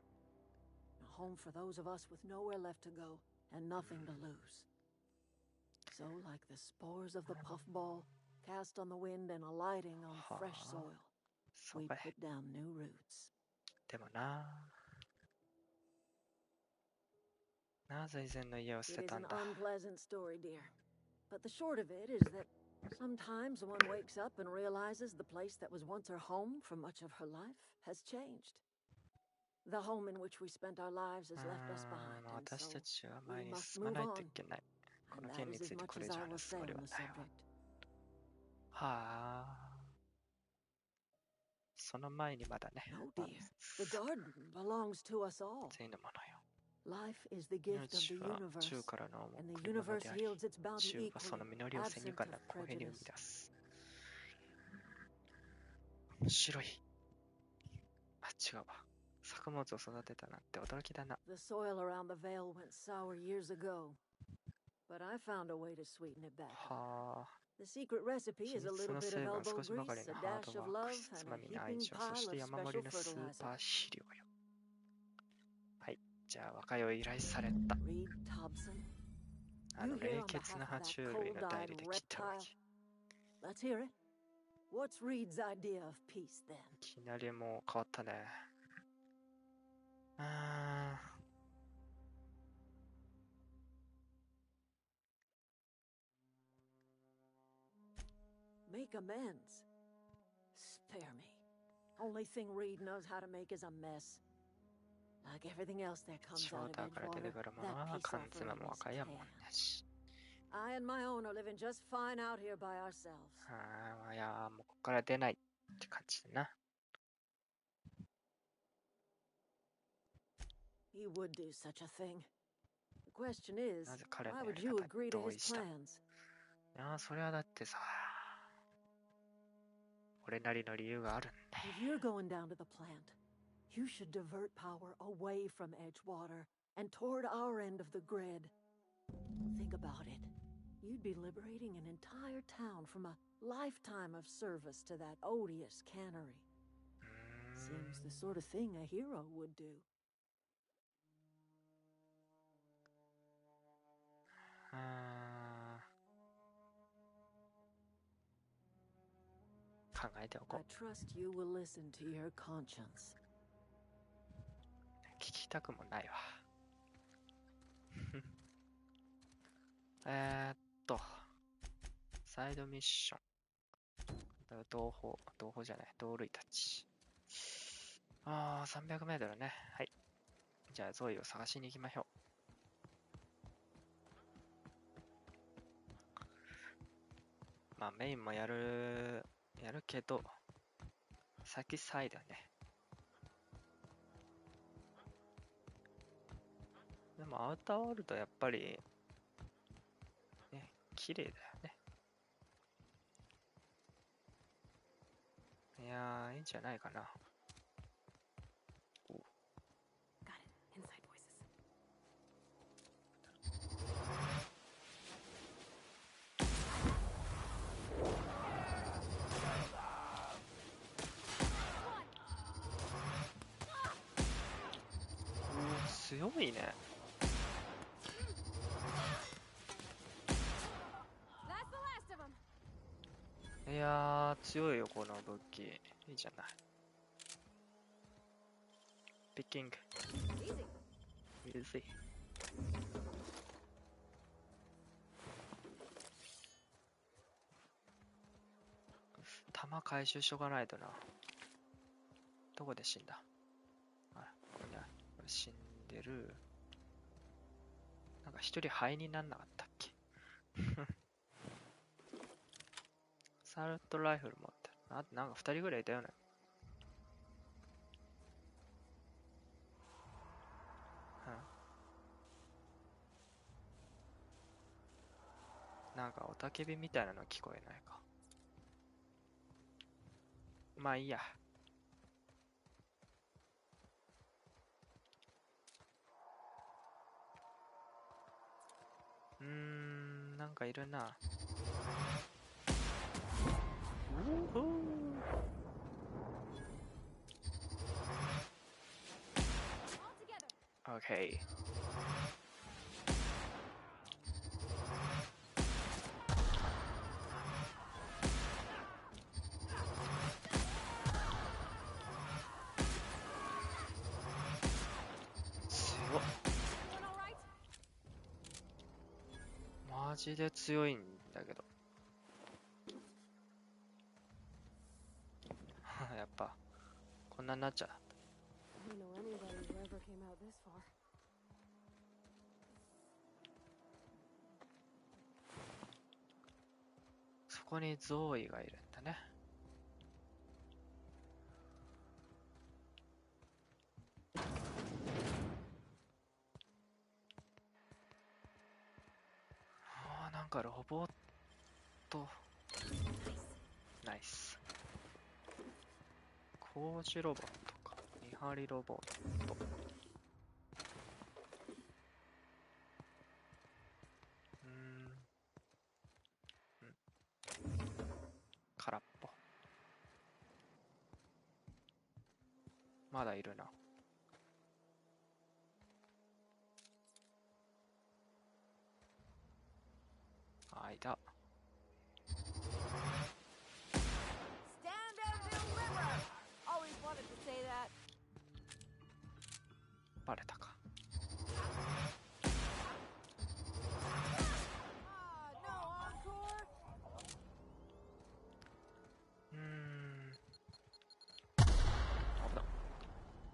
A home for those of us with nowhere left to go and nothing to lose. So, like the spores of the puffball, cast on the wind and alighting on fresh soil, we put down new roots. でもな、なぜ以前の家を捨てたんだ。 It is an unpleasant story, dear. But the short of it is that sometimes one wakes up and realizes the place that was once her home for much of her life has changed. The home in which we spent our lives has left us behind, and so we must move on. And that is as much as I will say on the subject. はあ。その前にまだね。 No, dear. The garden belongs to us all. 全員のものよ。 Life is the gift of the universe, and the universe yields its bounty equally, absent of prejudice. 白い。あ、違うわ。作物を育てたなんて驚きだな。 The soil around the Vale went sour years ago, but I found a way to sweeten it back. はあ。 The secret recipe is a little bit of elbow grease, a dash of love, and a heaping pile of special fertilizer. じゃあ和解を依頼された。あの冷血な爬虫類の代理で切ったわけ。 Let's hear it. What's Reed's idea of peace then? いきなりもう変わったね。Make amends. Spare me. Only thing Reed knows how to make is a mess. Like everything else that comes out of Edgewater, that peace offering is I and my own are living just fine out here by ourselves. いやもうここから出ないって感じだな。 He would do such a thing. The question is, why would you agree to his plans? いやそれはだってさ、俺なりの理由があるんだ。 If you're going down to the plant, you should divert power away from Edgewater and toward our end of the grid. Think about it. You'd be liberating an entire town from a lifetime of service to that odious cannery. Seems the sort of thing a hero would do. 考えておこう。 I trust you will listen to your conscience. 聞きたくもないわ。サイドミッション。同胞じゃない、同類たち。300メートルね。はい。じゃあゾイを探しに行きましょう。まあメインもやるけど、先サイドね。でもアウターワールドやっぱりね、綺麗だよね。いやー、いいんじゃないかな。強いね。いやー、強いよ、この武器。いいじゃない。ピッキング。イージー。弾回収しとかないとな。どこで死んだ？あら、これね。これ死んでる。なんか一人灰になんなかったっけ？サルトライフル持ってる。なんか二人ぐらいいたよね。なんか雄たけびみたいなの聞こえないか。まあいいや。なんかいるな。Okay. 強っ。マジで強いんだけど。やっぱこんなになっちゃう。そこにゾーイがいるんだね。なんかロボット。ナイス。工事ロボットか。見張りロボット。空っぽ。まだいるな。あ、いた。バレたか。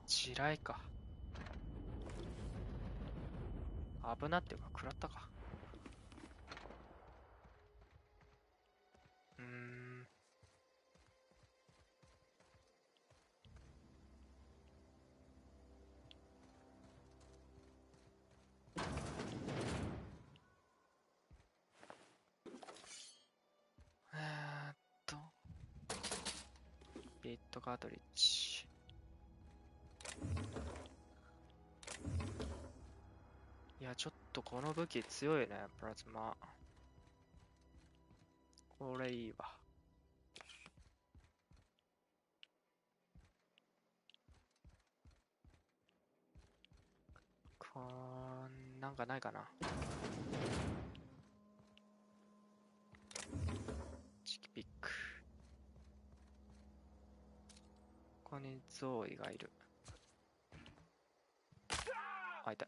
地雷か。危なっていうか食らったか。ビットカートリッジ。いや、ちょっとこの武器強いね、プラズマ。これいいわ。なんかないかな。チキピック。ここにゾーイがいる。あ、いた。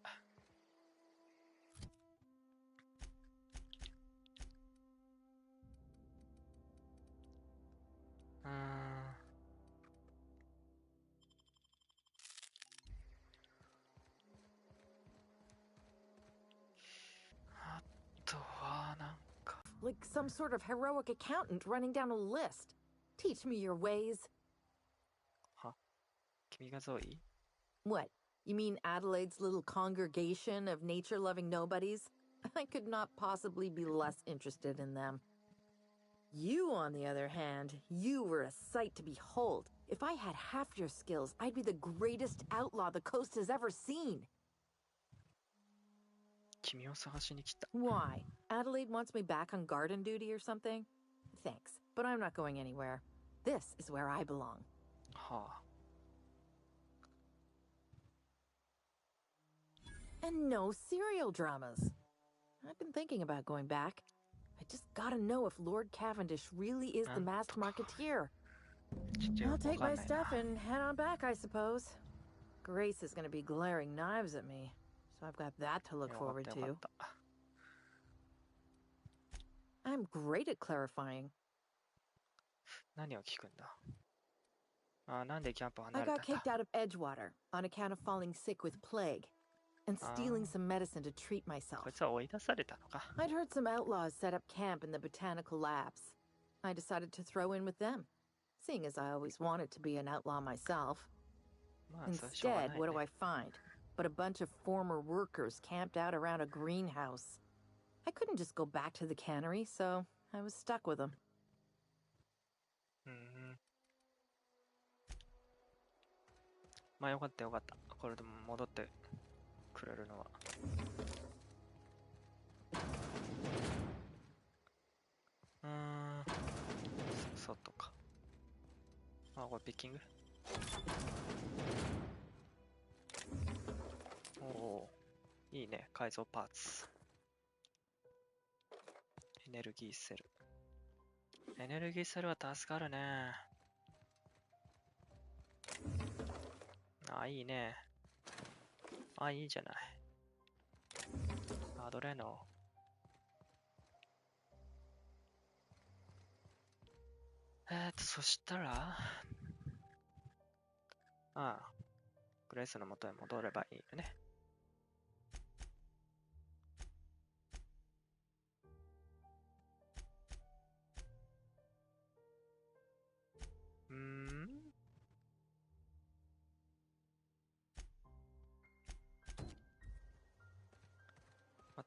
Like some sort of heroic accountant running down a list. Teach me your ways. Huh? 君がゾイ? What? You mean Adelaide's little congregation of nature-loving nobodies? I could not possibly be less interested in them. You, on the other hand, you were a sight to behold. If I had half your skills, I'd be the greatest outlaw the coast has ever seen. 君を探しに来た。Why? Adelaide wants me back on garden duty or something? Thanks, but I'm not going anywhere. This is where I belong. はあ。And no serial dramas. I've been thinking about going back. I just gotta know if Lord Cavendish really is the masked marketeer. I'll take my stuff and head on back, I suppose. Grace is gonna be glaring knives at me, so I've got that to look forward to. I'm great at clarifying. 何を聞くんだ? なんでキャンプ離 I れたん got だ? kicked out of Edgewater on account of falling sick with plague and stealing some medicine to treat myself. こいつは追い出されたのか? I'd heard some outlaws set up camp in the botanical labs. I decided to throw in with them, seeing as I always wanted to be an outlaw myself. Instead, what do I find? But a bunch of former workers camped out around a greenhouse. I couldn't just go back to the cannery, so I was stuck with them. まあよかったよかった。これでも戻ってくれるのは。外か。これピッキング。おお、いいね。改造パーツ。エネルギーセル。エネルギーセルは助かるね。いいね。いいじゃない。アドレノ。そしたら、グレースの元へ戻ればいいよね。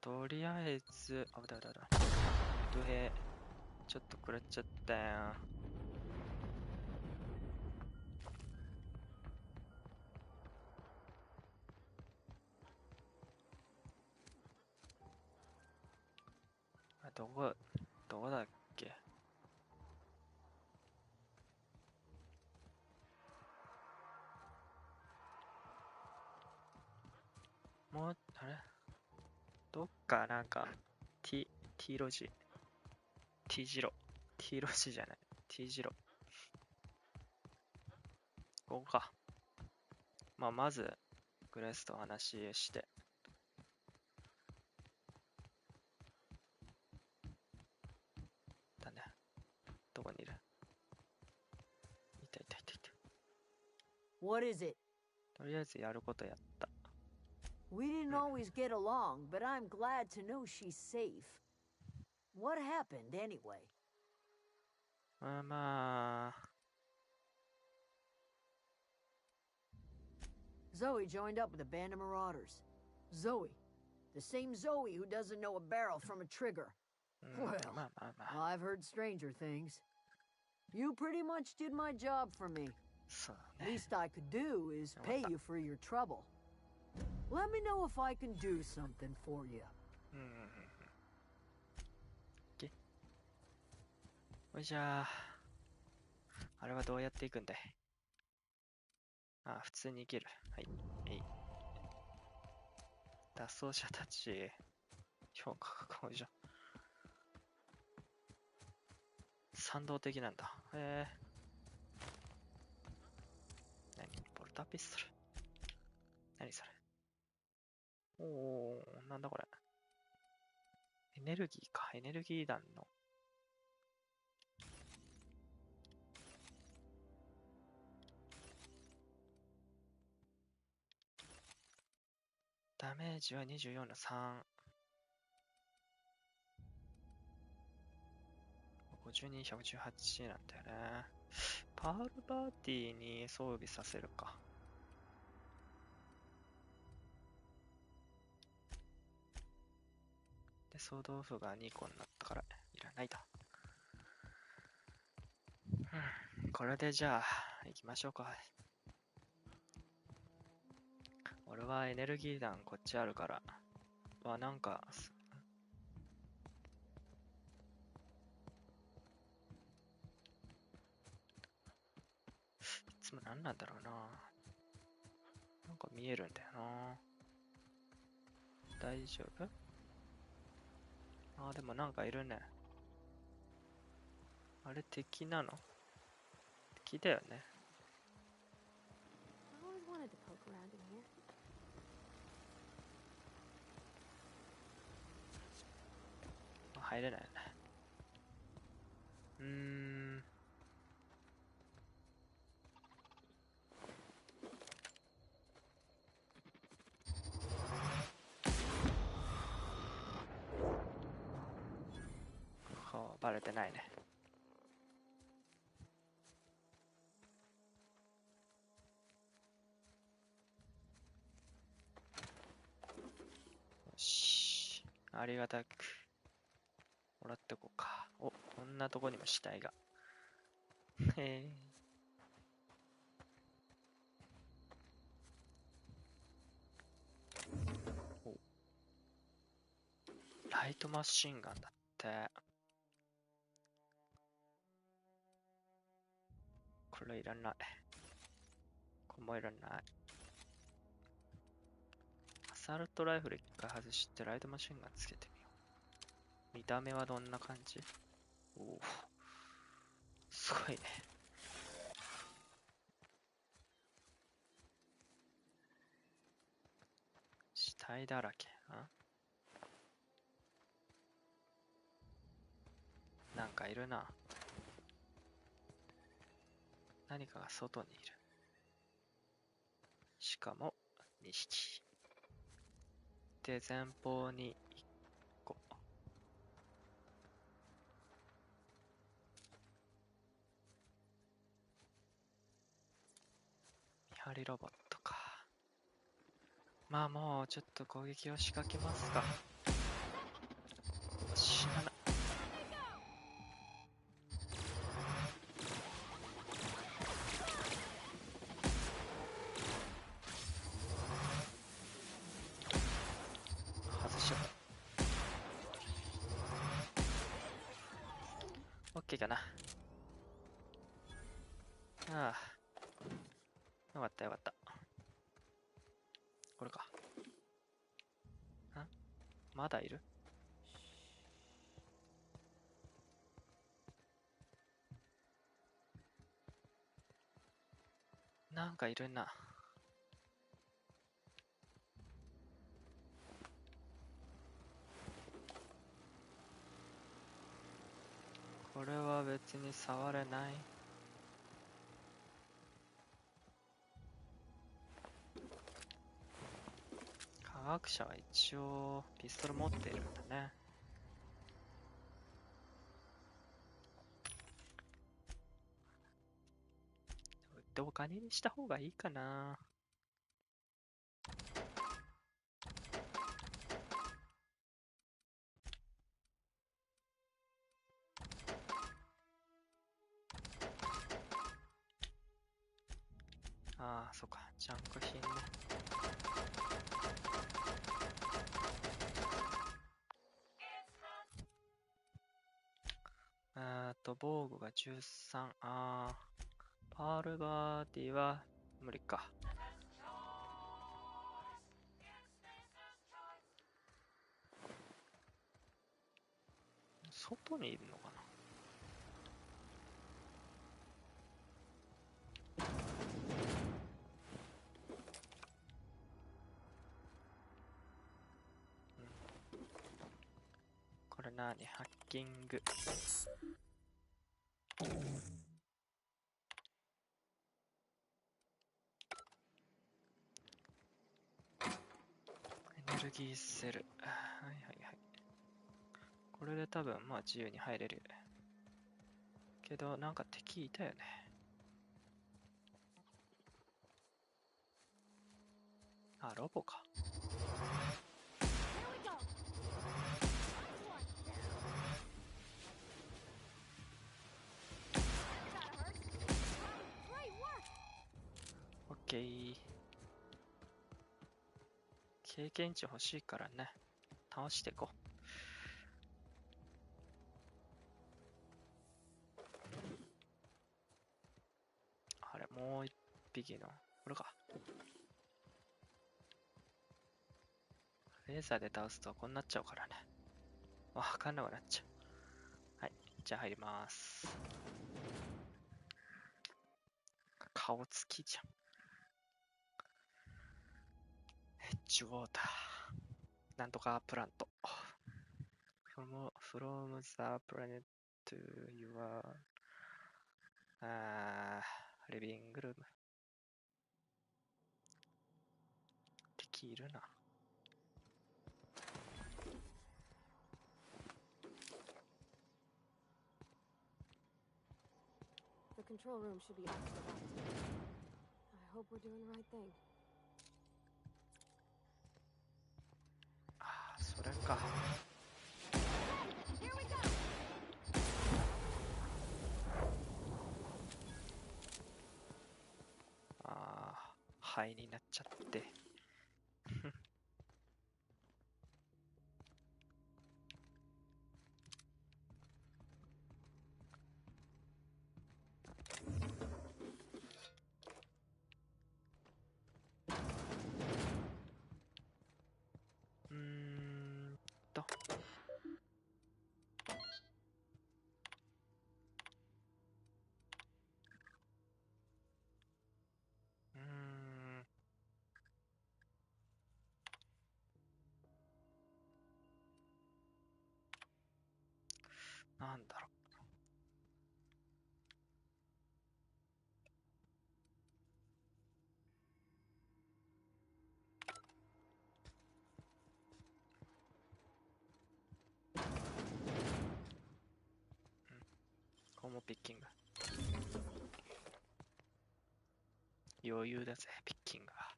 とりあえず、危ない。土平、ちょっと食らっちゃったよ。どこだっけ？もう、あれ？どっかなんか T ロジ T 字路 T ロジじゃない T 字路ここか。まずグレースと話してだね。どこにいる？いた。What is it? とりあえずやることやった。We didn't always get along, but I'm glad to know she's safe. What happened anyway? Zoe joined up with a band of marauders. Zoe. The same Zoe who doesn't know a barrel from a trigger. Well, I've heard stranger things. You pretty much did my job for me. Least I could do is pay you for your trouble. Let me know if I can do something for you. じゃあ、あれはどうやっていくんだい？普通に行ける。はい。脱走者たち、評価が高いじゃん。賛同的なんだ。何？ポルタピストル。何それ？なんだこれ。エネルギーか。エネルギー弾の。ダメージは24の3。52、118なんだよね。パールパーティーに装備させるか。で、総動符が2個になったからいらないと。これでじゃあ、行きましょうか。俺はエネルギー弾こっちあるから。なんか、いつも何なんだろうな。なんか見えるんだよな。大丈夫？あー、でもなんかいるね。あれ敵なの？敵だよね。入れないよね。バレてないね。よし、ありがたくもらってこうか。お、こんなとこにも死体が。へえ。お、ライトマシンガンだって。これいらない。これもいらない。アサルトライフル一回外してライトマシンガンつけてみよう。見た目はどんな感じ？おお、すごいね。死体だらけ。なんかいるな。何かが外にいる。しかも2匹。で、前方に1個。見張りロボットか。まあもうちょっと攻撃を仕掛けますか。死なない。外しちゃった。OK かな。ああ。よかったよかった。これか。まだいる？なんかいるな。これは別に触れない。科学者は一応ピストル持っているんだね。売ってお金にした方がいいかな。ああ、そっか、ジャンク品ね。防具が13。パールバーディは無理か。外にいるのかな。これ何？ハッキング。エネルギーセル。はいはいはい。これで多分まあ自由に入れる。けどなんか敵いたよね。あ、ロボか。オッケー。経験値欲しいからね。倒していこう。あれ、もう一匹の。これか。レーザーで倒すとこうなっちゃうからね。わかんなくなっちゃう。はい。じゃあ入ります。顔つきじゃん。ヘッジウォーター。なんとかプラント。from the planet to your living room. 敵いるな。The control room should be off to the right. I hope we're doing the right thing. それか。灰になっちゃって。なんだろう。ここもピッキング。余裕だぜ、ピッキングは。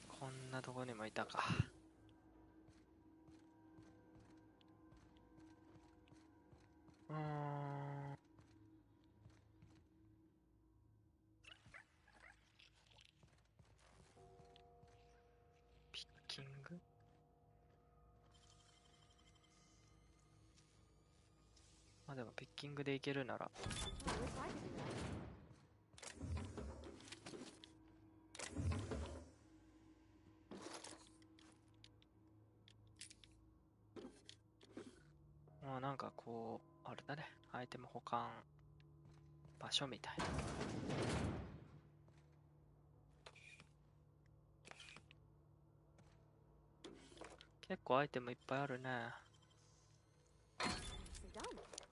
こんなとこにもいたか。ピッキング？まあでもピッキングでいけるなら。もうなんかこう、あれだね。アイテム保管場所みたいな。結構アイテムいっぱいあるね。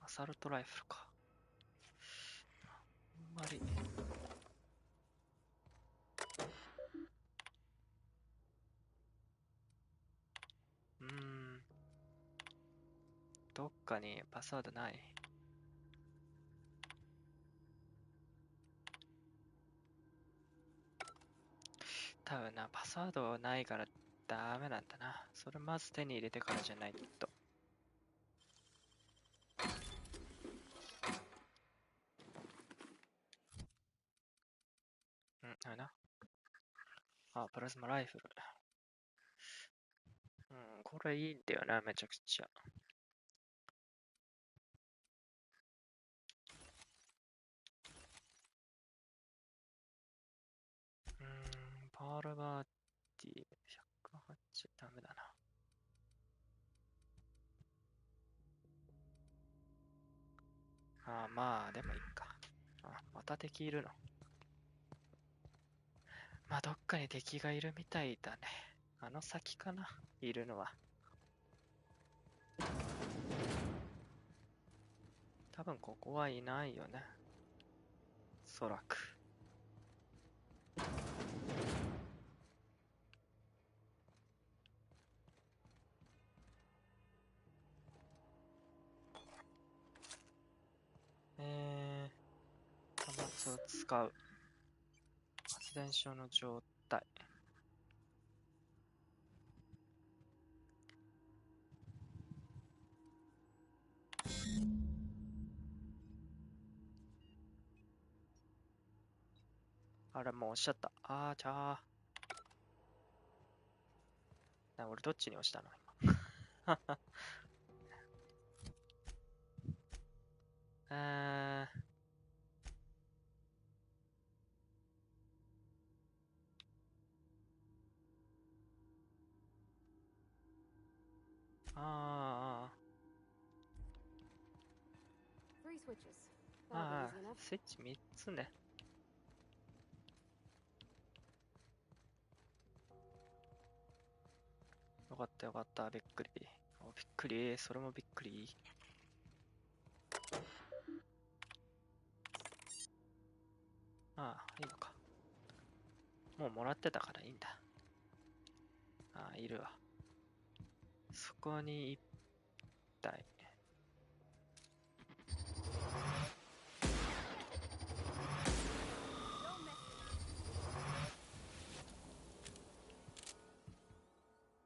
アサルトライフルか。あんまり。どっかにパスワードない？多分な、パスワードないからダメなんだな。それまず手に入れてからじゃないと。あれな。プラズマライフル。これいいんだよな、めちゃくちゃ。パールバーティー108、ダメだな。まあ、でもいいか。また敵いるの。まあ、どっかに敵がいるみたいだね。あの先かな、いるのは。多分ここはいないよね。おそらく。端末を使う。発電所の状態。あれ、もう押しちゃった。じゃあ。俺どっちに押したの今。スイッチ3つね。よかったよかった、びっくり。びっくり、それもびっくり。ああ、いいのか。もうもらってたからいいんだ。ああ、いるわ。そこに1体。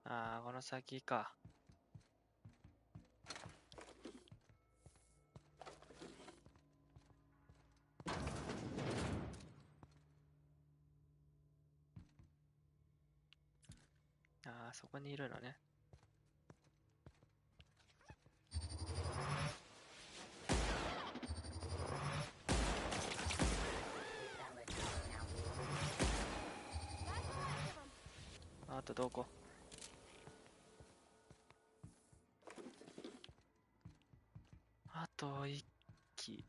ああ、この先か。ああ、そこにいるのね。あとどこ？あと1機。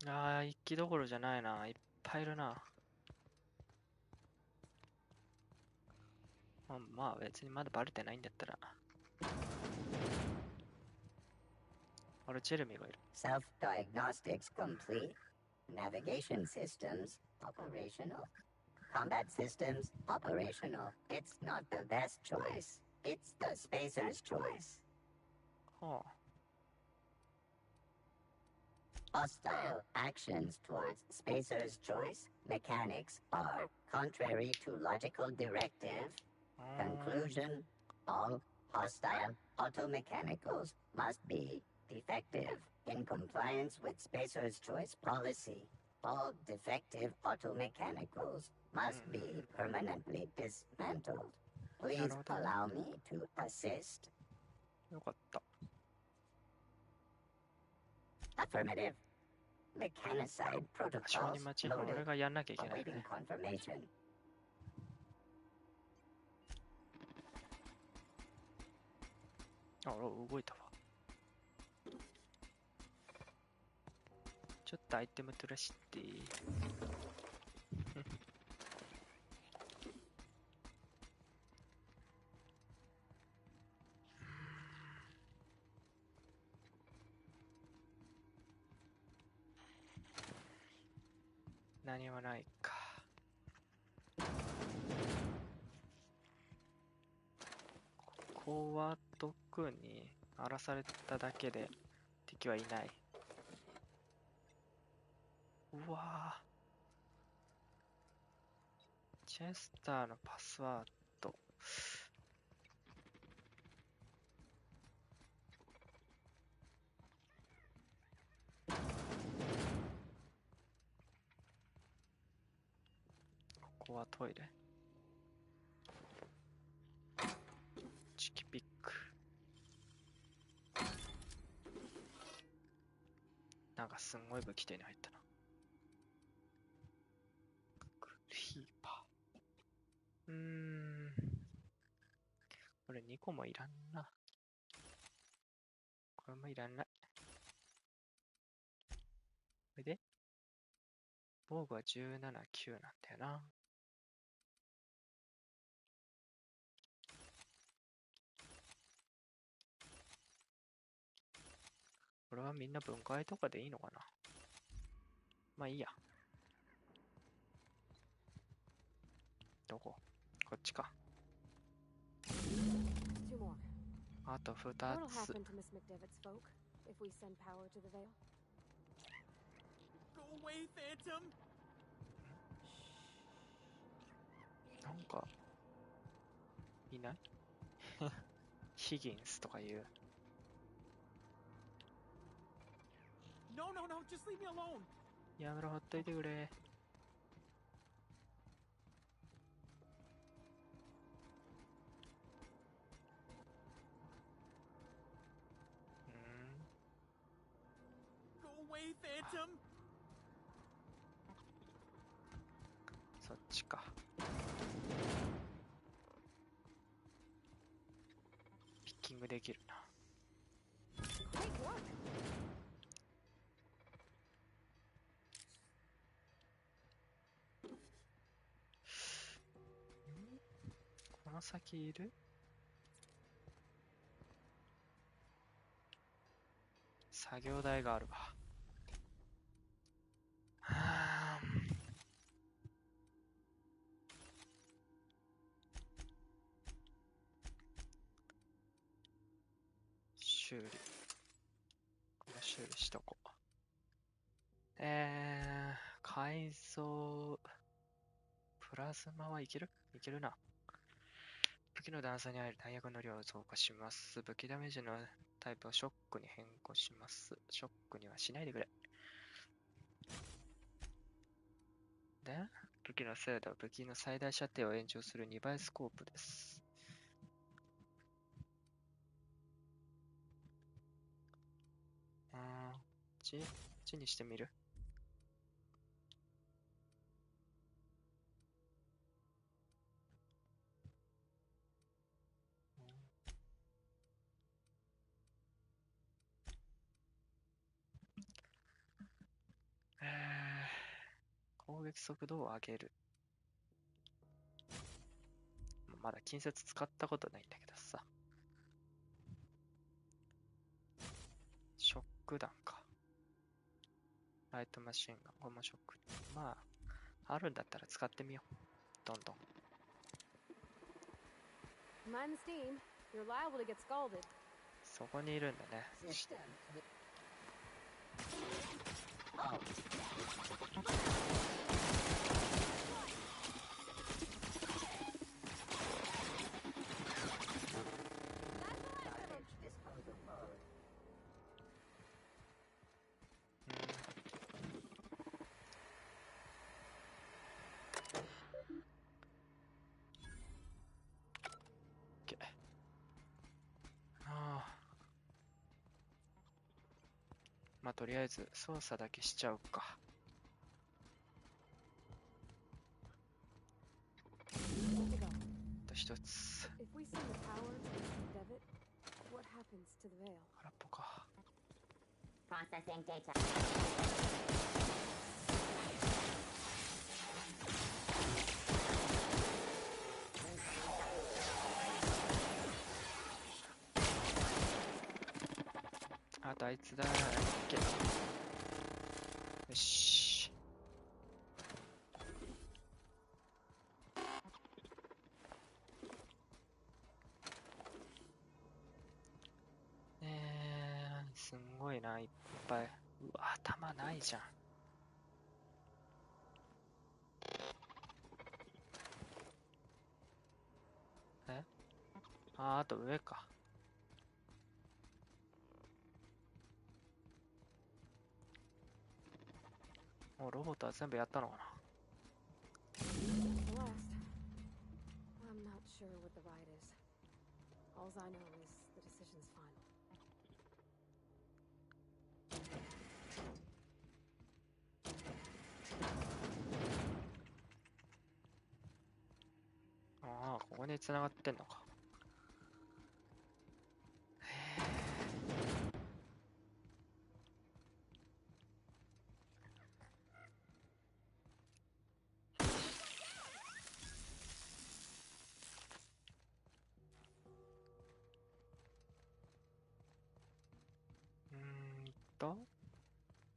ああ、1機どころじゃないな。いっぱいいるな。まあ別にまだバレてないんだったら。あれ、ジェレミーがいる。Self-diagnostics complete. Navigation systems operational. Combat systems operational. It's not the best choice. It's the spacer's choice. Oh. Hostile actions towards spacer's choice mechanics are contrary to logical directive. Conclusion: all hostile automechanicals must be defective in compliance with spacer's choice policy. All defective automechanicals must be permanently dismantled. Please allow me to assist. よかった。Affirmative. Mechanicide protocols loaded. Awaiting confirmation. あ、動いたわ。ちょっとアイテム取らして。何もないか。ここは特に荒らされただけで敵はいない。うわぁ。チェスターのパスワード。ここはトイレ。チキピック。なんかすんごい武器手に入ったな。クリーパー。これ2個もいらんな。これもいらない。これで防具は17、9なんだよな。これはみんな分解とかでいいのかな。まあいいや。どこ？こっちか。あと2つ。なんかいないヒギンスとかいう。No, no, no, just leave me alone. やめろ、ほっといてくれ。Go away, Phantom. そっちか。ピッキングできるな。この先いる？作業台があるわ。はぁ。修理。これ修理しとこう。改造。プラズマはいける？いけるな。武器の段差に入る弾薬の量を増加します。武器ダメージのタイプをショックに変更します。ショックにはしないでくれ。で、武器の精度は武器の最大射程を延長する2倍スコープです。こっちにしてみる？攻撃速度を上げる。まだ近接使ったことないんだけどさ。ショック弾か。ライトマシンガン、ゴマショック。まあ、あるんだったら使ってみよう。どんどん。Mind the steam. You're liable to get scalded. そこにいるんだね。まあとりあえず操作だけしちゃうか。あと一つ。空っぽか。Processing data. あとあいつだ。よし。すんごいな、いっぱい。うわ、弾ないじゃん。あと上か。もうロボットは全部やったのかな。ああ、ここに繋がってんのか。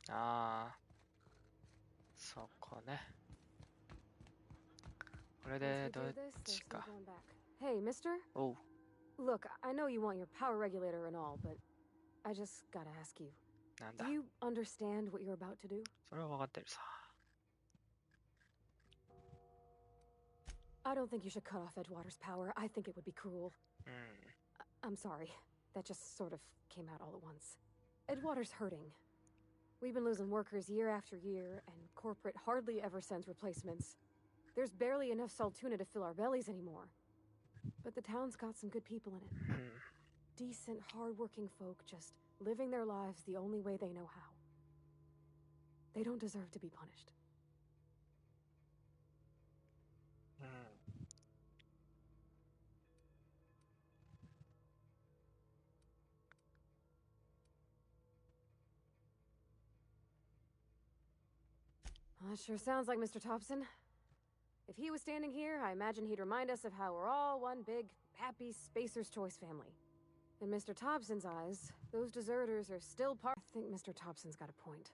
ああ、そこね。これでどっちか。Hey, mister? Oh. Look, I know you want your power regulator and all, but I just gotta ask you. なんだ? Do you understand what you're about to do? それは分かってるさ。I don't think you should cut off Edgewater's power. I think it would be cruel. I'm sorry. That just sort of came out all at once. Edgewater's hurting. We've been losing workers year after year, and corporate hardly ever sends replacements. There's barely enough Saltuna to fill our bellies anymore. But the town's got some good people in it. Decent, hard-working folk just living their lives the only way they know how. They don't deserve to be punished. Well, that sure sounds like Mr. Thompson. If he was standing here, I imagine he'd remind us of how we're all one big, happy Spacer's Choice family. In Mr. Thompson's eyes, those deserters are still part— I think Mr. Thompson's got a point.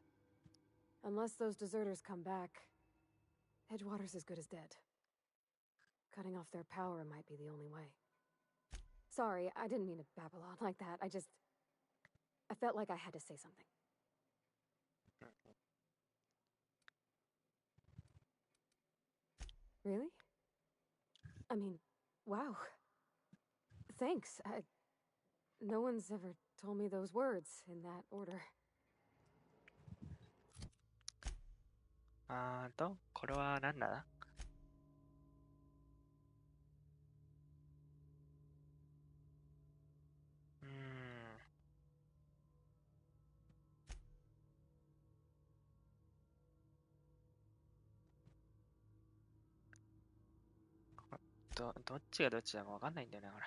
Unless those deserters come back, Edgewater's as good as dead. Cutting off their power might be the only way. Sorry, I didn't mean to babble on like that. I felt like I had to say something. Really? I mean, wow. Thanks. No one's ever told me those words in that order. これは何だ？どっちがどっちだかわかんないんだよね、これ。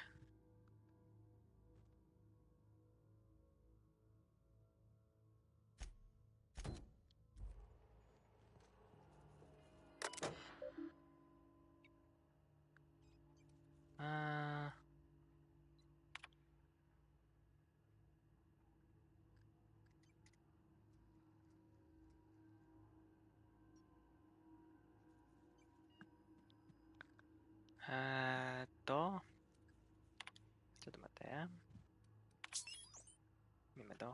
ちょっと待って。今どう？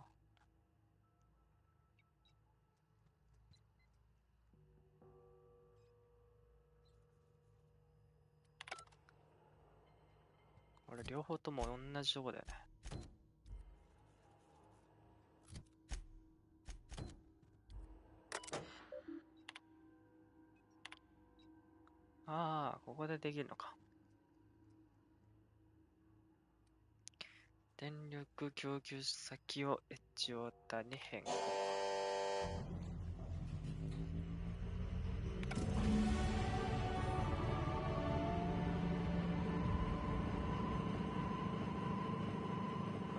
これ両方とも同じとこだよね。ああ、ここでできるのか。電力供給先をエッジウォーターに変更。こ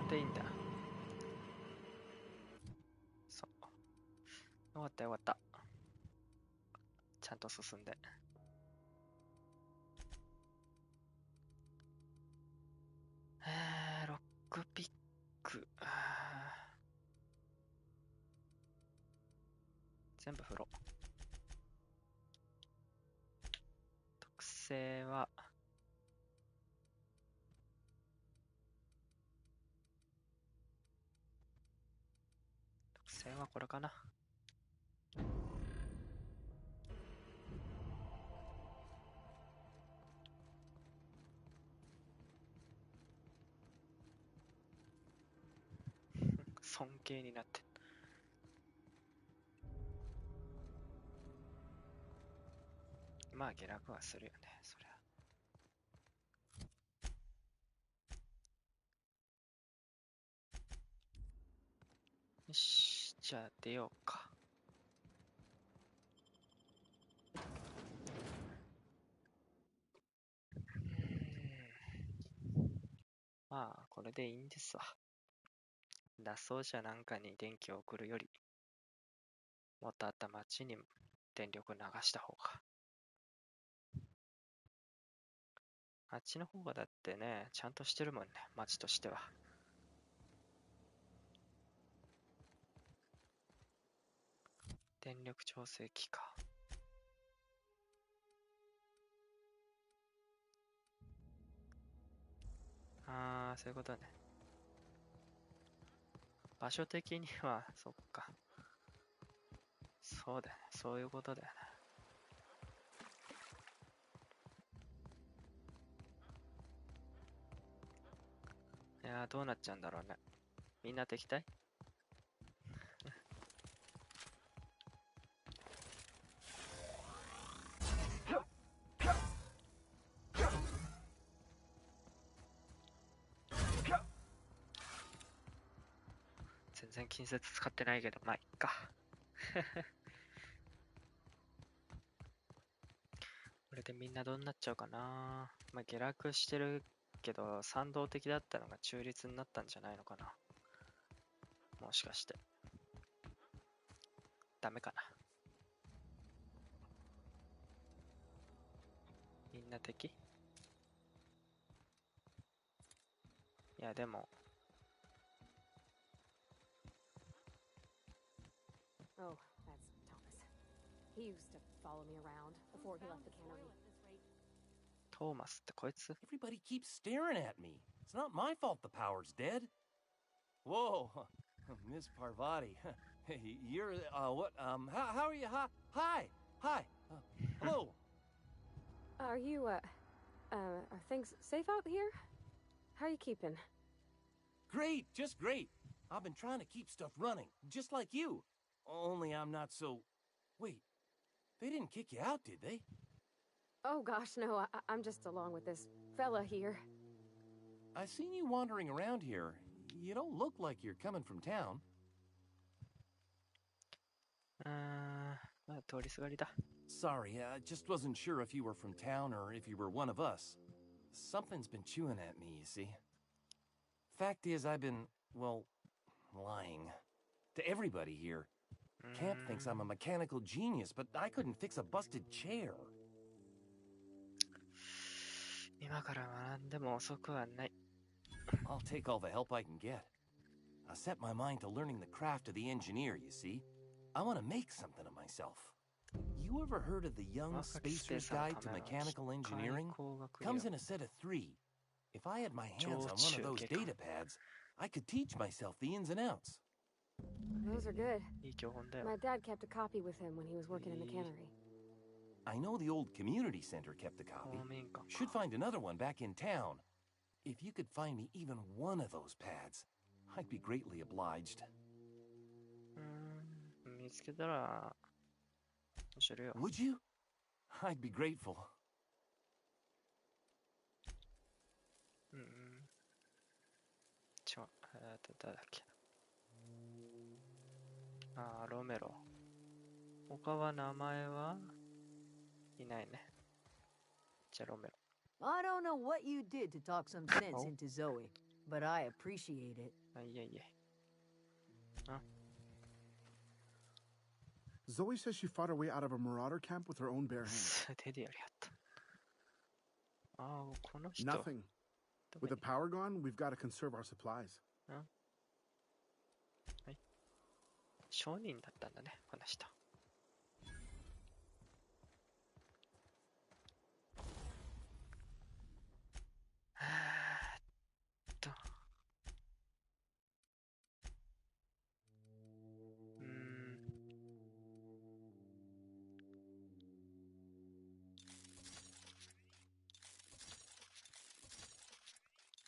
れでいいんだ。そう。よかったよかった。ちゃんと進んで。ロックピック。全部振ろう。特性は、これかな。尊敬になって。まあ下落はするよね、そりゃ。よし、じゃあ出ようか。まあこれでいいんですわ。脱走者なんかに電気を送るより、もっとあった町に電力流した方が。あっちの方がだってね、ちゃんとしてるもんね、町としては。電力調整機か。あー、そういうことね。場所的には、そっか。そうだよね。そういうことだよね。いやー、どうなっちゃうんだろうね。みんな敵対然近接使ってないけど、まあいっか。これでみんなどうなっちゃうかな。まあ下落してるけど、賛同的だったのが中立になったんじゃないのかな。もしかして。ダメかな。みんな敵？いや、でも。Oh, that's Thomas. He used to follow me around before he left the cannery. トーマスってこいつ？ Everybody keeps staring at me. It's not my fault the power's dead. Whoa, Miss Parvati. Hey, you're, what, how are you? Hi, hello. Are you, are things safe out here? How are you keeping? Great, just great. I've been trying to keep stuff running, just like you. Only I'm not so... Wait, they didn't kick you out, did they? Oh gosh, no, I'm just along with this fella here. I seen you wandering around here. You don't look like you're coming from town. 通りすがりだ。Sorry, I just wasn't sure if you were from town or if you were one of us. Something's been chewing at me, you see. Fact is, I've been, well, lying. To everybody here. Camp thinks I'm a mechanical genius, but I couldn't fix a busted chair. 今から学んでも遅くはない。I'll take all the help I can get. I set my mind to learning the craft of the engineer, you see. I want to make something of myself. You ever heard of the Young Spacer's Guide to Mechanical Engineering? Comes in a set of 3. If I had my hands on one of those data pads, I could teach myself the ins and outs. Those are good. My dad kept a copy with him when he was working in the cannery. I know the old community center kept a copy. Should find another one back in town. If you could find me even one of those pads, I'd be greatly obliged. 見つけたら教えるよ。 Would you? I'd be grateful. 誰だっけ。ロメロ。他は名前はいないね。じゃあロメロ。 I don't know what you did to talk some sense into Zoe, but I appreciate it. いえいえ。Zoe says she fought her way out of a marauder camp with her own bare hands. 手でやりやった。この人。 Nothing. With the power gone, we've got to conserve our supplies. はい。商人だったんだね、この人。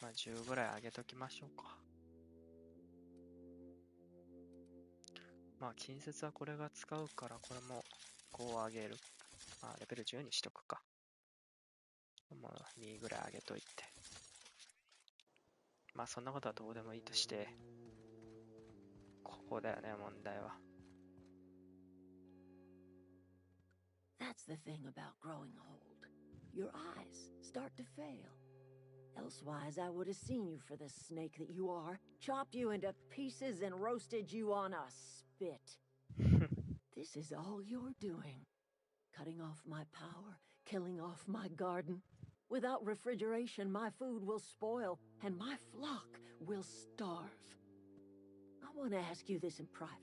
まあ10ぐらい上げときましょうか。まあ近接はこれが使うから、これも5上げる。まあレベル10にしとくか。まあ2ぐらい上げといて。まあそんなことはどうでもいいとして、ここだよね、問題は。That's the thing about growing old. Your eyes start to fail. Elsewise, I would have seen you for the snake that you are, chopped you into pieces and roasted you on a spit. This is all you're doing. Cutting off my power, killing off my garden. Without refrigeration, my food will spoil, and my flock will starve. I want to ask you this in private,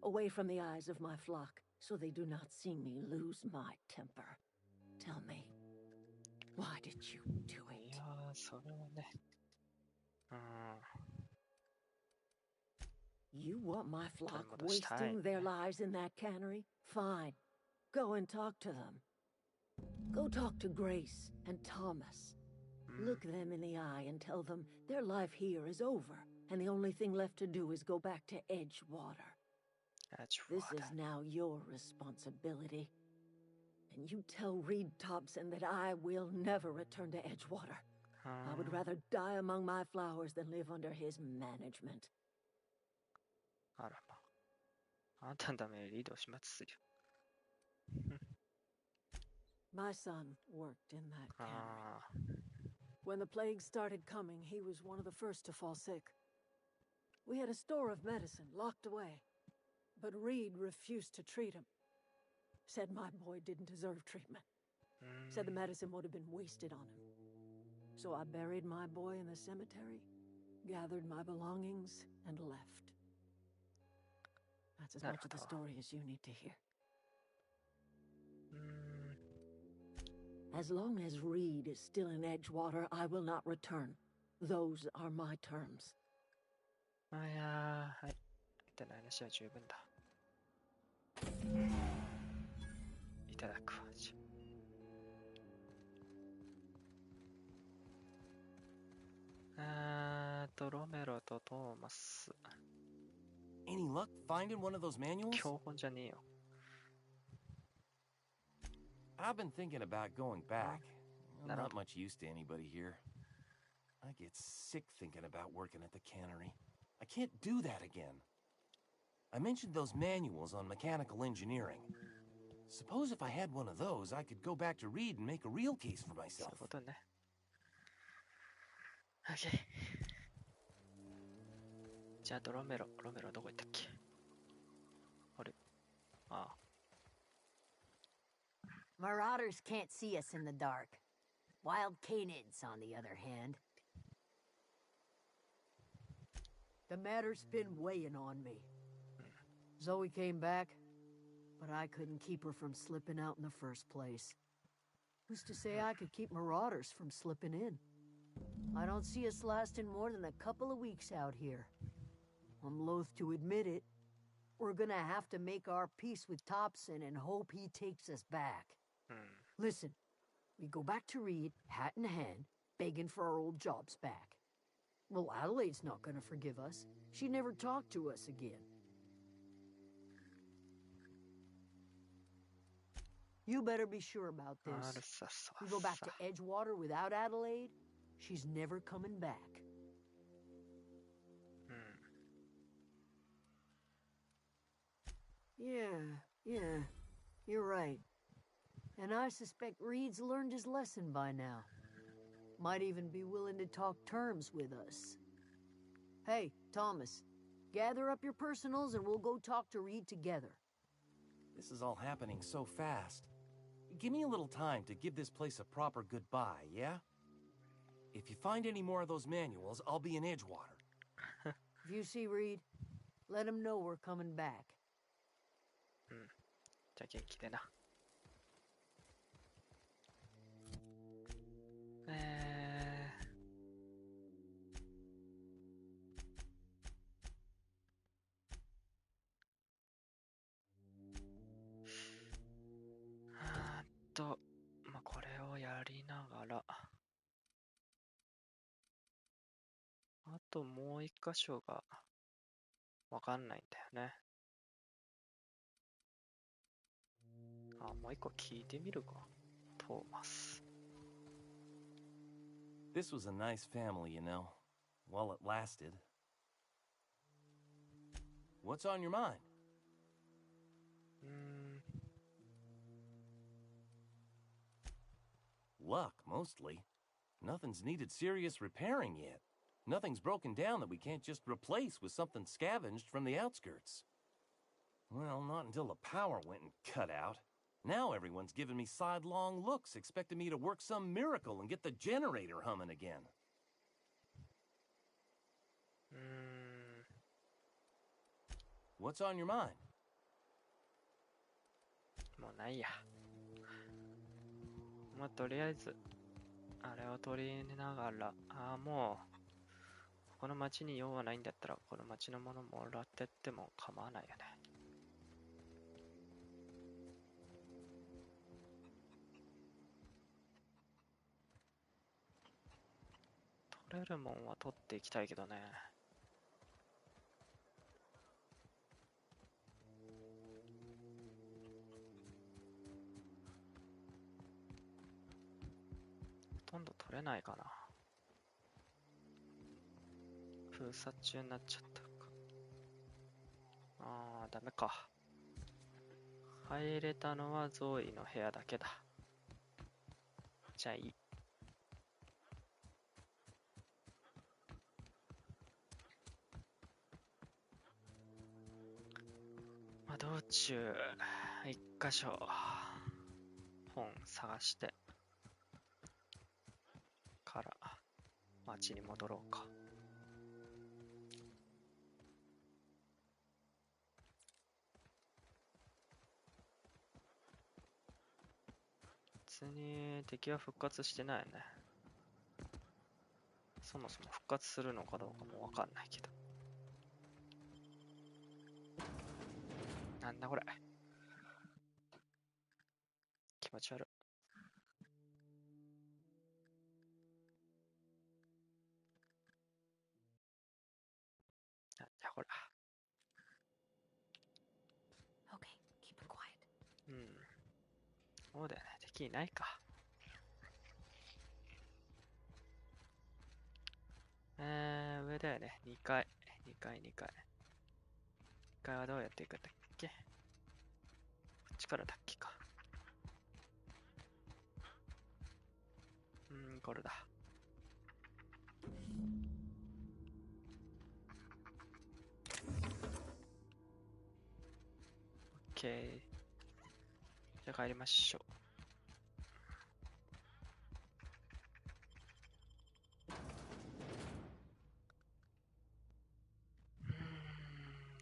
away from the eyes of my flock, so they do not see me lose my temper. Tell me, why did you do it? それはね。You want my flock wasting their lives in that cannery? Fine. Go and talk to them. Go talk to Grace and Thomas. Look them in the eye and tell them their life here is over, and the only thing left to do is go back to Edgewater. This is now your responsibility. And you tell Reed Thompson that I will never return to Edgewater. I would rather die among my flowers than live under his management. あらま。あなたのためにリードを始末するよ。My son worked in that cannery. When the plague started coming, he was one of the first to fall sick. We had a store of medicine locked away, but Reed refused to treat him. Said my boy didn't deserve treatment. Said the medicine would have been wasted on him. So I buried my boy in the cemetery, gathered my belongings, and left. That's as much of the story as you need to hear. As long as Reed is still in Edgewater, I will not return. Those are my terms. いやー、はい。言った話は十分だ。いただくわ。ロメロとトーマス。Any luck finding one of those manuals? 教本じゃねえよ。I've been thinking about going back. I'm not much use to anybody here. I get sick thinking about working at the cannery. I can't do that again. I mentioned those manuals on mechanical engineering. Suppose if I had one of those, I could go back to Reed and make a real case for myself. そういうことね。OK。じゃあ、ロメロどこ行ったっけ？あれ？ああ。Marauders can't see us in the dark. Wild canids, on the other hand. The matter's been weighing on me. Zoe came back, but I couldn't keep her from slipping out in the first place. Who's to say I could keep marauders from slipping in? I don't see us lasting more than a couple of weeks out here. I'm loath to admit it. We're gonna have to make our peace with Thompson and hope he takes us back. Listen, we go back to Reed, hat in hand, begging for our old jobs back. Well, Adelaide's not gonna forgive us. She never talked to us again. You better be sure about this. We go back to Edgewater without Adelaide, she's never coming back. Yeah, you're right. And I suspect Reed's learned his lesson by now. Might even be willing to talk terms with us. Hey, Thomas, gather up your personals and we'll go talk to Reed together. This is all happening so fast. Give me a little time to give this place a proper goodbye, yeah? If you find any more of those manuals, I'll be in Edgewater. If you see Reed, let him know we're coming back. じゃあ元気でな。まあ、これをやりながら、あともう一箇所がわかんないんだよね。あ、もう一個聞いてみるか。トーマス。This was a nice family, you know, while it lasted. What's on your mind? Luck, mostly. Nothing's needed serious repairing yet. Nothing's broken down that we can't just replace with something scavenged from the outskirts. Well, not until the power went and cut out. Now everyone's giving me sidelong looks, expecting me to work some miracle and get the generator humming again. What's on your mind? もうないや。まあ、とりあえず、あれを取りながら、もう、この町に用はないんだったら、この町のものもらってっても構わないよね。取れるもんは取っていきたいけどね。ほとんど取れないかな。封鎖中になっちゃったか。ダメか。入れたのはゾーイの部屋だけだ。じゃあいい。まあ、道中、一箇所、本探して、から、町に戻ろうか。別に敵は復活してないね。そもそも復活するのかどうかもわかんないけど。なんだこれ。気持ち悪い。なんだこれ。うん。そうだよね。敵いないか。上だよね。2階。2階。2階はどうやっていくんだっけ？こっちからだっけか。これだ。OK。じゃあ帰りましょう。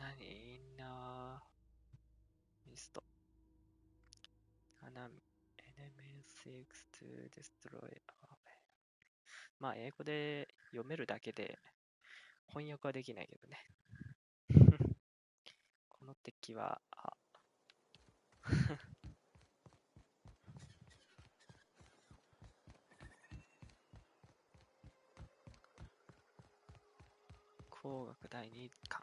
何いいなミスト。Enemy seeks to destroy。まあ、英語で読めるだけで翻訳はできないけどね。この敵は、工学第2巻。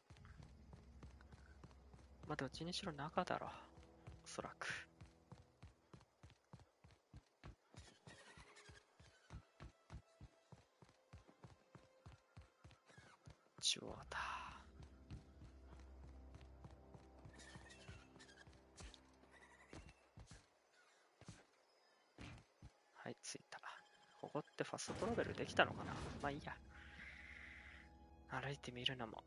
まあ、どっちにしろ中だろう。おそらく。中央だ。はい、着いた。ここってファストトラベルできたのかな？まあいいや。歩いてみるのも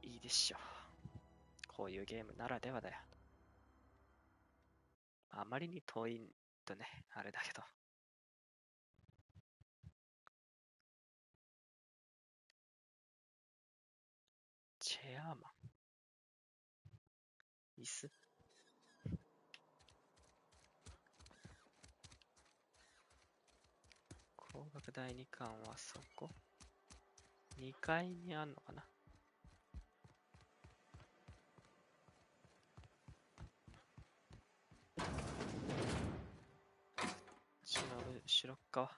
いいでしょう。こういうゲームならではだよ。あまりに遠いとね、あれだけど。チェアマン。椅子。工学第2巻はそこ ?2 階にあんのかな？後ろ側。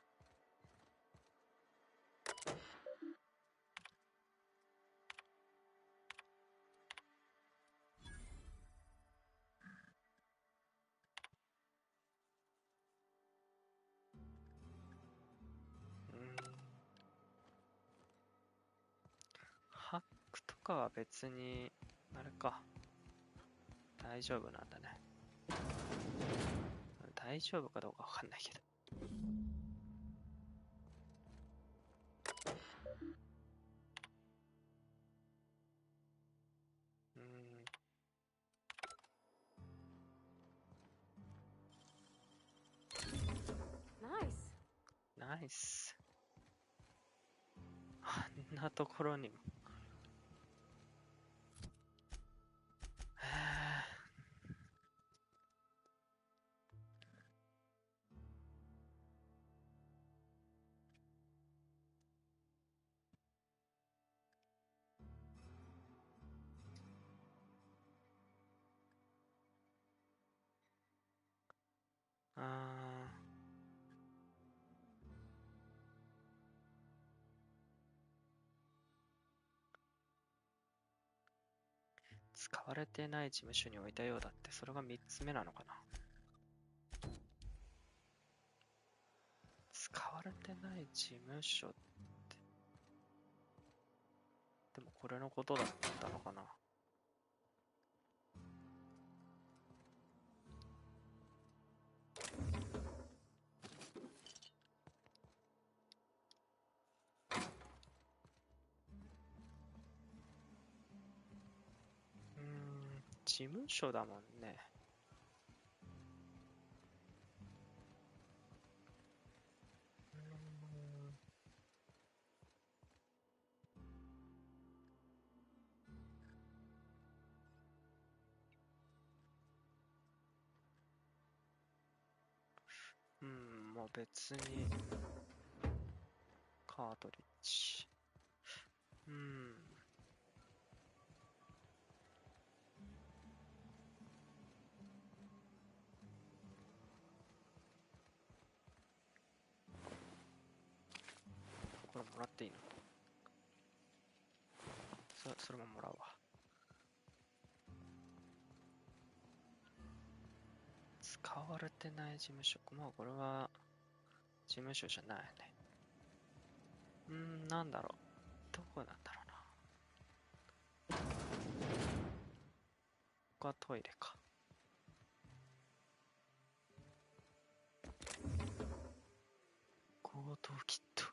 ハックとかは別に、あれか。大丈夫なんだね。大丈夫かどうかわかんないけど。ナイス。あんなところにも。使われてない事務所に置いたようだって、それが3つ目なのかな。使われてない事務所って、でもこれのことだったのかな。事務所だもんね。もう別にカートリッジ。これもらっていいの？それももらうわ。使われてない事務所。まあこれは事務所じゃないね。なんだろう。どこなんだろうな。ここはトイレか。強盗キット。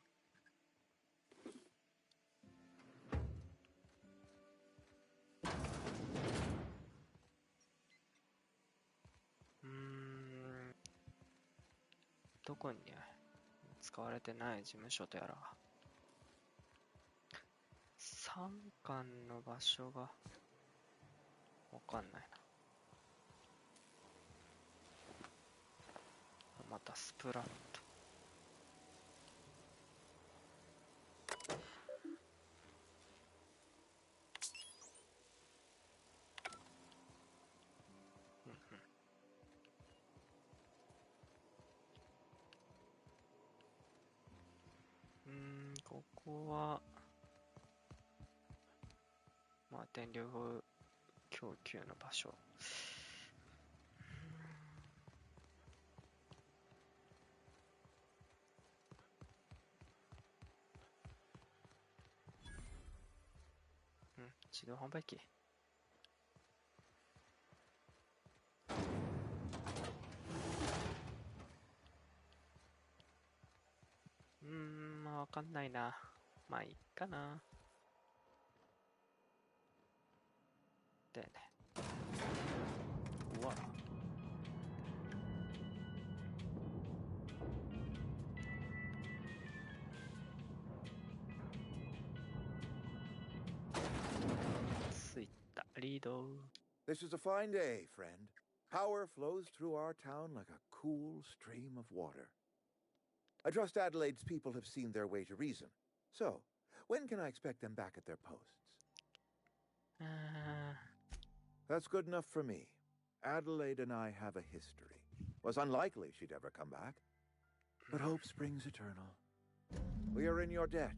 どこに使われてない事務所とやらが。3巻の場所がわかんないな。またスプラット。ここはまあ電力供給の場所。自動販売機。まあわかんないな。まあいいかな。でね。うわ。ついた。リード。This is a fine day, friend. Power flows through our town like a cool stream of water. I trust Adelaide's people have seen their way to reason. So, when can I expect them back at their posts? That's good enough for me. Adelaide and I have a history. Was unlikely she'd ever come back. But hope springs eternal. We are in your debt.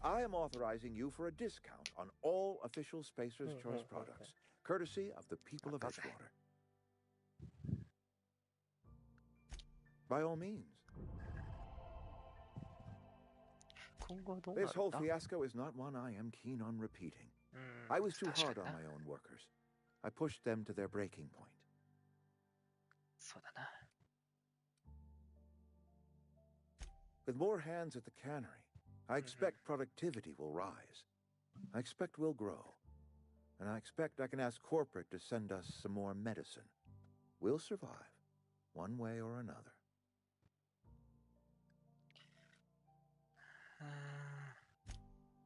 I am authorizing you for a discount on all official Spacer's Choice products, courtesy of the people of Edgewater. By all means. This whole fiasco is not one I am keen on repeating. I was too hard on my own workers. I pushed them to their breaking point. そうだな。With more hands at the cannery, I expect productivity will rise. I expect we'll grow. And I expect I can ask corporate to send us some more medicine. We'll survive, one way or another.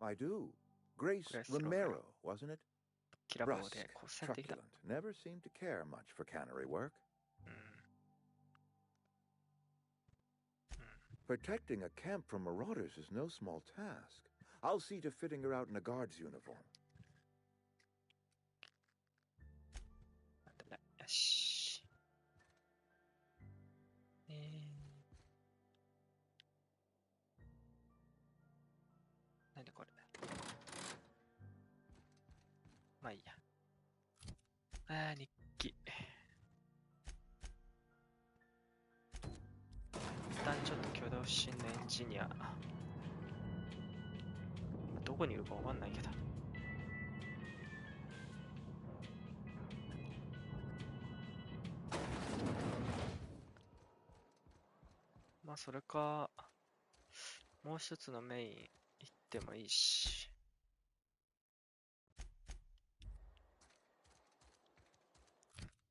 I do. Grace Romero, wasn't it? Brusque, truculent, never seemed to care much for cannery work. Protecting a camp from marauders is no small task. I'll see to fitting her out in a guard's uniform. よし。なんでこれ。まあいいや。日記。一旦ちょっと挙動不審のエンジニア。どこにいるかわかんないけど。まあそれか、もう一つのメイン行ってもいいし。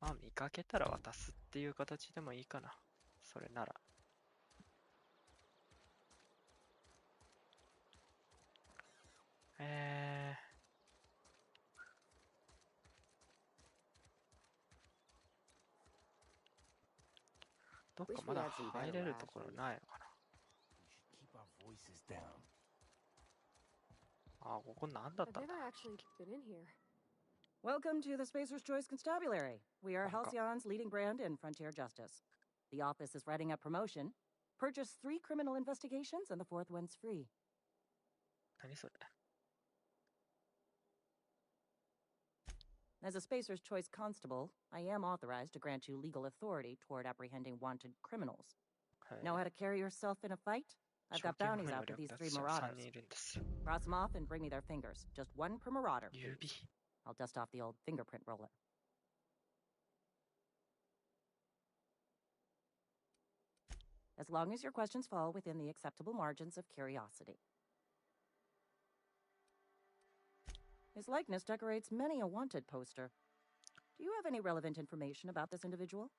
まあ見かけたら渡すっていう形でもいいかな。それなら。どっかまだ入れるところないのかな。あ、ここ何だったんだ。Welcome to the Spacer's Choice Constabulary. We are Halcyon's leading brand in frontier justice. The office is writing a promotion. Purchase 3 criminal investigations and the 4th one's free. 何それ? As a Spacer's Choice constable, I am authorized to grant you legal authority toward apprehending wanted criminals. Know how to carry yourself in a fight? I've got bounties out for these 3 marauders. Cross them off and bring me their fingers. Just 1 per marauder, please. I'll dust off the old fingerprint roller. As long as your questions fall within the acceptable margins of curiosity. His likeness decorates many a wanted poster. Do you have any relevant information about this individual?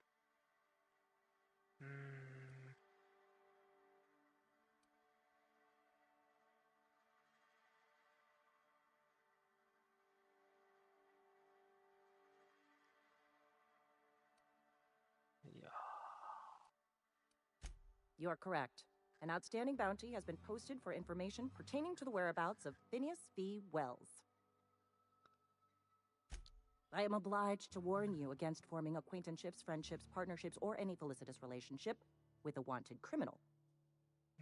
You are correct. An outstanding bounty has been posted for information pertaining to the whereabouts of Phineas V. Wells. I am obliged to warn you against forming acquaintanceships, friendships, partnerships, or any felicitous relationship with a wanted criminal.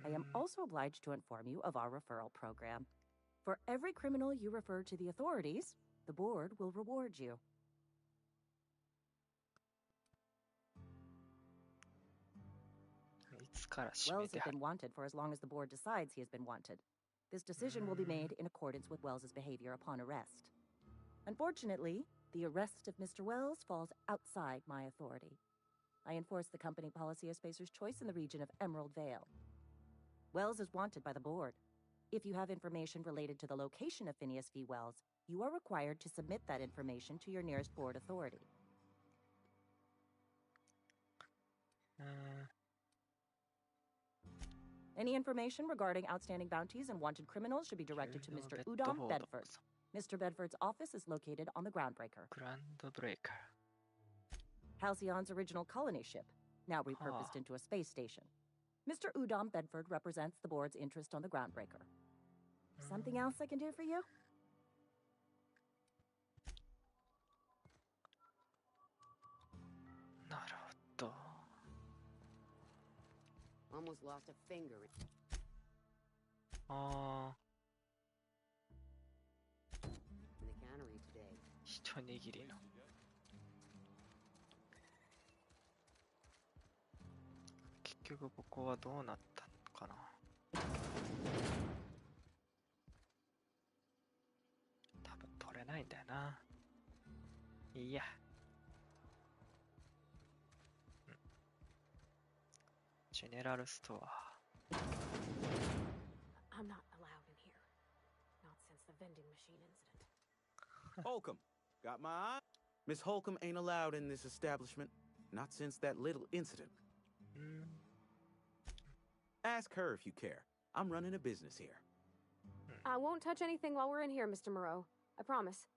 I am also obliged to inform you of our referral program. For every criminal you refer to the authorities, the board will reward you. Wells has been wanted for as long as the board decides he has been wanted. This decision will be made in accordance with Wells's behavior upon arrest. Unfortunately, the arrest of Mr. Wells falls outside my authority. I enforce the company policy of Spacer's Choice in the region of Emerald Vale. Wells is wanted by the board. If you have information related to the location of Phineas V. Wells, you are required to submit that information to your nearest board authority. Any information regarding outstanding bounties and wanted criminals should be directed to Mr. Udom Bedford. Mr. Bedford's office is located on the Groundbreaker. Halcyon's original colony ship, now repurposed into a space station. Mr. Udom Bedford represents the board's interest on the Groundbreaker. Something else I can do for you? Almost lost a finger. In the cannery today. 一握りの。結局ここはどうなったのかな。多分取れないんだよな。いや。General store. I'm not allowed in here. Not since the vending machine incident. Holcomb, got my eye? Miss Holcomb ain't allowed in this establishment. Not since that little incident. Ask her if you care. I'm running a business here. I won't touch anything while we're in here, Mr. Moreau. I promise.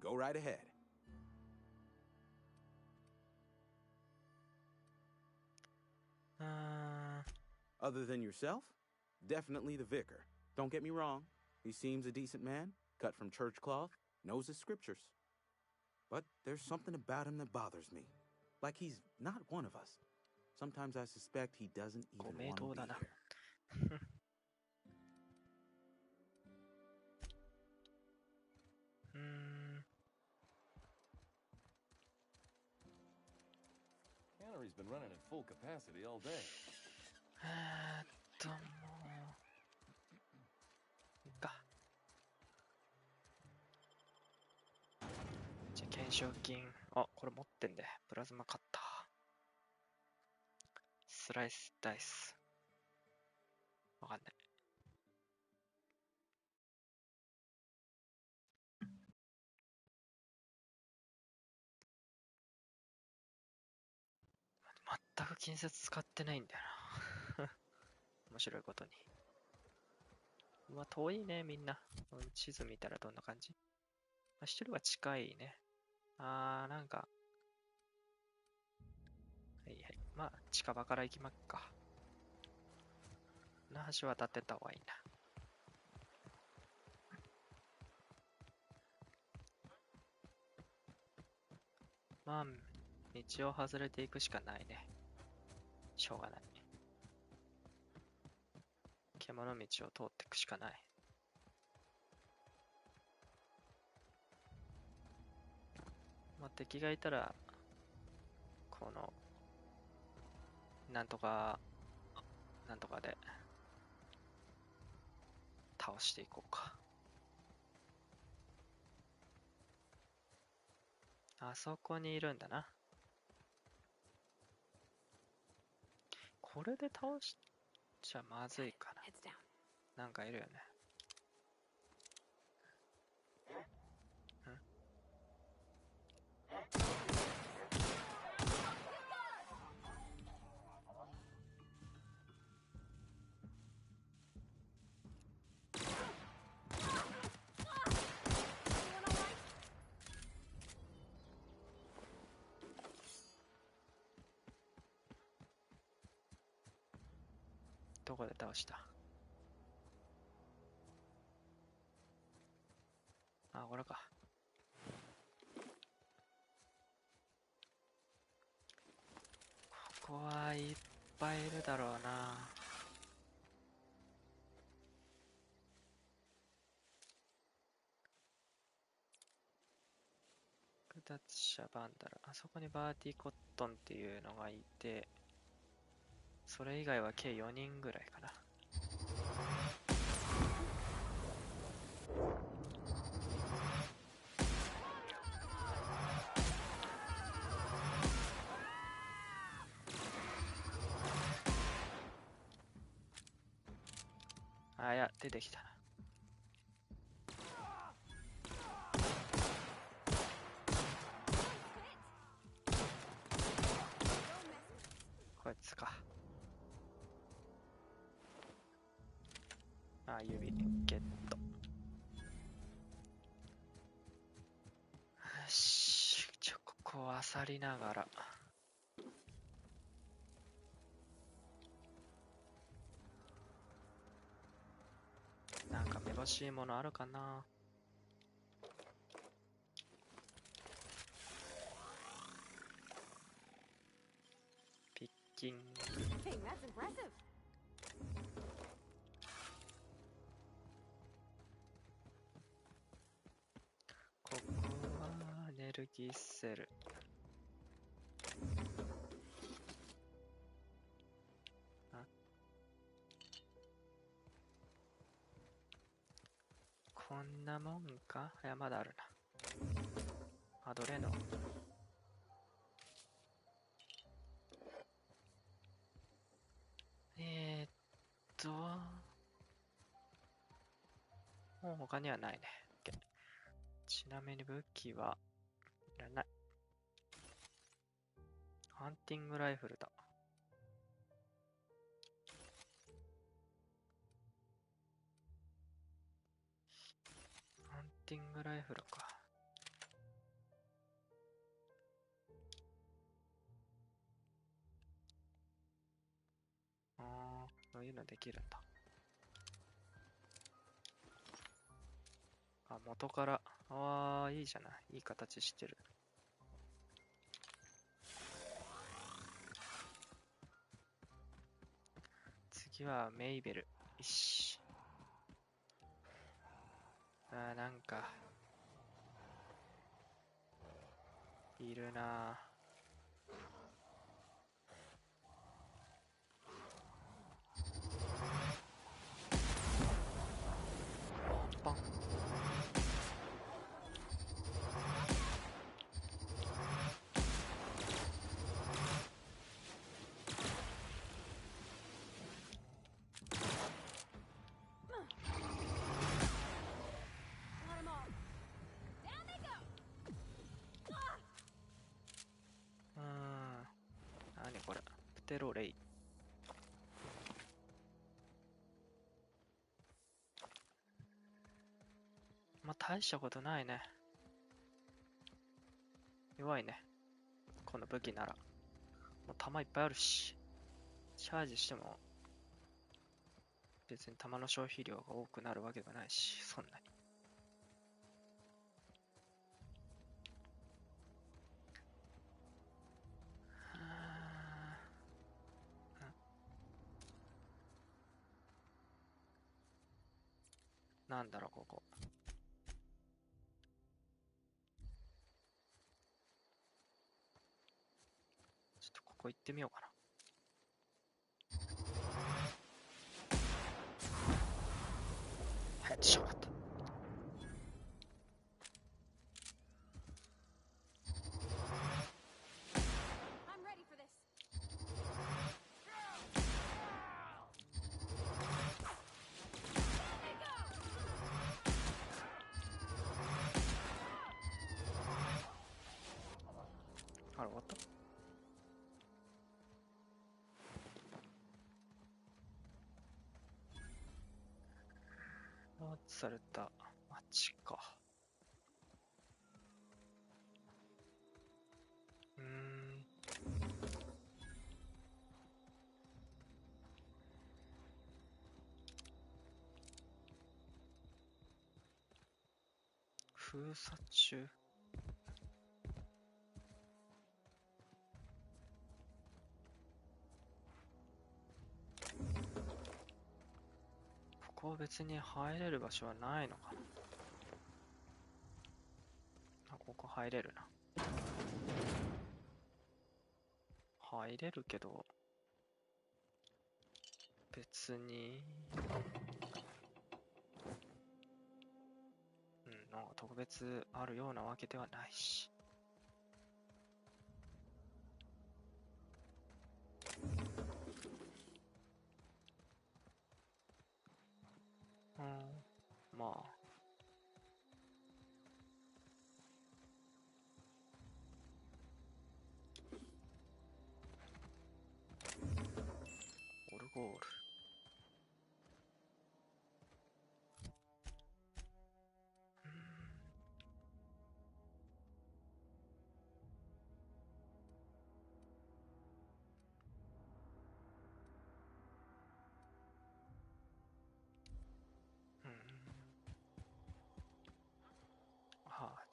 Go right ahead. Other than yourself? Definitely the vicar. Don't get me wrong. He seems a decent man, cut from church cloth, knows his scriptures. But there's something about him that bothers me. Like he's not one of us. Sometimes I suspect he doesn't even want to be here. Cannery's been running at full capacity all day. じゃあ懸賞金。あ、これ持ってんで。プラズマカッター。スライスダイス。わかんない。全く近接使ってないんだよな。面白いことに。うわ、遠いね、みんな。地図見たらどんな感じ？一人は近いね。なんか。はいはい。まあ、近場から行きまっか。この橋渡ってった方がいいな。まあ、道を外れていくしかないね。しょうがない。獣道を通っていくしかない。まあ、敵がいたら、この、なんとかで、倒していこうか。あそこにいるんだな。これで倒しちゃまずいかな。なんかいるよね。どこで倒した？これか。ここはいっぱいいるだろうな。クタツシャバンダラ。あそこにバーティーコットンっていうのがいて、それ以外は計4人ぐらいかな。いや、出てきたな。こいつか。指ゲット。よし、ここを漁りながら。なんかめぼしいものあるかな。ピッキン。ここはエネルギーセル。こんなもんか？いや、まだあるな。どれの？もう他にはないね。ちなみに武器はいらない。ハンティングライフルだ。ハンティングライフルか。そういうのできるんだ。元から。いいじゃない。いい形してる。次はメイベル。よし。なんか。いるな。ポン。てろレイ。まあ大したことないね。弱いね。この武器なら。もう弾いっぱいあるし。チャージしても別に弾の消費量が多くなるわけがないし、そんなに。なんだろう、ここ。ちょっとここ行ってみようかな。ヘッドショット。あれ終わった？アーツされた街か。封鎖中。ここ別に入れる場所はないのかな。あ、ここ入れるな。入れるけど、別に、なんか特別あるようなわけではないし。まあ。オルゴール。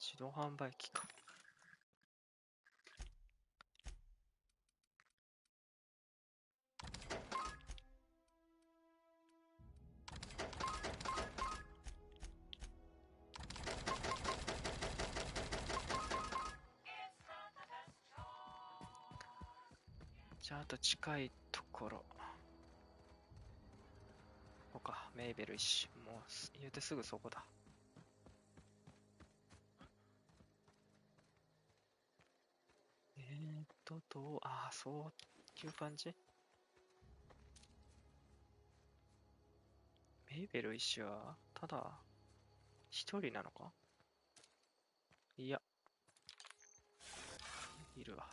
自動販売機か。じゃあ、あと近いところ。ここか、メイベル石。もう言うてすぐそこだ。そういう感じ？メイベル石は、ただ、一人なのか？いや、いるわ。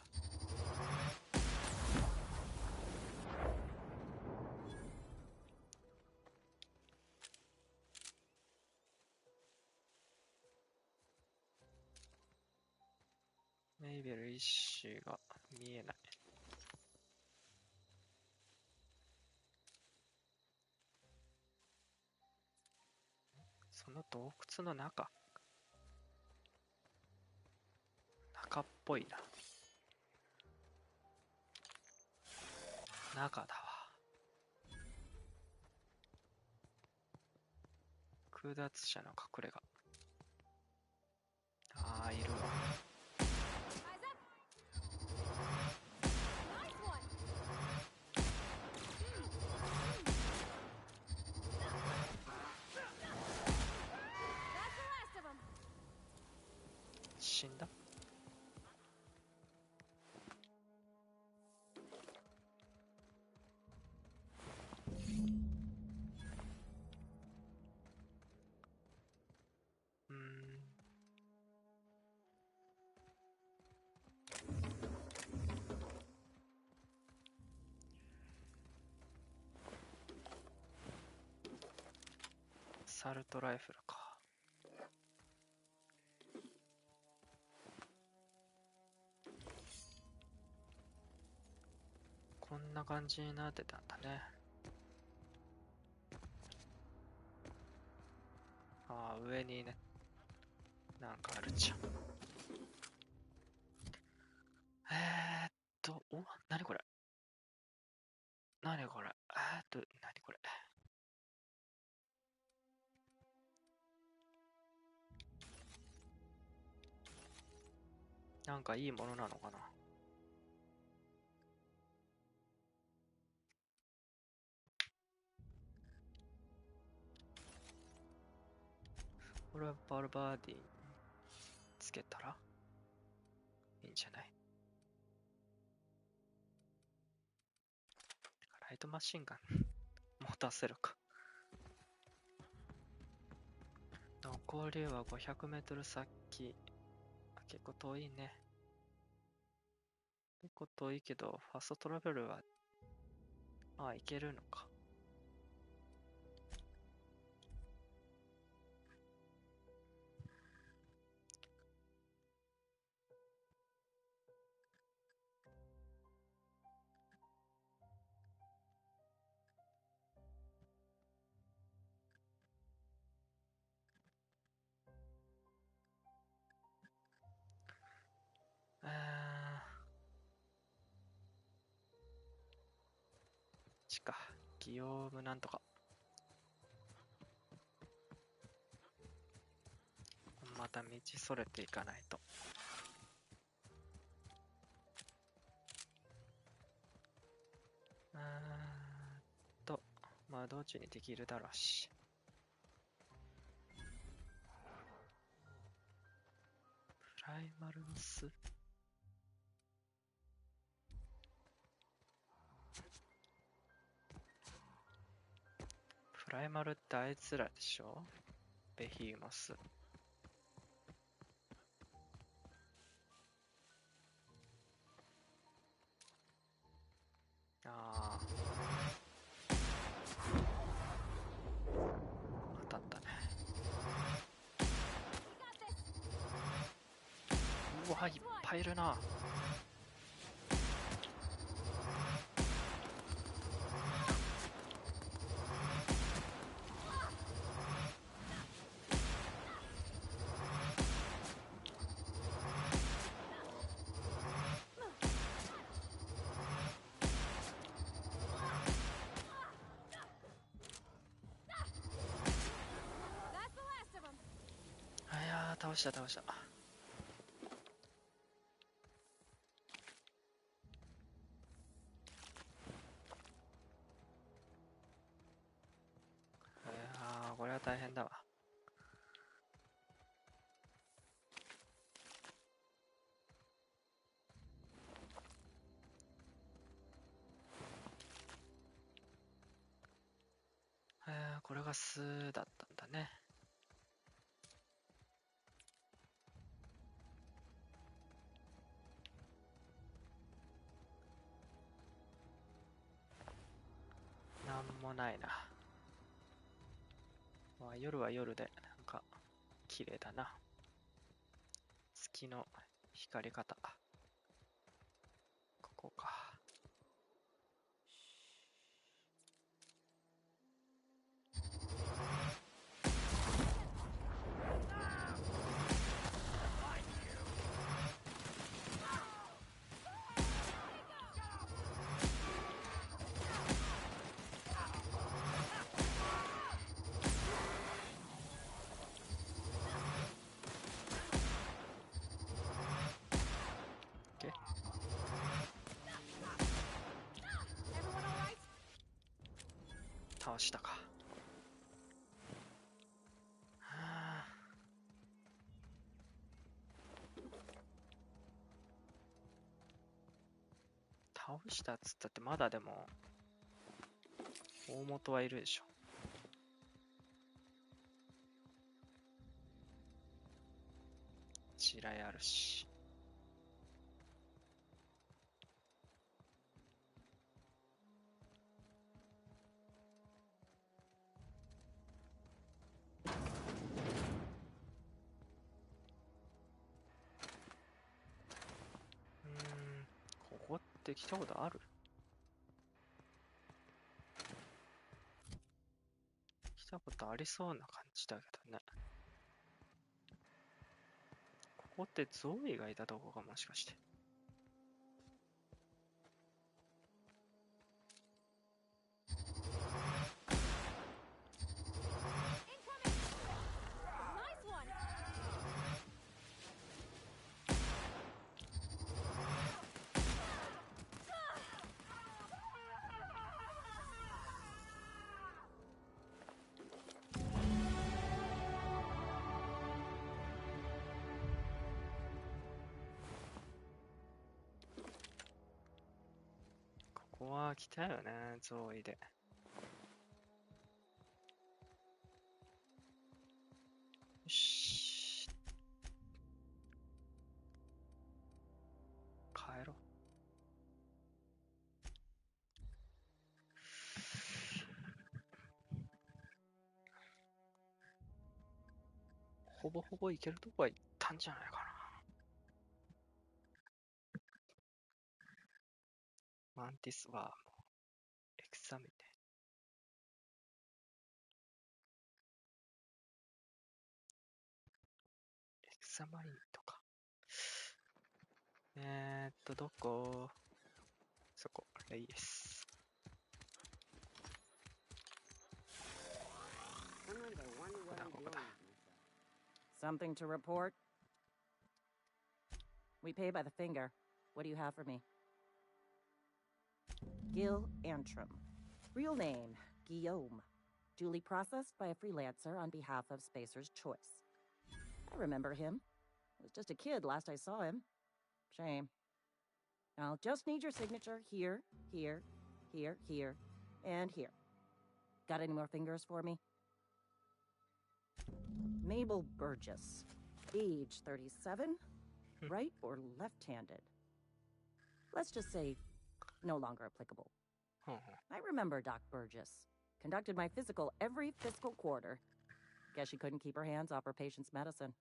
メイベル石が見えない。その洞窟の中っぽいな。中だわ。空奪者の隠れ家。いるわ。死んだ？サルトライフルか。こんな感じになってたんだね。ああ、上にね、なんかあるじゃん。お、なにこれ。なにこれ。なにこれ。なんかいいものなのかな。これはバルバーディにつけたらいいんじゃない。ライトマシンガン持たせるか。残りは500メートル先。結構遠いね。結構遠いけど、ファストトラベルは、いけるのか。ギオームなんとか。また道それていかないと。まあ道中にできるだろうし。プライマルの巣。プライマルってあいつらでしょ？ベヒーモス。当たったね。うわ、いっぱいいるな。倒した倒した。これは大変だわ。これが巣だったんだね。なんもないな。まあ、夜は夜でなんか綺麗だな。月の光り方。ここか。倒したか。倒したっつったってまだでも大元はいるでしょ。地雷あるし。って来たことある？来たことありそうな感じだけどね。ここってゾーイがいたとこか、もしかして。ここは来たよね、ゾーイで。よし。帰ろう。ほぼほぼ行けるとこは行ったんじゃないかな。マンティスワーム、エクサミネ。エクサマリンとか。どこ？そこ、レイエス。ここだ。Something to report? We pay by the finger. What do you have for me? Gil Antrim. Real name, Guillaume. Duly processed by a freelancer on behalf of Spacer's Choice. I remember him. I was just a kid last I saw him. Shame. I'll just need your signature here, here, here, here, and here. Got any more fingers for me? Mabel Burgess. Age 37. Right or left-handed? Let's just say no longer applicable. I remember Doc Burgess. Conducted my physical every fiscal quarter. Guess she couldn't keep her hands off her patient's medicine.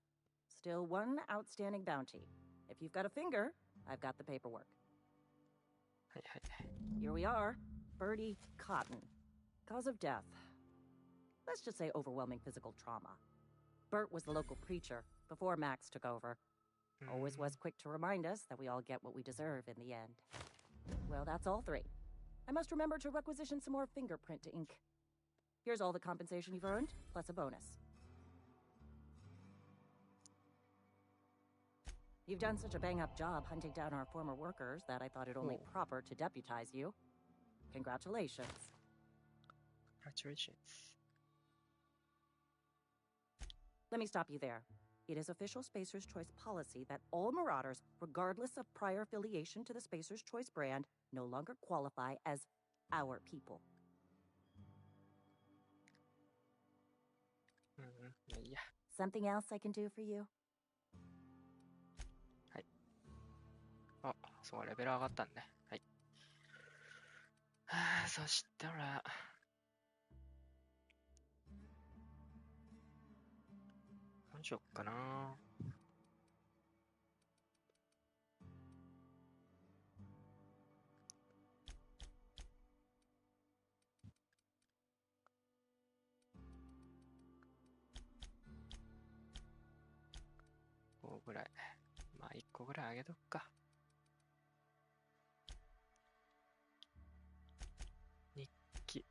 Still one outstanding bounty. If you've got a finger, I've got the paperwork. Here we are. Bertie Cotton. Cause of death. Let's just say overwhelming physical trauma. Bert was the local preacher before Max took over. Always was quick to remind us that we all get what we deserve in the end. Well, that's all three. I must remember to requisition some more fingerprint ink. Here's all the compensation you've earned, plus a bonus. You've done such a bang-up job hunting down our former workers that I thought it only proper to deputize you. Congratulations. Congratulations. Let me stop you there. It is official Spacer's Choice policy that all Marauders, regardless of prior affiliation to the Spacer's Choice brand, no longer qualify as our people. Yeah. Something else I can do for you? はい。あ、そう、レベル上がったんね。はい。そしたら、何しよっかな。5ぐらい。まあ、1個ぐらいあげとくか。日記。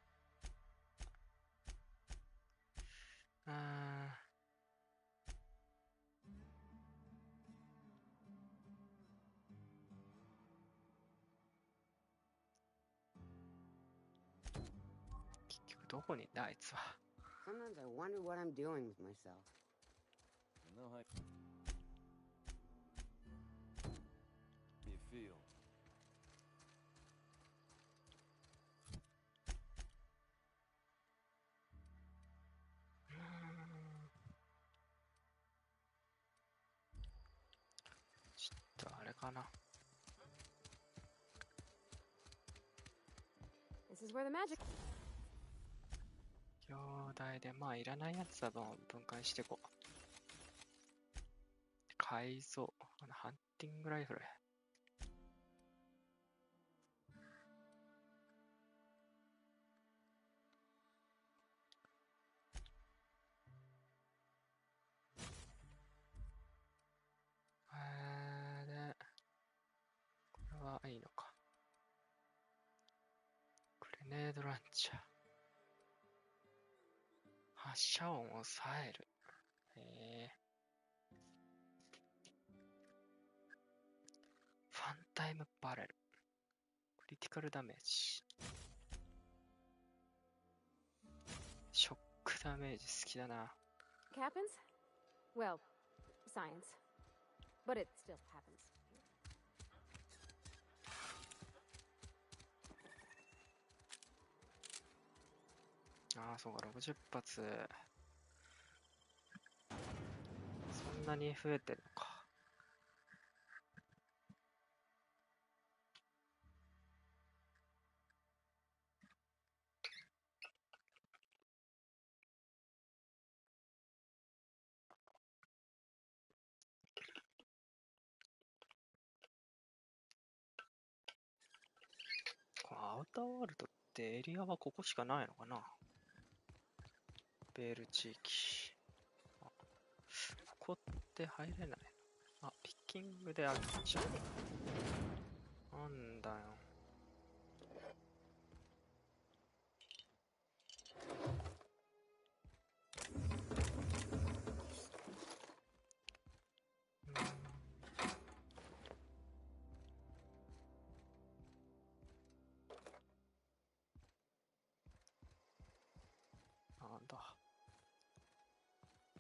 結局どこにいんだあいつは。Sometimes I wonder what I'm doing with myself. Know how you feel.ちょっとあれかな。This is where the magic. 兄弟でまあいらないやつは分解していこう。改造、ハンティングライフル。レードランチャー。発射音を抑える。ファンタイムバレル。クリティカルダメージ。ショックダメージ好きだな。Happens? Well, science. But it still happens. ああ、そうか、60発。そんなに増えてるのか。このアウターワールドってエリアはここしかないのかな。ベール地域。あ、ここって入れない。あ、ピッキングで開けちゃう。なんだよ。なんだ。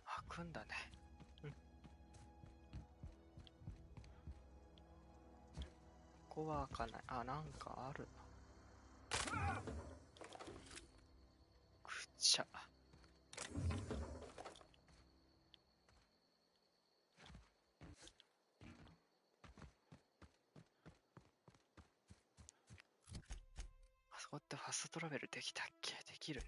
開くんだね。うん。ここは開かない。あ、なんかあるな。くちゃ。あそこってファストトラベルできたっけ？できるね。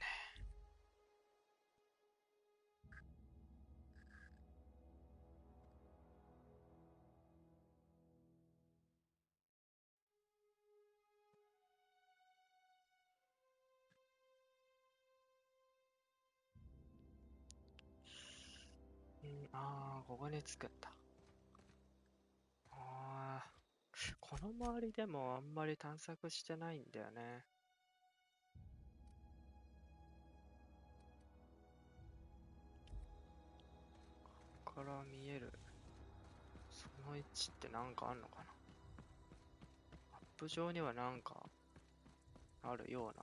ああ、ここに着くんだ。ああ、この周りでもあんまり探索してないんだよね。ここから見えるその位置ってなんかあんのかな。マップ上にはなんかあるよう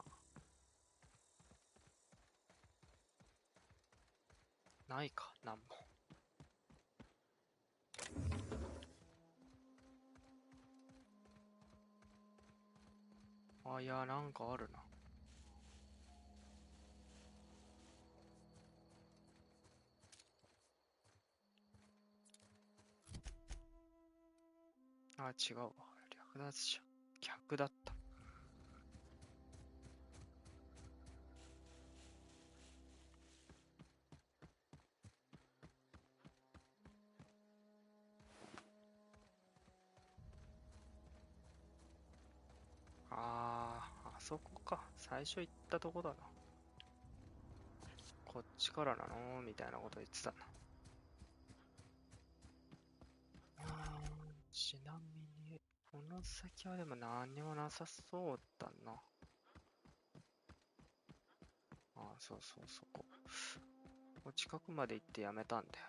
な。ないか、なんも。あ、いや、なんかあるな。あ、違うわ。略奪者。逆だった。あそこか。最初行ったとこだな。こっちからなのみたいなこと言ってたな。ちなみに、この先はでも何にもなさそうだな。そうそう、そこ。こう近くまで行ってやめたんだよ。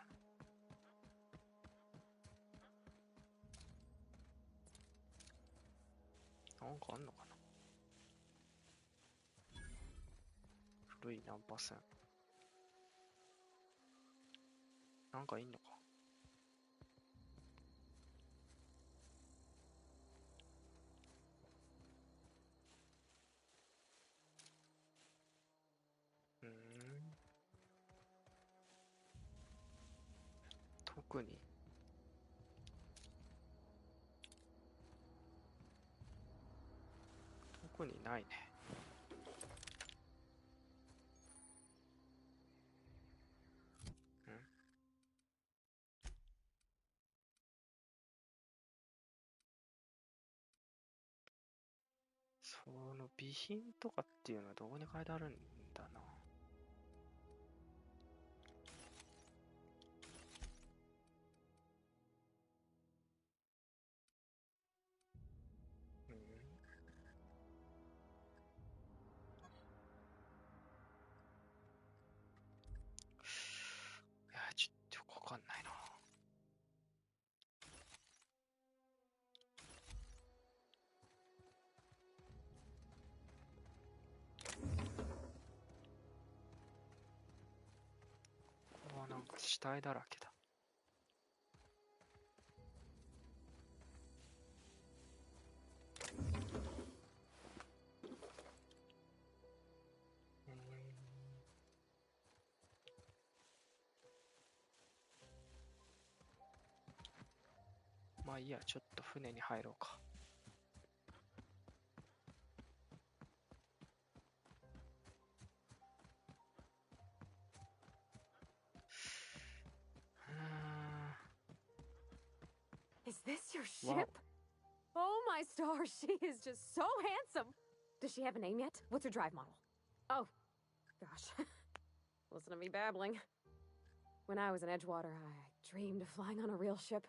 なんかあんのかな。古いナンパ線。なんかいんのか。特にないね。その備品とかっていうのはどこに書いてあるんだな。死体だらけだ。まあいいや、ちょっと船に入ろうか。Is this your ship? Oh my stars, she is just so handsome. Does she have a name yet? What's her drive model? Oh, gosh. Listen to me babbling. When I was in Edgewater, I dreamed of flying on a real ship,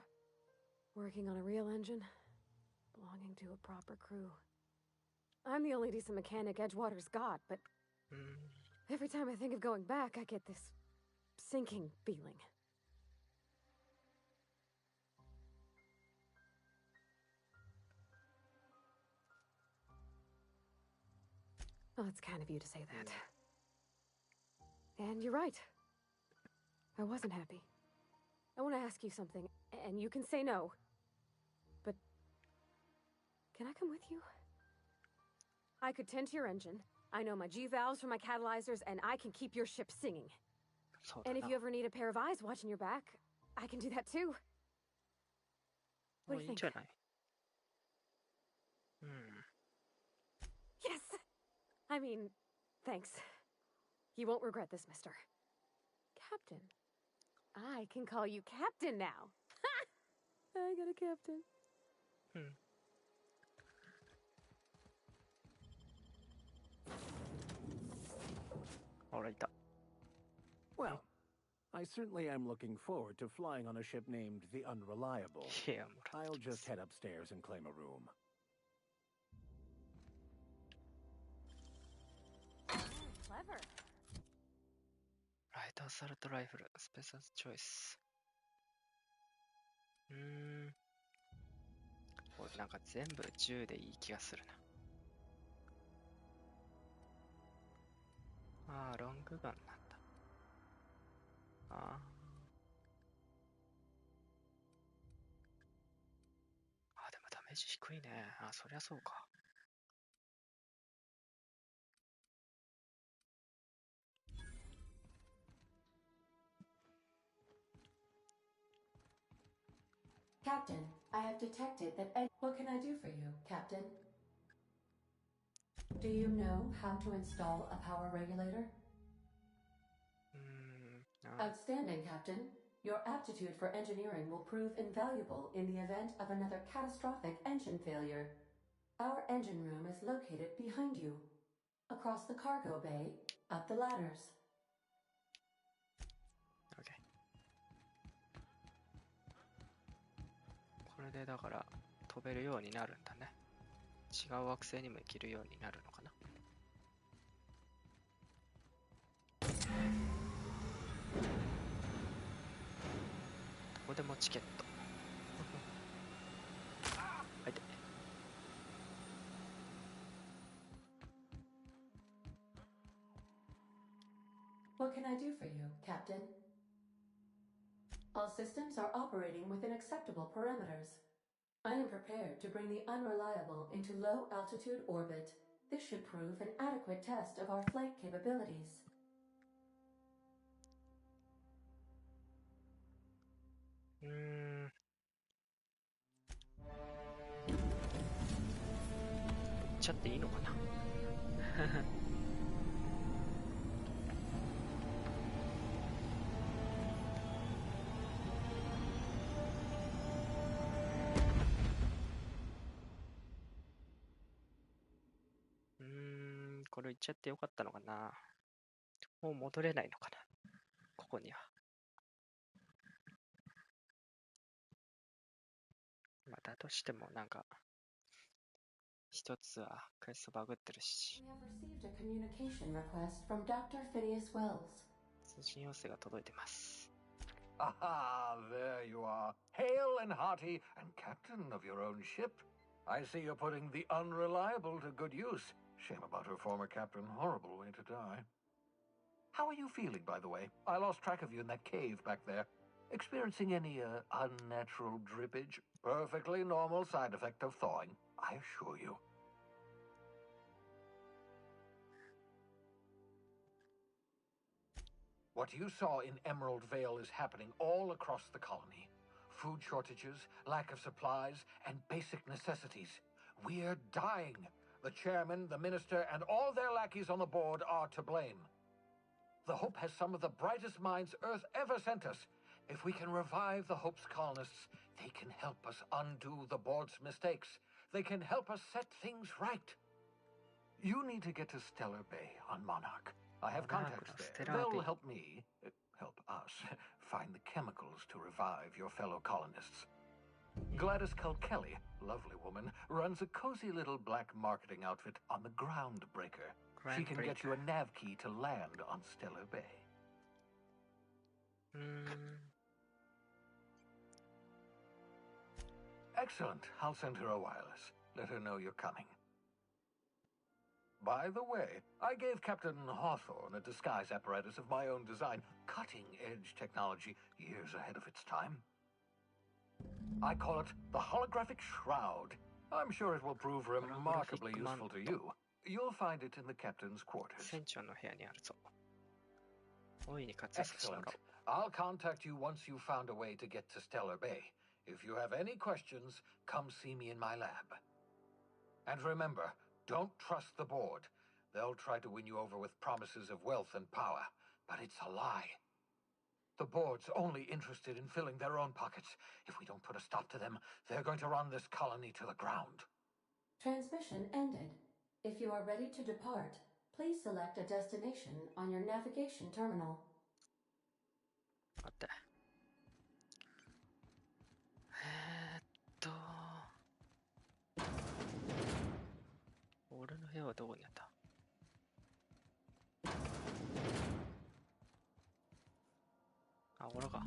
working on a real engine, belonging to a proper crew. I'm the only decent mechanic Edgewater's got, but every time I think of going back, I get this sinking feeling. Well, it's kind of you to say that. And you're right. I wasn't happy. I want to ask you something, and you can say no. But can I come with you? I could tend to your engine. I know my G-valves for my catalyzers, and I can keep your ship singing. And if you ever need a pair of eyes watching your back, I can do that too. What do you think? Yes! I mean, thanks. You won't regret this, mister. Captain. I can call you Captain now. Ha! I got a captain. Alright. Well, I certainly am looking forward to flying on a ship named the Unreliable. Yeah, I'll just head upstairs and claim a room. Clever. ライトアサルトライフル、スペシャルチョイス。これなんか全部10でいい気がするな。ああ、ロングガンなんだ。ああ、でもダメージ低いね。あ、そりゃそうか。Captain, I have detected that. What can I do for you, Captain? Do you know how to install a power regulator? Outstanding, Captain. Your aptitude for engineering will prove invaluable in the event of another catastrophic engine failure. Our engine room is located behind you. Across the cargo bay, up the ladders. Okay. これでだから飛べるようになるんだね。違う惑星にも行けるようになるのかな。どこでもチケット。はい。What can I do for you, Captain? All systems are operating within acceptable parameters. I am prepared to bring the Unreliable into low-altitude orbit. This should prove an adequate test of our flight capabilities.行っちゃっていいのかな。これ行っちゃってよかったのかな。もう戻れないのかな、ここには。まあ、だとしてもなんか一つはクエストバグってるし。通信要請が届いてます。Ah, there you are, hale and hearty and captain of your own ship. I see you're putting the Unreliable to good use. Shame about her former captain. Horrible way to die. How are you feeling, by the way? I lost track of you in that cave back there. Experiencing any unnatural drippage? Perfectly normal side effect of thawing, I assure you. What you saw in Emerald Vale is happening all across the colony. Food shortages, lack of supplies, and basic necessities. We're dying. The chairman, the minister, and all their lackeys on the board are to blame. The Hope has some of the brightest minds Earth ever sent us. If we can revive the Hope's colonists, they can help us undo the board's mistakes. They can help us set things right. You need to get to Stellar Bay on Monarch. I have contacts there. They'll help me, help us, find the chemicals to revive your fellow colonists. Gladys Kilkelly, lovely woman, runs a cozy little black marketing outfit on the Groundbreaker. She can get you a nav key to land on Stellar Bay. Excellent. I'll send her a wireless. Let her know you're coming. By the way, I gave Captain Hawthorne a disguise apparatus of my own design, cutting-edge technology years ahead of its time. I call it the Holographic Shroud. I'm sure it will prove remarkably useful to you. You'll find it in the captain's quarters. Excellent. I'll contact you once you've found a way to get to Stellar Bay. If you have any questions, come see me in my lab. And remember, don't trust the board. They'll try to win you over with promises of wealth and power, but it's a lie. The board's only interested in filling their own pockets. If we don't put a stop to them, they're going to run this colony to the ground. Transmission ended. If you are ready to depart, please select a destination on your navigation terminal. 待って。俺の部屋はどこにあった？あ、これか。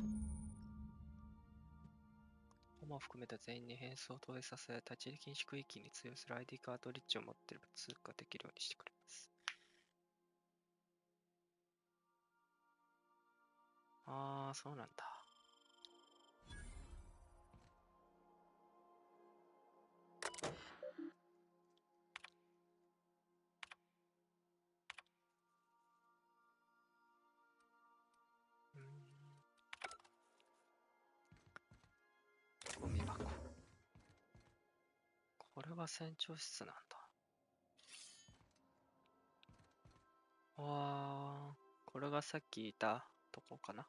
ホモを含めた全員に変装を投影させ、立ち入り禁止区域に通用する ID カートリッジを持っていれば通過できるようにしてくれます。あー、そうなんだ。ゴミ箱。これは船長室なんだ。わー、これがさっきいたとこかな。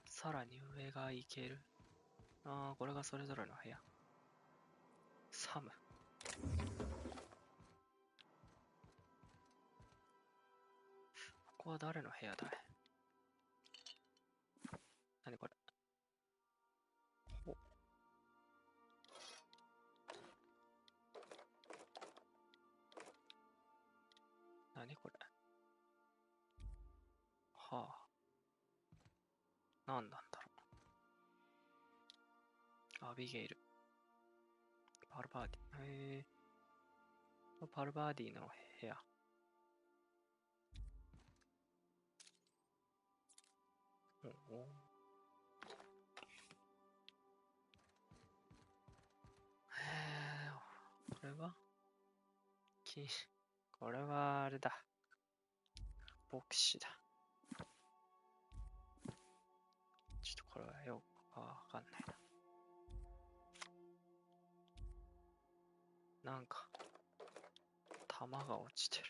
さらに上が行ける。あー、これがそれぞれの部屋。サム。ここは誰の部屋だい？何これ？ほ。何これ？はあ。何なんだろう。アビゲイル。パルバーディ。へえ。パルバーディの部屋。おお。これはこれはあれだ。牧師だ。ちょっとこれはよくわかんないな。なんか、弾が落ちてる。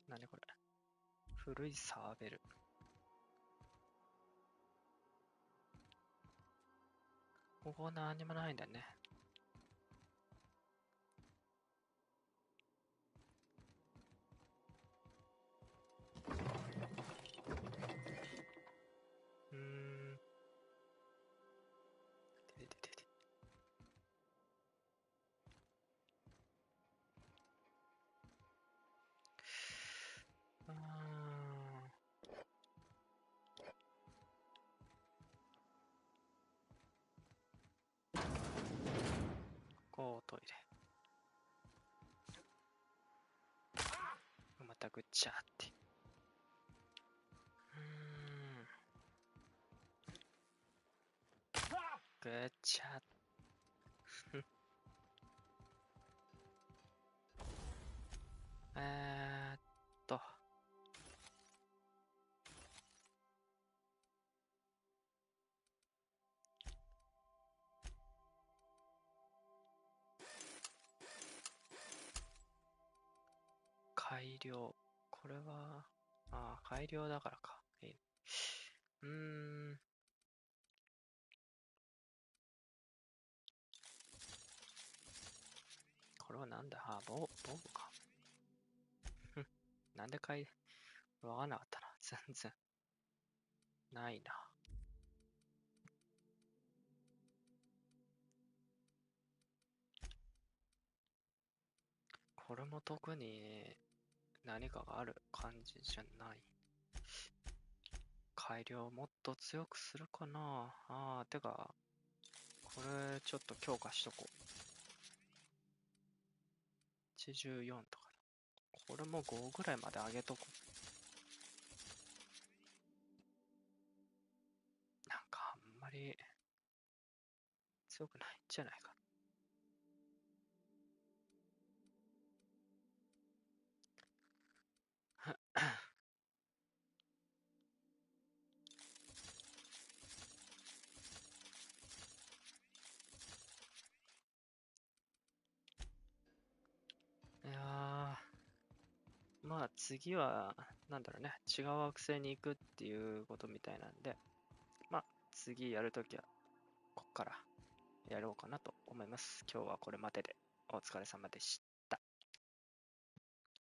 何これ？古いサーベル。ここは何にもないんだね。いで。またぐっちゃって。ぐっちゃ改良。これは、改良だからか。これはなんだ？ボブか。なんでわかんなかったな。全然。ないな。これも特に何かがある感じじゃない。改良もっと強くするかな。てか、これちょっと強化しとこう。84とか。これも5ぐらいまで上げとこう。なんかあんまり強くないんじゃないか。いやー、まあ次は、なんだろうね、違う惑星に行くっていうことみたいなんで、まあ次やるときは、こっからやろうかなと思います。今日はこれまででお疲れ様でした。